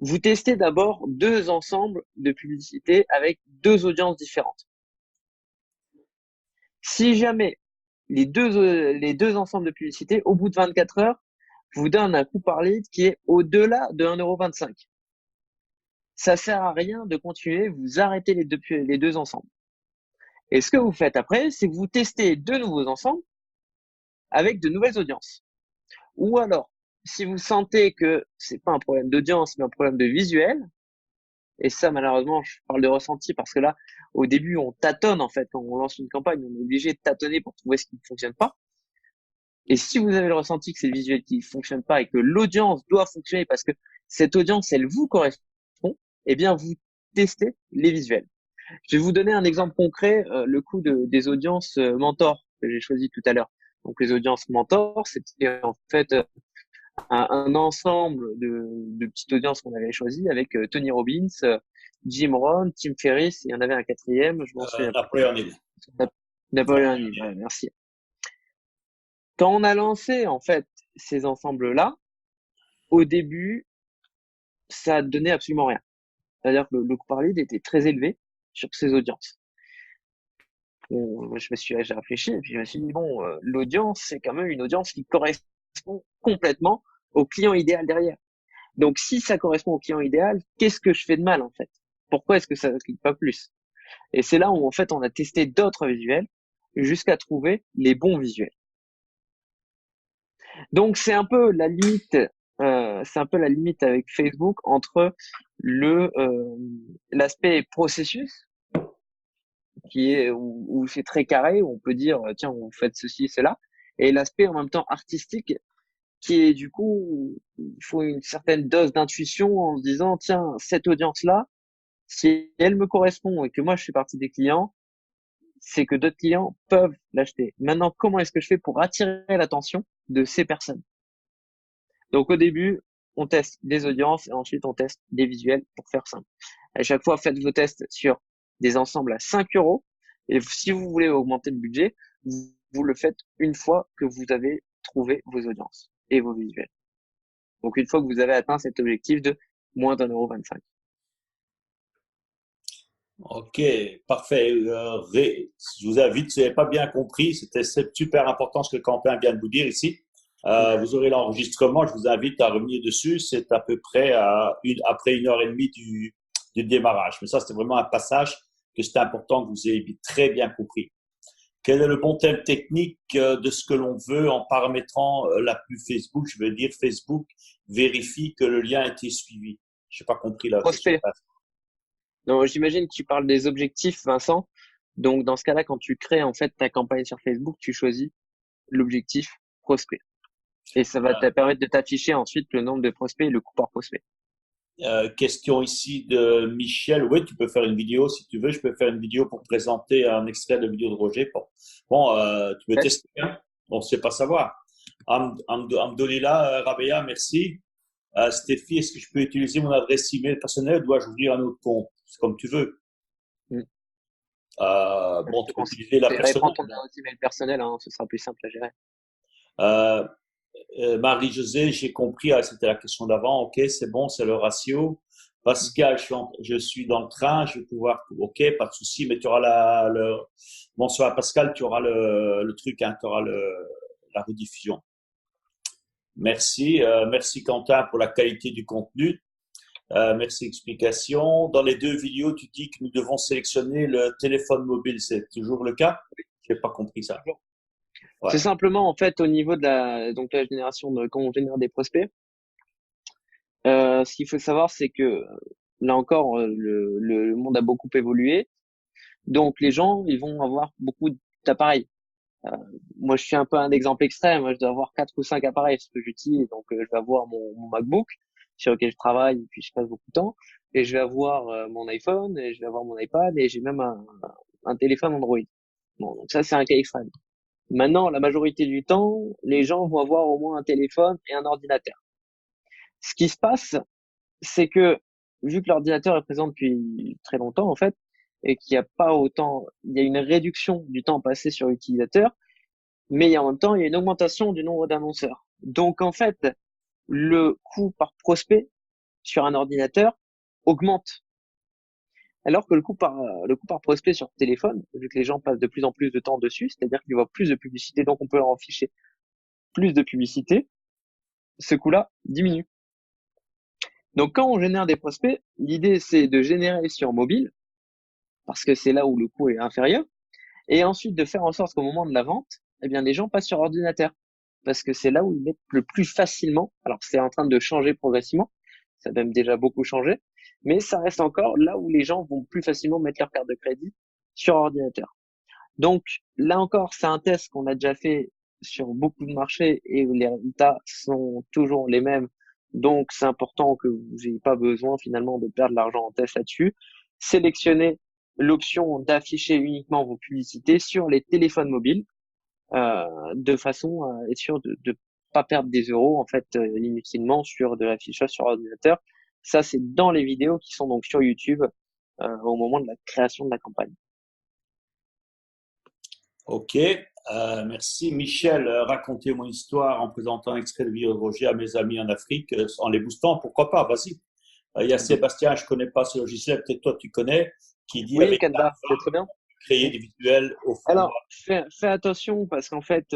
Vous testez d'abord deux ensembles de publicités avec deux audiences différentes. Si jamais les deux ensembles de publicités, au bout de 24 heures, vous donnent un coût par lead qui est au-delà de 1,25 €. Ça sert à rien de continuer, vous arrêtez les deux ensembles. Et ce que vous faites après, c'est que vous testez deux nouveaux ensembles avec de nouvelles audiences. Ou alors, si vous sentez que c'est pas un problème d'audience, mais un problème de visuel, et ça, malheureusement, je parle de ressenti parce que là, au début, on tâtonne, en fait. Quand on lance une campagne, on est obligé de tâtonner pour trouver ce qui ne fonctionne pas. Et si vous avez le ressenti que c'est le visuel qui ne fonctionne pas et que l'audience doit fonctionner parce que cette audience, elle vous correspond, eh bien, vous testez les visuels. Je vais vous donner un exemple concret, le coup des audiences mentor que j'ai choisi tout à l'heure. Donc les audiences mentor, c'était en fait un ensemble de petites audiences qu'on avait choisies avec Tony Robbins, Jim Rohn, Tim Ferriss, et il y en avait un quatrième, je m'en souviens plus. Napoléon Hill. Napoléon Hill, ouais, merci. Quand on a lancé en fait ces ensembles-là, au début, ça donnait absolument rien. C'est-à-dire que le coût par lead était très élevé sur ces audiences. J'ai réfléchi et puis je me suis dit bon, l'audience c'est quand même une audience qui correspond complètement au client idéal derrière. Donc si ça correspond au client idéal, qu'est-ce que je fais de mal en fait? Pourquoi est-ce que ça ne clique pas plus? Et c'est là où en fait on a testé d'autres visuels jusqu'à trouver les bons visuels. Donc c'est un peu la limite avec Facebook entre l'aspect processus qui est où c'est très carré, où on peut dire tiens vous faites ceci cela, et l'aspect en même temps artistique qui est du coup il faut une certaine dose d'intuition en se disant tiens cette audience là si elle me correspond et que moi je suis partie des clients, c'est que d'autres clients peuvent l'acheter. Maintenant comment est-ce que je fais pour attirer l'attention de ces personnes? Donc au début on teste des audiences et ensuite on teste des visuels pour faire simple. À chaque fois faites vos tests sur des ensembles à 5 euros. Et si vous voulez augmenter le budget, vous le faites une fois que vous avez trouvé vos audiences et vos visuels. Donc, une fois que vous avez atteint cet objectif de moins d'1,25 €. Ok, parfait. Je vous invite, si vous n'avez pas bien compris, c'était super important ce que Quentin vient de vous dire ici. Vous aurez l'enregistrement. Je vous invite à revenir dessus. C'est à peu près après 1 heure et demie du démarrage. Mais ça, c'était vraiment un passage que c'était important que vous ayez très bien compris. Quel est le bon thème technique de ce que l'on veut en paramétrant la pub Facebook? Je veux dire, Facebook vérifie que le lien a été suivi. Je n'ai pas compris la question. Prospect. Donc, j'imagine que tu parles des objectifs, Vincent. Donc, dans ce cas-là, quand tu crées en fait ta campagne sur Facebook, tu choisis l'objectif prospect. Et ça va te permettre de t'afficher ensuite le nombre de prospects et le coût par prospect. Question ici de Michel. Oui, tu peux faire une vidéo si tu veux. Je peux faire une vidéo pour présenter un extrait de vidéo de Roger. Bon, tu peux Ouais. tester. Hein? On ne sait pas savoir. Amdolila, Rabea, merci. Stéphie, est-ce que je peux utiliser mon adresse email personnelle ou dois-je ouvrir un autre compte? C'est comme tu veux. Mm. Bon, tu peux utiliser la Prends personnelle. ton email personnel, hein, ce sera plus simple à gérer. Marie-Josée, j'ai compris, c'était la question d'avant. Ok, c'est bon, c'est le ratio. Pascal, je suis dans le train, je vais pouvoir. Ok, pas de souci, mais tu auras bonsoir Pascal, tu auras le truc, hein, tu auras la rediffusion. Merci, merci Quentin pour la qualité du contenu. Merci explication. Dans les 2 vidéos, tu dis que nous devons sélectionner le téléphone mobile. C'est toujours le cas? Je n'ai pas compris ça. Ouais. C'est simplement en fait au niveau de la génération quand on génère des prospects. Ce qu'il faut savoir, c'est que là encore, le monde a beaucoup évolué. Donc les gens, ils vont avoir beaucoup d'appareils. Moi, je suis un peu un exemple extrême. Moi, je dois avoir 4 ou 5 appareils, ce que j'utilise. Donc, je vais avoir mon MacBook sur lequel je travaille et puis je passe beaucoup de temps. Et je vais avoir mon iPhone, et je vais avoir mon iPad, et j'ai même un téléphone Android. Bon, donc ça, c'est un cas extrême. Maintenant, la majorité du temps, les gens vont avoir au moins un téléphone et un ordinateur. Ce qui se passe, c'est que vu que l'ordinateur est présent depuis très longtemps, en fait, et qu'il n'y a pas autant, il y a une réduction du temps passé sur l'utilisateur, mais en même temps, il y a une augmentation du nombre d'annonceurs. Donc, en fait, le coût par prospect sur un ordinateur augmente. Alors que le coût par prospect sur téléphone, vu que les gens passent de plus en plus de temps dessus, c'est-à-dire qu'ils voient plus de publicité, donc on peut leur afficher plus de publicité, ce coût-là diminue. Donc, quand on génère des prospects, l'idée, c'est de générer sur mobile, parce que c'est là où le coût est inférieur, et ensuite de faire en sorte qu'au moment de la vente, eh bien, les gens passent sur ordinateur, parce que c'est là où ils mettent le plus facilement. Alors, c'est en train de changer progressivement, ça a même déjà beaucoup changé, mais ça reste encore là où les gens vont plus facilement mettre leur carte de crédit sur ordinateur. Donc, là encore, c'est un test qu'on a déjà fait sur beaucoup de marchés et où les résultats sont toujours les mêmes. Donc, c'est important que vous n'ayez pas besoin finalement de perdre l'argent en test là-dessus. Sélectionnez l'option d'afficher uniquement vos publicités sur les téléphones mobiles de façon à être sûr de pas perdre des euros en fait inutilement sur de l'affichage sur ordinateur. Ça, c'est dans les vidéos qui sont donc sur YouTube au moment de la création de la campagne. Ok, merci. Michel, racontez mon histoire en présentant un extrait de vidéo de Roger à mes amis en Afrique, en les boostant, pourquoi pas, vas-y. Il y a Sébastien, je ne connais pas ce logiciel, peut-être toi tu connais, qui dit Oui, avec Canva, c'est très bien. créer des visuels au format. Alors, fais attention parce qu'en fait,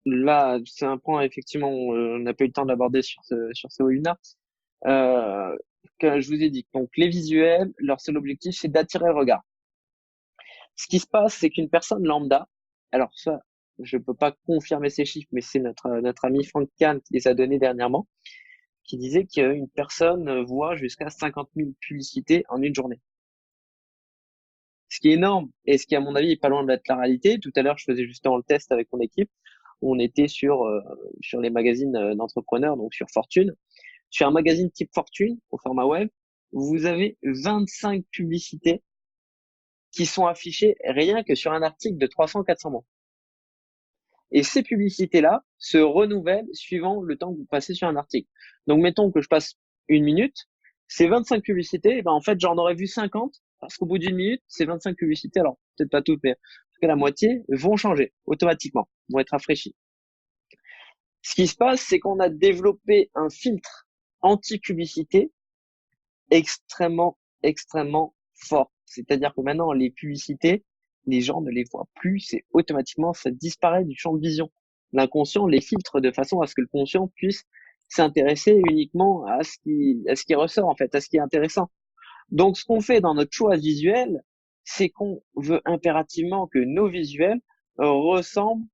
là, c'est un point effectivement, on n'a pas eu le temps d'aborder sur ce webinaire. Que je vous ai dit. Donc, les visuels, leur seul objectif, c'est d'attirer le regard. Ce qui se passe, c'est qu'une personne lambda, alors ça, je peux pas confirmer ces chiffres, mais c'est notre ami Frank Kahn qui les a donnés dernièrement, qui disait qu'une personne voit jusqu'à 50 000 publicités en une journée. Ce qui est énorme et ce qui, à mon avis, est pas loin d'être la réalité. Tout à l'heure, je faisais justement le test avec mon équipe. On était sur les magazines d'entrepreneurs, donc sur Fortune. Sur un magazine type Fortune, au format web, vous avez 25 publicités qui sont affichées rien que sur un article de 300-400 mots. Et ces publicités-là se renouvellent suivant le temps que vous passez sur un article. Donc, mettons que je passe 1 minute, ces 25 publicités, en fait, j'en aurais vu 50, parce qu'au bout d'1 minute, ces 25 publicités, alors peut-être pas toutes, mais en tout cas la moitié, vont changer automatiquement, vont être rafraîchies. Ce qui se passe, c'est qu'on a développé un filtre anti-publicité extrêmement, extrêmement fort. C'est-à-dire que maintenant, les publicités, les gens ne les voient plus, c'est automatiquement, ça disparaît du champ de vision. l'inconscient les filtre de façon à ce que le conscient puisse s'intéresser uniquement à ce qui ressort, en fait, à ce qui est intéressant. Donc, ce qu'on fait dans notre choix visuel, c'est qu'on veut impérativement que nos visuels ressemblent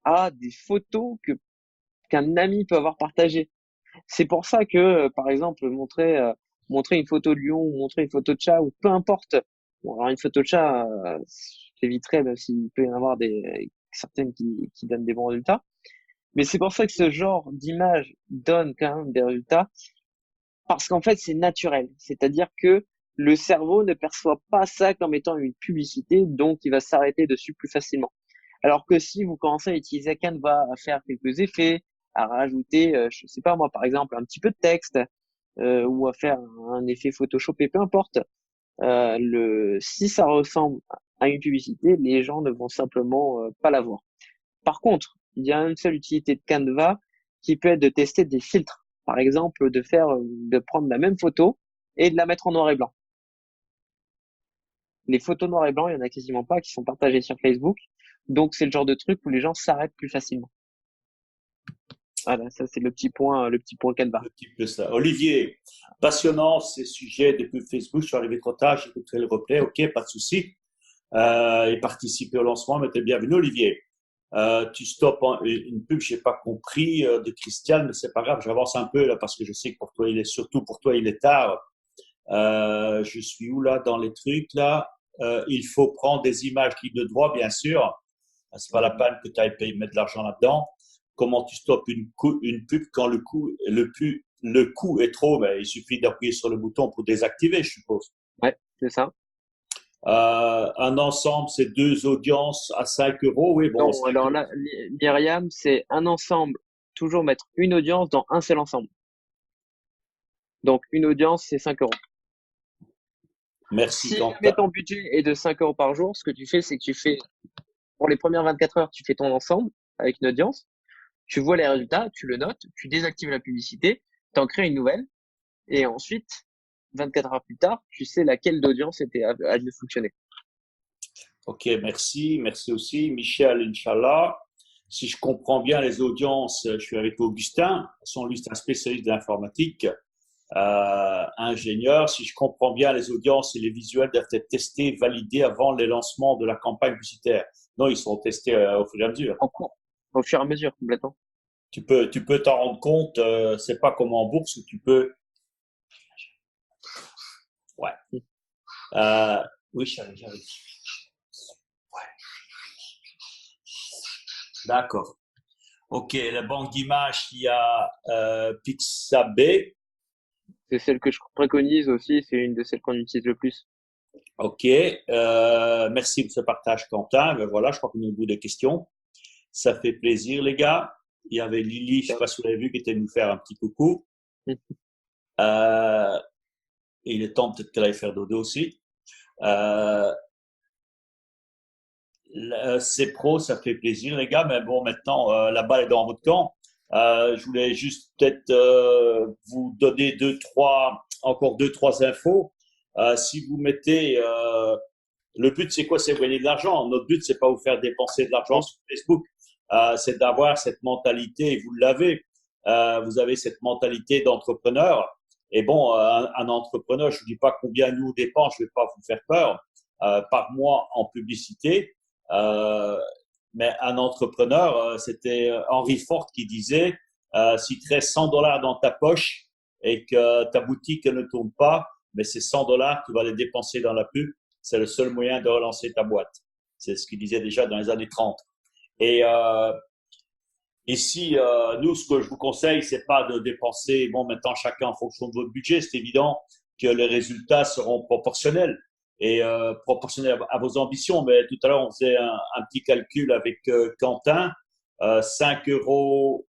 à des photos qu'un ami peut avoir partagées. C'est pour ça que, par exemple, montrer une photo de lion ou montrer une photo de chat ou peu importe. Bon, alors une photo de chat, j'éviterais, même s'il peut y en avoir certaines qui donnent des bons résultats. Mais c'est pour ça que ce genre d'image donne quand même des résultats parce qu'en fait, c'est naturel. C'est-à-dire que le cerveau ne perçoit pas ça comme étant une publicité, donc il va s'arrêter dessus plus facilement. Alors que si vous commencez à utiliser Canva, à faire quelques effets, à rajouter, je sais pas moi, par exemple, un petit peu de texte, ou à faire un effet photoshopé, peu importe, si ça ressemble à une publicité, les gens ne vont simplement pas la voir. Par contre, il y a une seule utilité de Canva qui peut être de tester des filtres. Par exemple, de prendre la même photo et de la mettre en noir et blanc. Les photos noir et blanc, il y en a quasiment pas qui sont partagées sur Facebook. Donc, c'est le genre de truc où les gens s'arrêtent plus facilement. Voilà, ça, c'est le petit point Canva. Un petit peu ça. Olivier, passionnant ces sujets depuis Facebook. Je suis arrivé trop tard, j'écouterai le replay. Ok, pas de souci. Et participer au lancement, mais t'es bienvenu, Olivier. Tu stoppes une pub, j'ai pas compris de Christian, mais c'est pas grave, j'avance un peu là parce que je sais que pour toi, surtout pour toi, il est tard. Je suis où là dans les trucs là? Il faut prendre des images libres de droit, bien sûr. C'est pas la peine que tu ailles payer, mettre de l'argent là-dedans. Comment tu stoppes une pub quand le coût est trop? Ben, il suffit d'appuyer sur le bouton pour désactiver, je suppose. Ouais, c'est ça. Un ensemble, c'est deux audiences à 5 euros. Oui, bon, Non, 5 alors euros. là, Myriam, c'est un ensemble, toujours mettre une audience dans un seul ensemble. Donc, une audience, c'est 5 euros. Merci, Si jamais Quentin. ton budget est de 5 euros par jour, ce que tu fais, c'est que pour les premières 24 heures, tu fais ton ensemble avec une audience, tu vois les résultats, tu le notes, tu désactives la publicité, tu en crées une nouvelle, et ensuite, 24 heures plus tard, tu sais laquelle d'audience a mieux fonctionné. Ok, merci. Merci aussi. Michel, Inch'Allah. Si je comprends bien les audiences, je suis avec Augustin. De toute façon, lui, c'est un spécialiste de l'informatique, ingénieur. Si je comprends bien, les audiences et les visuels doivent être testés, validés avant les lancements de la campagne publicitaire. Non, ils sont testés au fur et à mesure. En cours, au fur et à mesure, complètement. Tu peux t'en rendre compte. C'est pas comme en bourse où tu peux. Ouais. Euh, oui, j'arrive. Ouais. D'accord. Ok, la banque d'images, il y a Pixabay. C'est celle que je préconise aussi, c'est une de celles qu'on utilise le plus. Ok, merci pour ce partage, Quentin. Ben voilà, je crois qu'on est au bout des questions. Ça fait plaisir, les gars. Il y avait Lily, je ne sais pas si vous l'avez vu, qui était nous faire un petit coucou. Euh, et il est temps peut-être qu'elle aille faire dodo aussi. Euh, c'est pro, ça fait plaisir, les gars. Mais bon, maintenant, la balle est dans votre camp. Je voulais juste peut-être vous donner encore deux, trois infos. Si vous mettez le but, c'est quoi? C'est de gagner de l'argent. Notre but, c'est pas vous faire dépenser de l'argent sur Facebook. C'est d'avoir cette mentalité, et vous l'avez. Vous avez cette mentalité d'entrepreneur. Et bon, un entrepreneur, je ne dis pas combien nous dépense, je ne vais pas vous faire peur, par mois en publicité. Euh, mais un entrepreneur, c'était Henry Ford qui disait, si tu restes $100 dans ta poche et que ta boutique ne tourne pas, mais c'est $100, tu vas les dépenser dans la pub. C'est le seul moyen de relancer ta boîte. C'est ce qu'il disait déjà dans les années 30. Et ici, nous, ce que je vous conseille, c'est pas de dépenser, bon, maintenant chacun en fonction de votre budget. C'est évident que les résultats seront proportionnels et proportionnels à vos ambitions. Mais tout à l'heure, on faisait un petit calcul avec Quentin, 5 euros,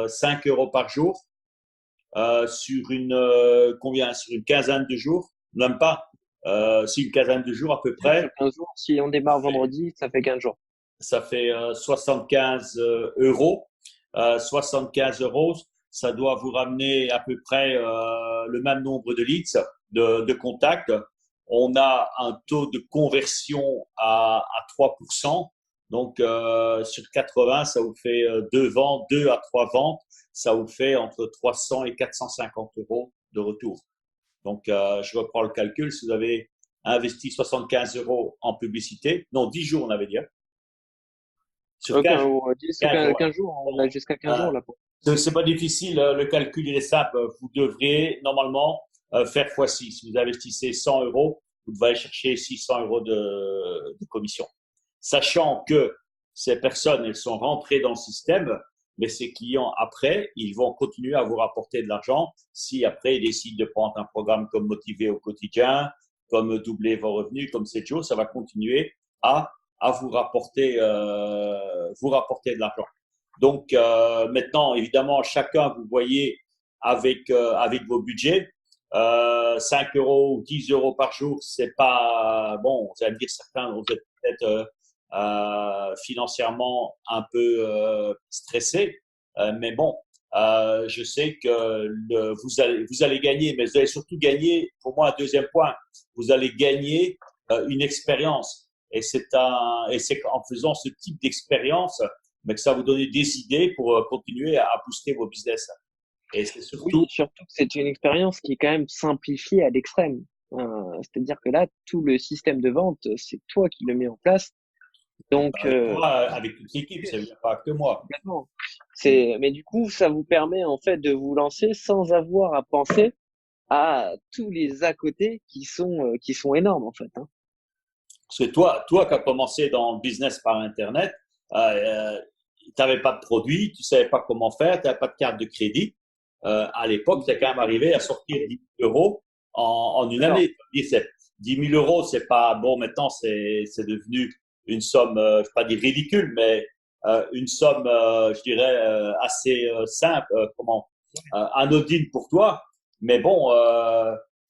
5 euros par jour sur sur une quinzaine de jours, même pas, si une quinzaine de jours à peu Sur près, 15 jours, si on démarre vendredi, ça fait 15 jours. ça fait 75 euros. 75 euros, ça doit vous ramener à peu près le même nombre de leads, de contacts. On a un taux de conversion à 3%. Donc, sur 80, ça vous fait deux ventes, 2 à 3 ventes, ça vous fait entre 300 et 450 euros de retour. Donc, je reprends le calcul. Si vous avez investi 75 euros en publicité, non, 10 jours, on avait dit, hein, sur 15 jours. 10 ou 15 jours, 15 jours, on a jusqu'à 15 euh, jours là pour. c'est pas difficile, le calcul il est simple. Vous devriez normalement faire x6. Si vous investissez 100 euros, vous devez aller chercher 600 euros de commission. Sachant que ces personnes, elles sont rentrées dans le système, mais ces clients, après, ils vont continuer à vous rapporter de l'argent si après ils décident de prendre un programme comme Motiver au quotidien, comme doubler vos revenus, comme 7 jours, ça va continuer à, à vous rapporter de l'argent. Donc maintenant, évidemment, chacun, vous voyez avec vos budgets, 5 euros ou 10 euros par jour, c'est pas bon. Vous allez me dire certains, vous êtes peut-être financièrement un peu stressé, mais bon, je sais que vous allez gagner, mais vous allez surtout gagner. Pour moi, un deuxième point, vous allez gagner une expérience, et c'est en faisant ce type d'expérience mais que ça vous donne des idées pour continuer à booster vos business. Et c'est Oui, surtout, surtout que c'est une expérience qui est quand même simplifiée à l'extrême. C'est-à-dire que là, tout le système de vente, c'est toi qui le mets en place. Donc, toi, avec toute l'équipe, ça ne vient pas que moi. complètement. Mais du coup, ça vous permet en fait de vous lancer sans avoir à penser à tous les à côté qui sont énormes en fait, hein. Parce que toi qui as commencé dans le business par Internet, tu n'avais pas de produit, tu ne savais pas comment faire, tu n'avais pas de carte de crédit. À l'époque, tu es quand même arrivé à sortir 10 000 euros en une Alors, année. 10 000 euros, c'est pas bon. Maintenant, c'est devenu une somme, je ne vais pas dire ridicule, mais une somme, je dirais, assez simple, anodine pour toi. Mais bon,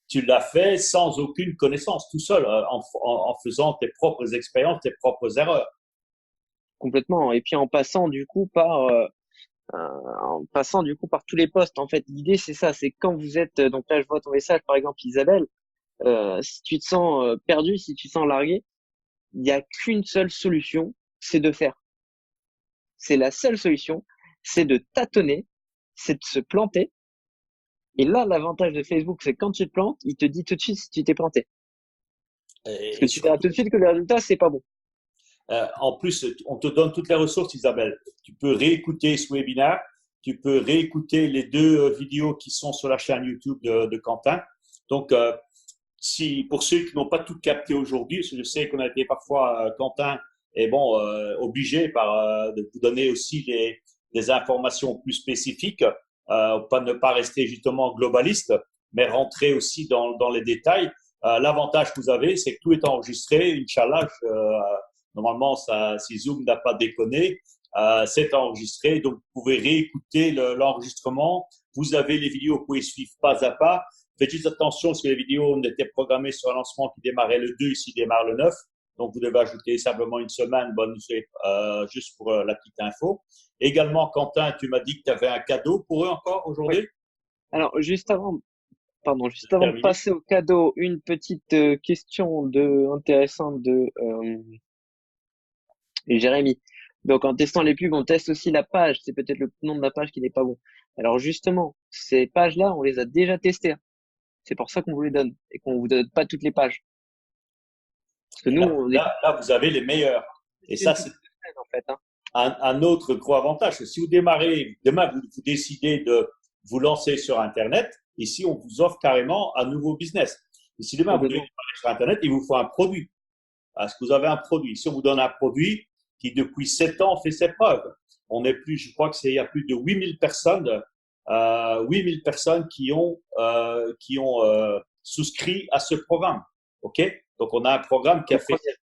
tu l'as fait sans aucune connaissance, tout seul, en faisant tes propres expériences, tes propres erreurs. complètement. Et puis en passant du coup par tous les postes. En fait, l'idée c'est ça, c'est quand vous êtes donc là je vois ton message par exemple Isabelle, si tu te sens perdu, si tu te sens largué, il n'y a qu'une seule solution, c'est de faire. C'est la seule solution, c'est de tâtonner, c'est de se planter. Et là, l'avantage de Facebook, c'est quand tu te plantes, il te dit tout de suite si tu t'es planté. Parce que Et tu verras tout surtout, de suite que le résultat, c'est pas bon. en plus, on te donne toutes les ressources, Isabelle. Tu peux réécouter ce webinaire, tu peux réécouter les deux vidéos qui sont sur la chaîne YouTube de Quentin. Donc, si pour ceux qui n'ont pas tout capté aujourd'hui, parce que je sais qu'on a été parfois, Quentin est bon, obligé de vous donner aussi des informations plus spécifiques, pas ne pas rester justement globaliste, mais rentrer aussi dans les détails. L'avantage que vous avez, c'est que tout est enregistré. Inch'Allah, normalement, ça, si Zoom n'a pas déconné, c'est enregistré. Donc, vous pouvez réécouter l'enregistrement. Vous avez les vidéos, vous pouvez suivre pas à pas. Faites juste attention parce que les vidéos étaient programmées sur un lancement qui démarrait le 2, ici démarre le 9. Donc, vous devez ajouter simplement une semaine, juste pour la petite info. Également, Quentin, tu m'as dit que tu avais un cadeau pour eux encore Oui. aujourd'hui. Alors, juste avant de Terminé. passer au cadeau, une petite question intéressante de Jérémy. Donc, en testant les pubs, on teste aussi la page. C'est peut-être le nom de la page qui n'est pas bon. Alors, justement, ces pages-là, on les a déjà testées, hein. C'est pour ça qu'on vous les donne et qu'on vous donne pas toutes les pages. Parce que Et nous, on est là, vous avez les meilleurs. Et une ça, toute c'est semaine, en fait, hein. un autre gros avantage. Si vous démarrez, demain, vous décidez de vous lancer sur Internet, ici, on vous offre carrément un nouveau business. Et si demain, vous devez Complètement. démarrer sur Internet, il vous faut un produit. Est-ce que vous avez un produit? Si on vous donne un produit qui, depuis 7 ans, fait ses preuves, on est plus, je crois que il y a plus de 8000 personnes, 8000 personnes qui ont souscrit à ce programme. OK? Donc, on a un programme qui a Le fait premier.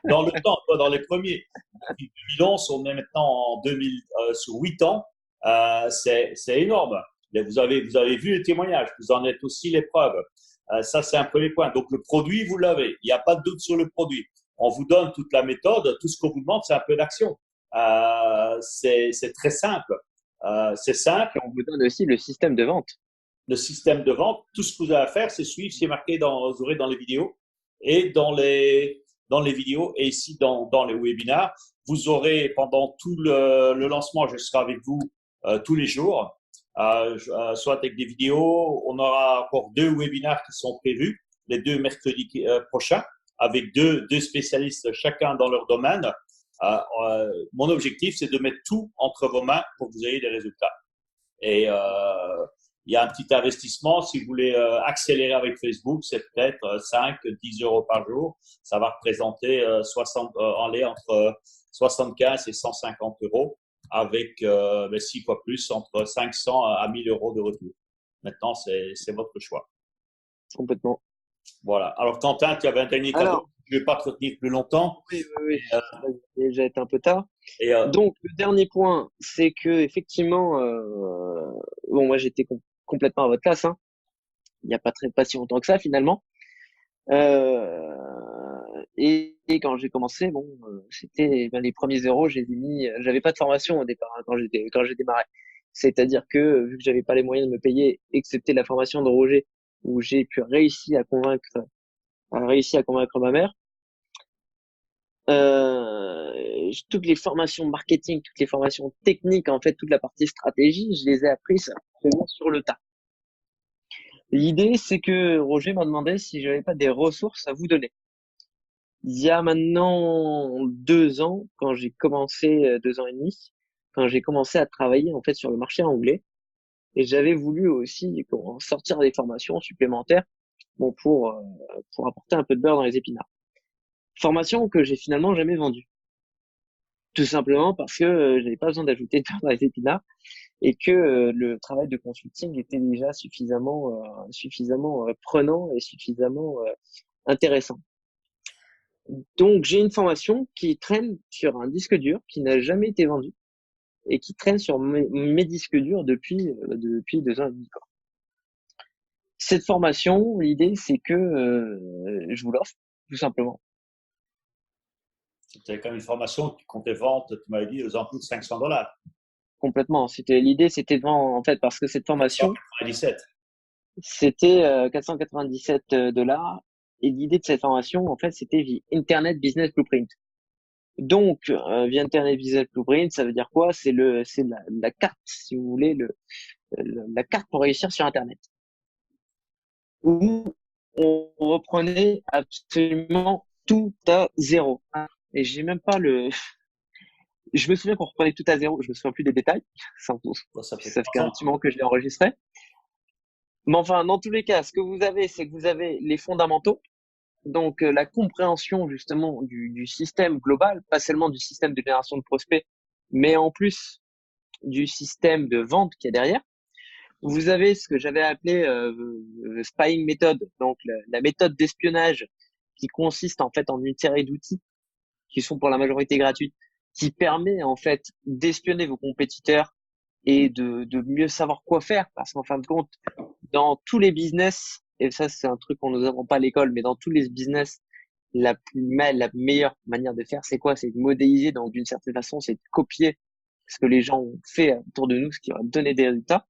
dans le temps, pas dans les premiers. Depuis 2011, on est maintenant en 2000, sur 8 ans. C'est énorme. Mais vous avez vu les témoignages, vous en êtes aussi les preuves. Ça, c'est un premier point. Donc, le produit, vous l'avez. Il n'y a pas de doute sur le produit. On vous donne toute la méthode. Tout ce qu'on vous demande, c'est un peu d'action. C'est très simple. C'est simple. Et on vous donne aussi le système de vente. Le système de vente, tout ce que vous avez à faire, c'est suivre ce qui est marqué vous aurez dans les vidéos et dans dans les vidéos et ici dans les webinaires. Vous aurez pendant tout le lancement, je serai avec vous tous les jours, soit avec des vidéos. On aura encore 2 webinaires qui sont prévus, les 2 mercredis prochains, avec deux spécialistes chacun dans leur domaine. Mon objectif, c'est de mettre tout entre vos mains pour que vous ayez des résultats. Et il y a un petit investissement. Si vous voulez accélérer avec Facebook, c'est peut-être 5, 10 euros par jour. Ça va représenter 60, entre 75 et 150 euros avec 6 fois plus, entre 500 à 1000 euros de retour. Maintenant, c'est votre choix. Complètement. Voilà. Alors, Quentin, tu avais un dernier cadeau. Je ne vais pas te retenir plus longtemps. Oui. Ça a déjà été un peu tard. Et, Donc, le dernier point, c'est que effectivement, bon, moi j'étais complètement à votre place, hein. Il n'y a pas si longtemps que ça finalement. Et quand j'ai commencé, bon, c'était les premiers euros, j'avais pas de formation au départ hein, quand j'ai démarré. C'est-à-dire que vu que j'avais pas les moyens de me payer, excepté la formation de Roger, où j'ai pu réussir à convaincre ma mère. Toutes les formations marketing, toutes les formations techniques, en fait, toute la partie stratégie, je les ai apprises vraiment sur le tas. L'idée, c'est que Roger m'a demandé si j'avais pas des ressources à vous donner. Il y a maintenant 2 ans, quand j'ai commencé, 2 ans et demi, quand j'ai commencé à travailler, en fait, sur le marché anglais, et j'avais voulu aussi sortir des formations supplémentaires, bon, pour apporter un peu de beurre dans les épinards. Formation que j'ai finalement jamais vendue. Tout simplement parce que j'avais pas besoin d'ajouter de beurre dans les épinards et que le travail de consulting était déjà suffisamment prenant et suffisamment intéressant. Donc j'ai une formation qui traîne sur un disque dur qui n'a jamais été vendu et qui traîne sur mes disques durs depuis 2 ans et demi. Cette formation, l'idée c'est que je vous l'offre tout simplement. c'était quand même une formation qui comptait vendre, tu m'avais dit, aux alentours de $500. Complètement. L'idée c'était de vendre en fait parce que cette formation 497. c'était 497 dollars et l'idée de cette formation en fait c'était via Internet Business Blueprint. Donc via Internet Business Blueprint, ça veut dire quoi? C'est la carte, si vous voulez, la carte pour réussir sur Internet. Où on reprenait absolument tout à zéro. Et j'ai même pas je me souviens qu'on reprenait tout à zéro. Je me souviens plus des détails. Ça fait un petit moment que je l'ai enregistré. Mais enfin, dans tous les cas, ce que vous avez, c'est que vous avez les fondamentaux. Donc, la compréhension justement du système global, pas seulement du système de génération de prospects, mais en plus du système de vente qu'il y a derrière. Vous avez ce que j'avais appelé le spying method, donc la méthode d'espionnage qui consiste en fait en une série d'outils qui sont pour la majorité gratuites, qui permet en fait d'espionner vos compétiteurs et de mieux savoir quoi faire, parce qu'en fin de compte, dans tous les business, et ça c'est un truc qu'on nous apprend pas à l'école, mais dans tous les business, la meilleure manière de faire, c'est quoi? C'est de modéliser, donc d'une certaine façon, c'est de copier ce que les gens ont fait autour de nous, ce qui va donner des résultats.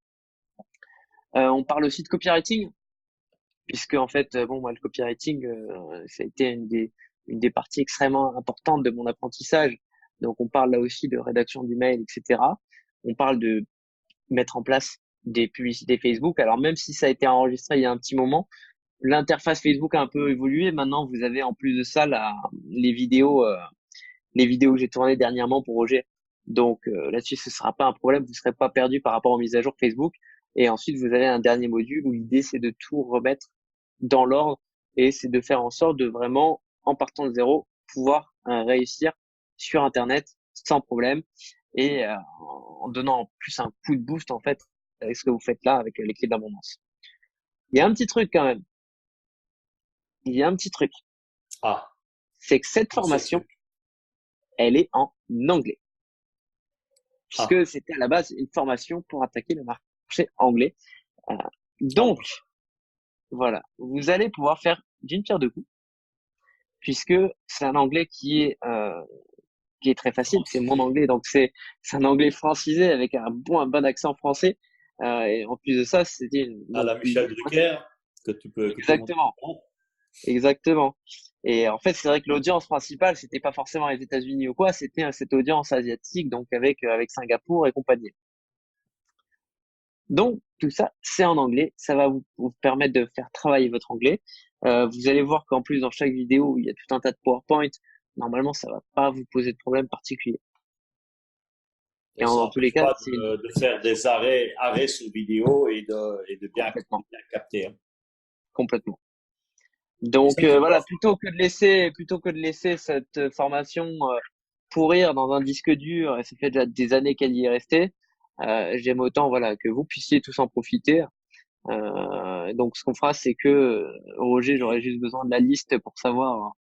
On parle aussi de copywriting, puisque en fait, bon, moi, le copywriting, ça a été une des parties extrêmement importantes de mon apprentissage. Donc, on parle là aussi de rédaction d'email, etc. On parle de mettre en place des publicités Facebook. Alors, même si ça a été enregistré il y a un petit moment, l'interface Facebook a un peu évolué. Maintenant, vous avez en plus de ça les vidéos que j'ai tournées dernièrement pour Roger. Donc là-dessus, ce sera pas un problème. Vous serez pas perdu par rapport aux mises à jour Facebook. Et ensuite, vous avez un dernier module où l'idée, c'est de tout remettre dans l'ordre et c'est de faire en sorte de vraiment, en partant de zéro, pouvoir réussir sur Internet sans problème et en donnant en plus un coup de boost en fait avec ce que vous faites là avec les clés d'abondance. Il y a un petit truc quand même. Il y a un petit truc. Ah. C'est que cette formation, elle est en anglais. Puisque c'était à la base une formation pour attaquer le marché anglais. Donc, voilà, vous allez pouvoir faire d'une pierre deux coups, puisque c'est un anglais qui est très facile. C'est mon anglais, donc c'est un anglais francisé avec un bon accent français. Et en plus de ça, c'était à la Michel Drucker que tu peux. Exactement. Exactement. Et en fait, c'est vrai que l'audience principale, c'était pas forcément les États-Unis ou quoi, c'était cette audience asiatique, donc avec Singapour et compagnie. Donc, tout ça, c'est en anglais. Ça va vous permettre de faire travailler votre anglais. Vous allez voir qu'en plus, dans chaque vidéo, il y a tout un tas de PowerPoint. Normalement, ça va pas vous poser de problème particulier. Et Et ça dans tous les n'empêche cas, pas c'est de faire des arrêts sur vidéo et de complètement, bien capter, hein. complètement. Et Donc ça te voilà, passe. plutôt que de laisser cette formation pourrir dans un disque dur, et ça fait déjà des années qu'elle y est restée, j'aime autant voilà que vous puissiez tous en profiter. Donc ce qu'on fera, c'est que Roger, j'aurai juste besoin de la liste pour savoir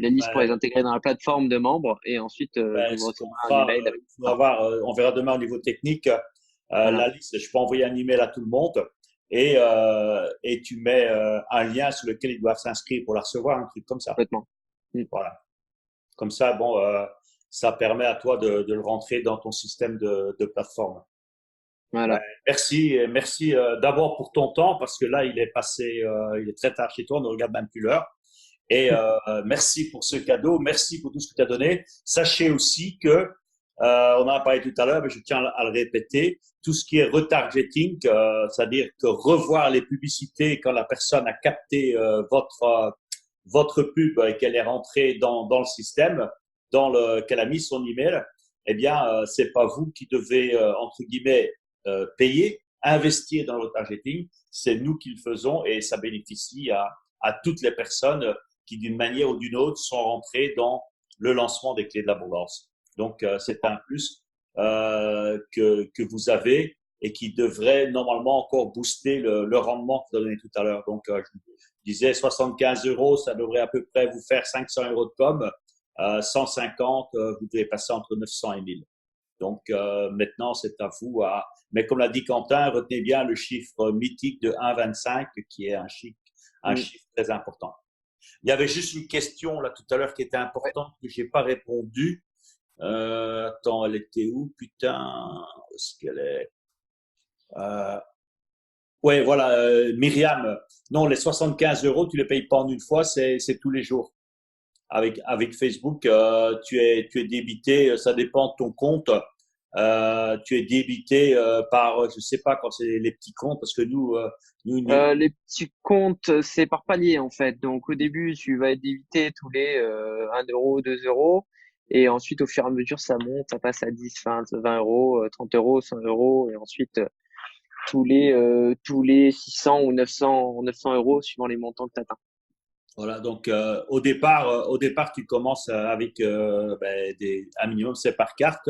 les listes pour les Ben, intégrer dans la plateforme de membres, et ensuite ben, vous ce qu'on recevrez un fera, email avec tout ça. on verra demain au niveau technique, Voilà, la liste. Je peux envoyer un email à tout le monde et tu mets un lien sur lequel ils doivent s'inscrire pour la recevoir, un truc comme ça. complètement. Mm. Voilà. Comme ça, bon, ça permet à toi de le rentrer dans ton système de plateforme. Ben, Voilà. merci d'abord pour ton temps parce que là, il est très tard chez toi, on ne regarde même plus l'heure. Et merci pour ce cadeau, merci pour tout ce que tu as donné. Sachez aussi que, on en a parlé tout à l'heure, mais je tiens à le répéter, tout ce qui est retargeting, c'est-à-dire que revoir les publicités quand la personne a capté votre pub et qu'elle est rentrée dans le système, qu'elle a mis son email, eh bien, c'est pas vous qui devez, entre guillemets, payer, investir dans le retargeting, c'est nous qui le faisons et ça bénéficie à toutes les personnes qui, d'une manière ou d'une autre, sont rentrés dans le lancement des clés de l'abondance. Donc, c'est un plus que vous avez et qui devrait normalement encore booster le rendement que vous avez donné tout à l'heure. Donc, je disais 75 euros, ça devrait à peu près vous faire 500 euros de com. 150, vous devez passer entre 900 et 1000. Donc, maintenant, c'est à vous Mais comme l'a dit Quentin, retenez bien le chiffre mythique de 1,25 qui est un Mm. chiffre très important. Il y avait juste une question là tout à l'heure qui était Ouais. importante que j'ai pas répondu. Attends, elle était où? Putain, où est-ce qu'elle est? Euh, ouais, voilà, Myriam. Non, les 75 euros, tu les payes pas en une fois, c'est tous les jours. Avec Facebook, tu es débité, ça dépend de ton compte. Tu es débité par, je sais pas quand c'est les petits comptes, parce que Les petits comptes, c'est par palier en fait. Donc au début, tu vas être débité tous les 1 euro, 2 euros. Et ensuite, au fur et à mesure, ça monte, ça passe à 10, 20 euros, 30 euros, 100 euros. Et ensuite, tous les 600 ou 900 euros suivant les montants que tu atteins. Voilà, donc au départ, tu commences avec un minimum, c'est par carte.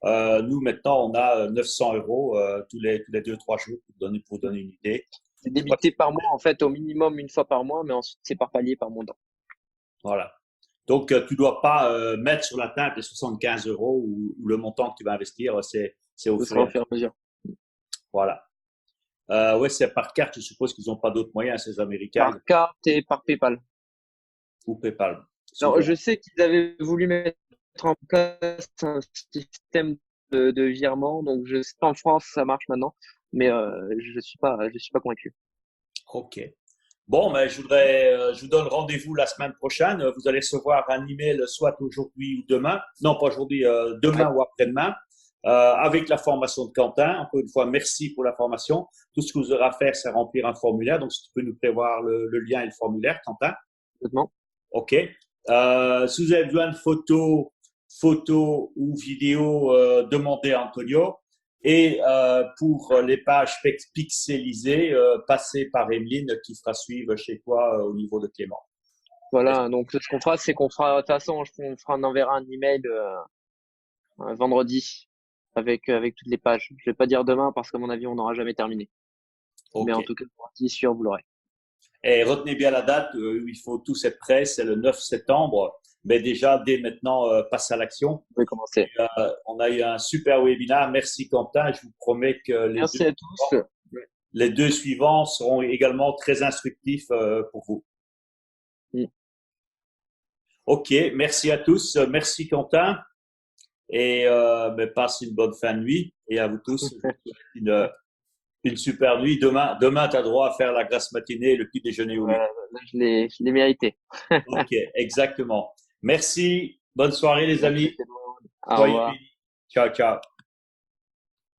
Nous, maintenant, on a 900 euros tous les 2, 3 jours pour donner une idée. C'est Je crois que débité par mois, en fait, au minimum une fois par mois, mais ensuite, c'est par palier, par montant. voilà. Donc, tu dois pas mettre sur la table les 75 euros ou le montant que tu vas investir, c'est au Ce fur sera et au à fur et mesure. à mesure. Voilà. Ouais, c'est par carte. Je suppose qu'ils n'ont pas d'autres moyens, ces Américains, Par carte et par PayPal. ou PayPal, Alors, souvent. je sais qu'ils avaient voulu mettre en place un système de virement, donc je sais qu'en France, ça marche maintenant, mais je suis pas convaincu. OK. Bon, mais je vous donne rendez-vous la semaine prochaine. Vous allez recevoir un email soit aujourd'hui ou demain. Non, pas aujourd'hui, Ouais, demain ou après-demain, avec la formation de Quentin. Encore une fois, merci pour la formation. Tout ce que vous aurez à faire, c'est remplir un formulaire. Donc, si tu peux nous prévoir le lien et le formulaire, Quentin. complètement. OK. Si vous avez besoin de photos ou vidéos, demandez à Antonio. Et pour les pages pixelisées, passez par Emeline qui fera suivre chez toi au niveau de Clément. Voilà, donc ce qu'on fera, c'est qu'on fera, de toute façon, on enverra un email un vendredi avec toutes les pages. Je vais pas dire demain parce qu'à mon avis, on n'aura jamais terminé. Mais OK. en tout cas, vendredi, sûr, vous l'aurez. Et retenez bien la date où il faut tous être prêts, c'est le 9 septembre. Mais déjà, dès maintenant, passe à l'action. Vous pouvez commencer. On a eu un super webinaire. Merci Quentin. Je vous promets que Merci à tous. les deux suivants seront également très instructifs pour vous. Mm. OK, merci à tous. Merci Quentin. Et passe une bonne fin de nuit. Et à vous tous, je vous souhaite Une super nuit. Demain, tu as droit à faire la grasse matinée et le petit déjeuner au lit. Voilà, là, je l'ai mérité. Ok, exactement. Merci. Bonne soirée, les Merci, amis. Théo. Au Soyez revoir. bénis. Ciao, ciao.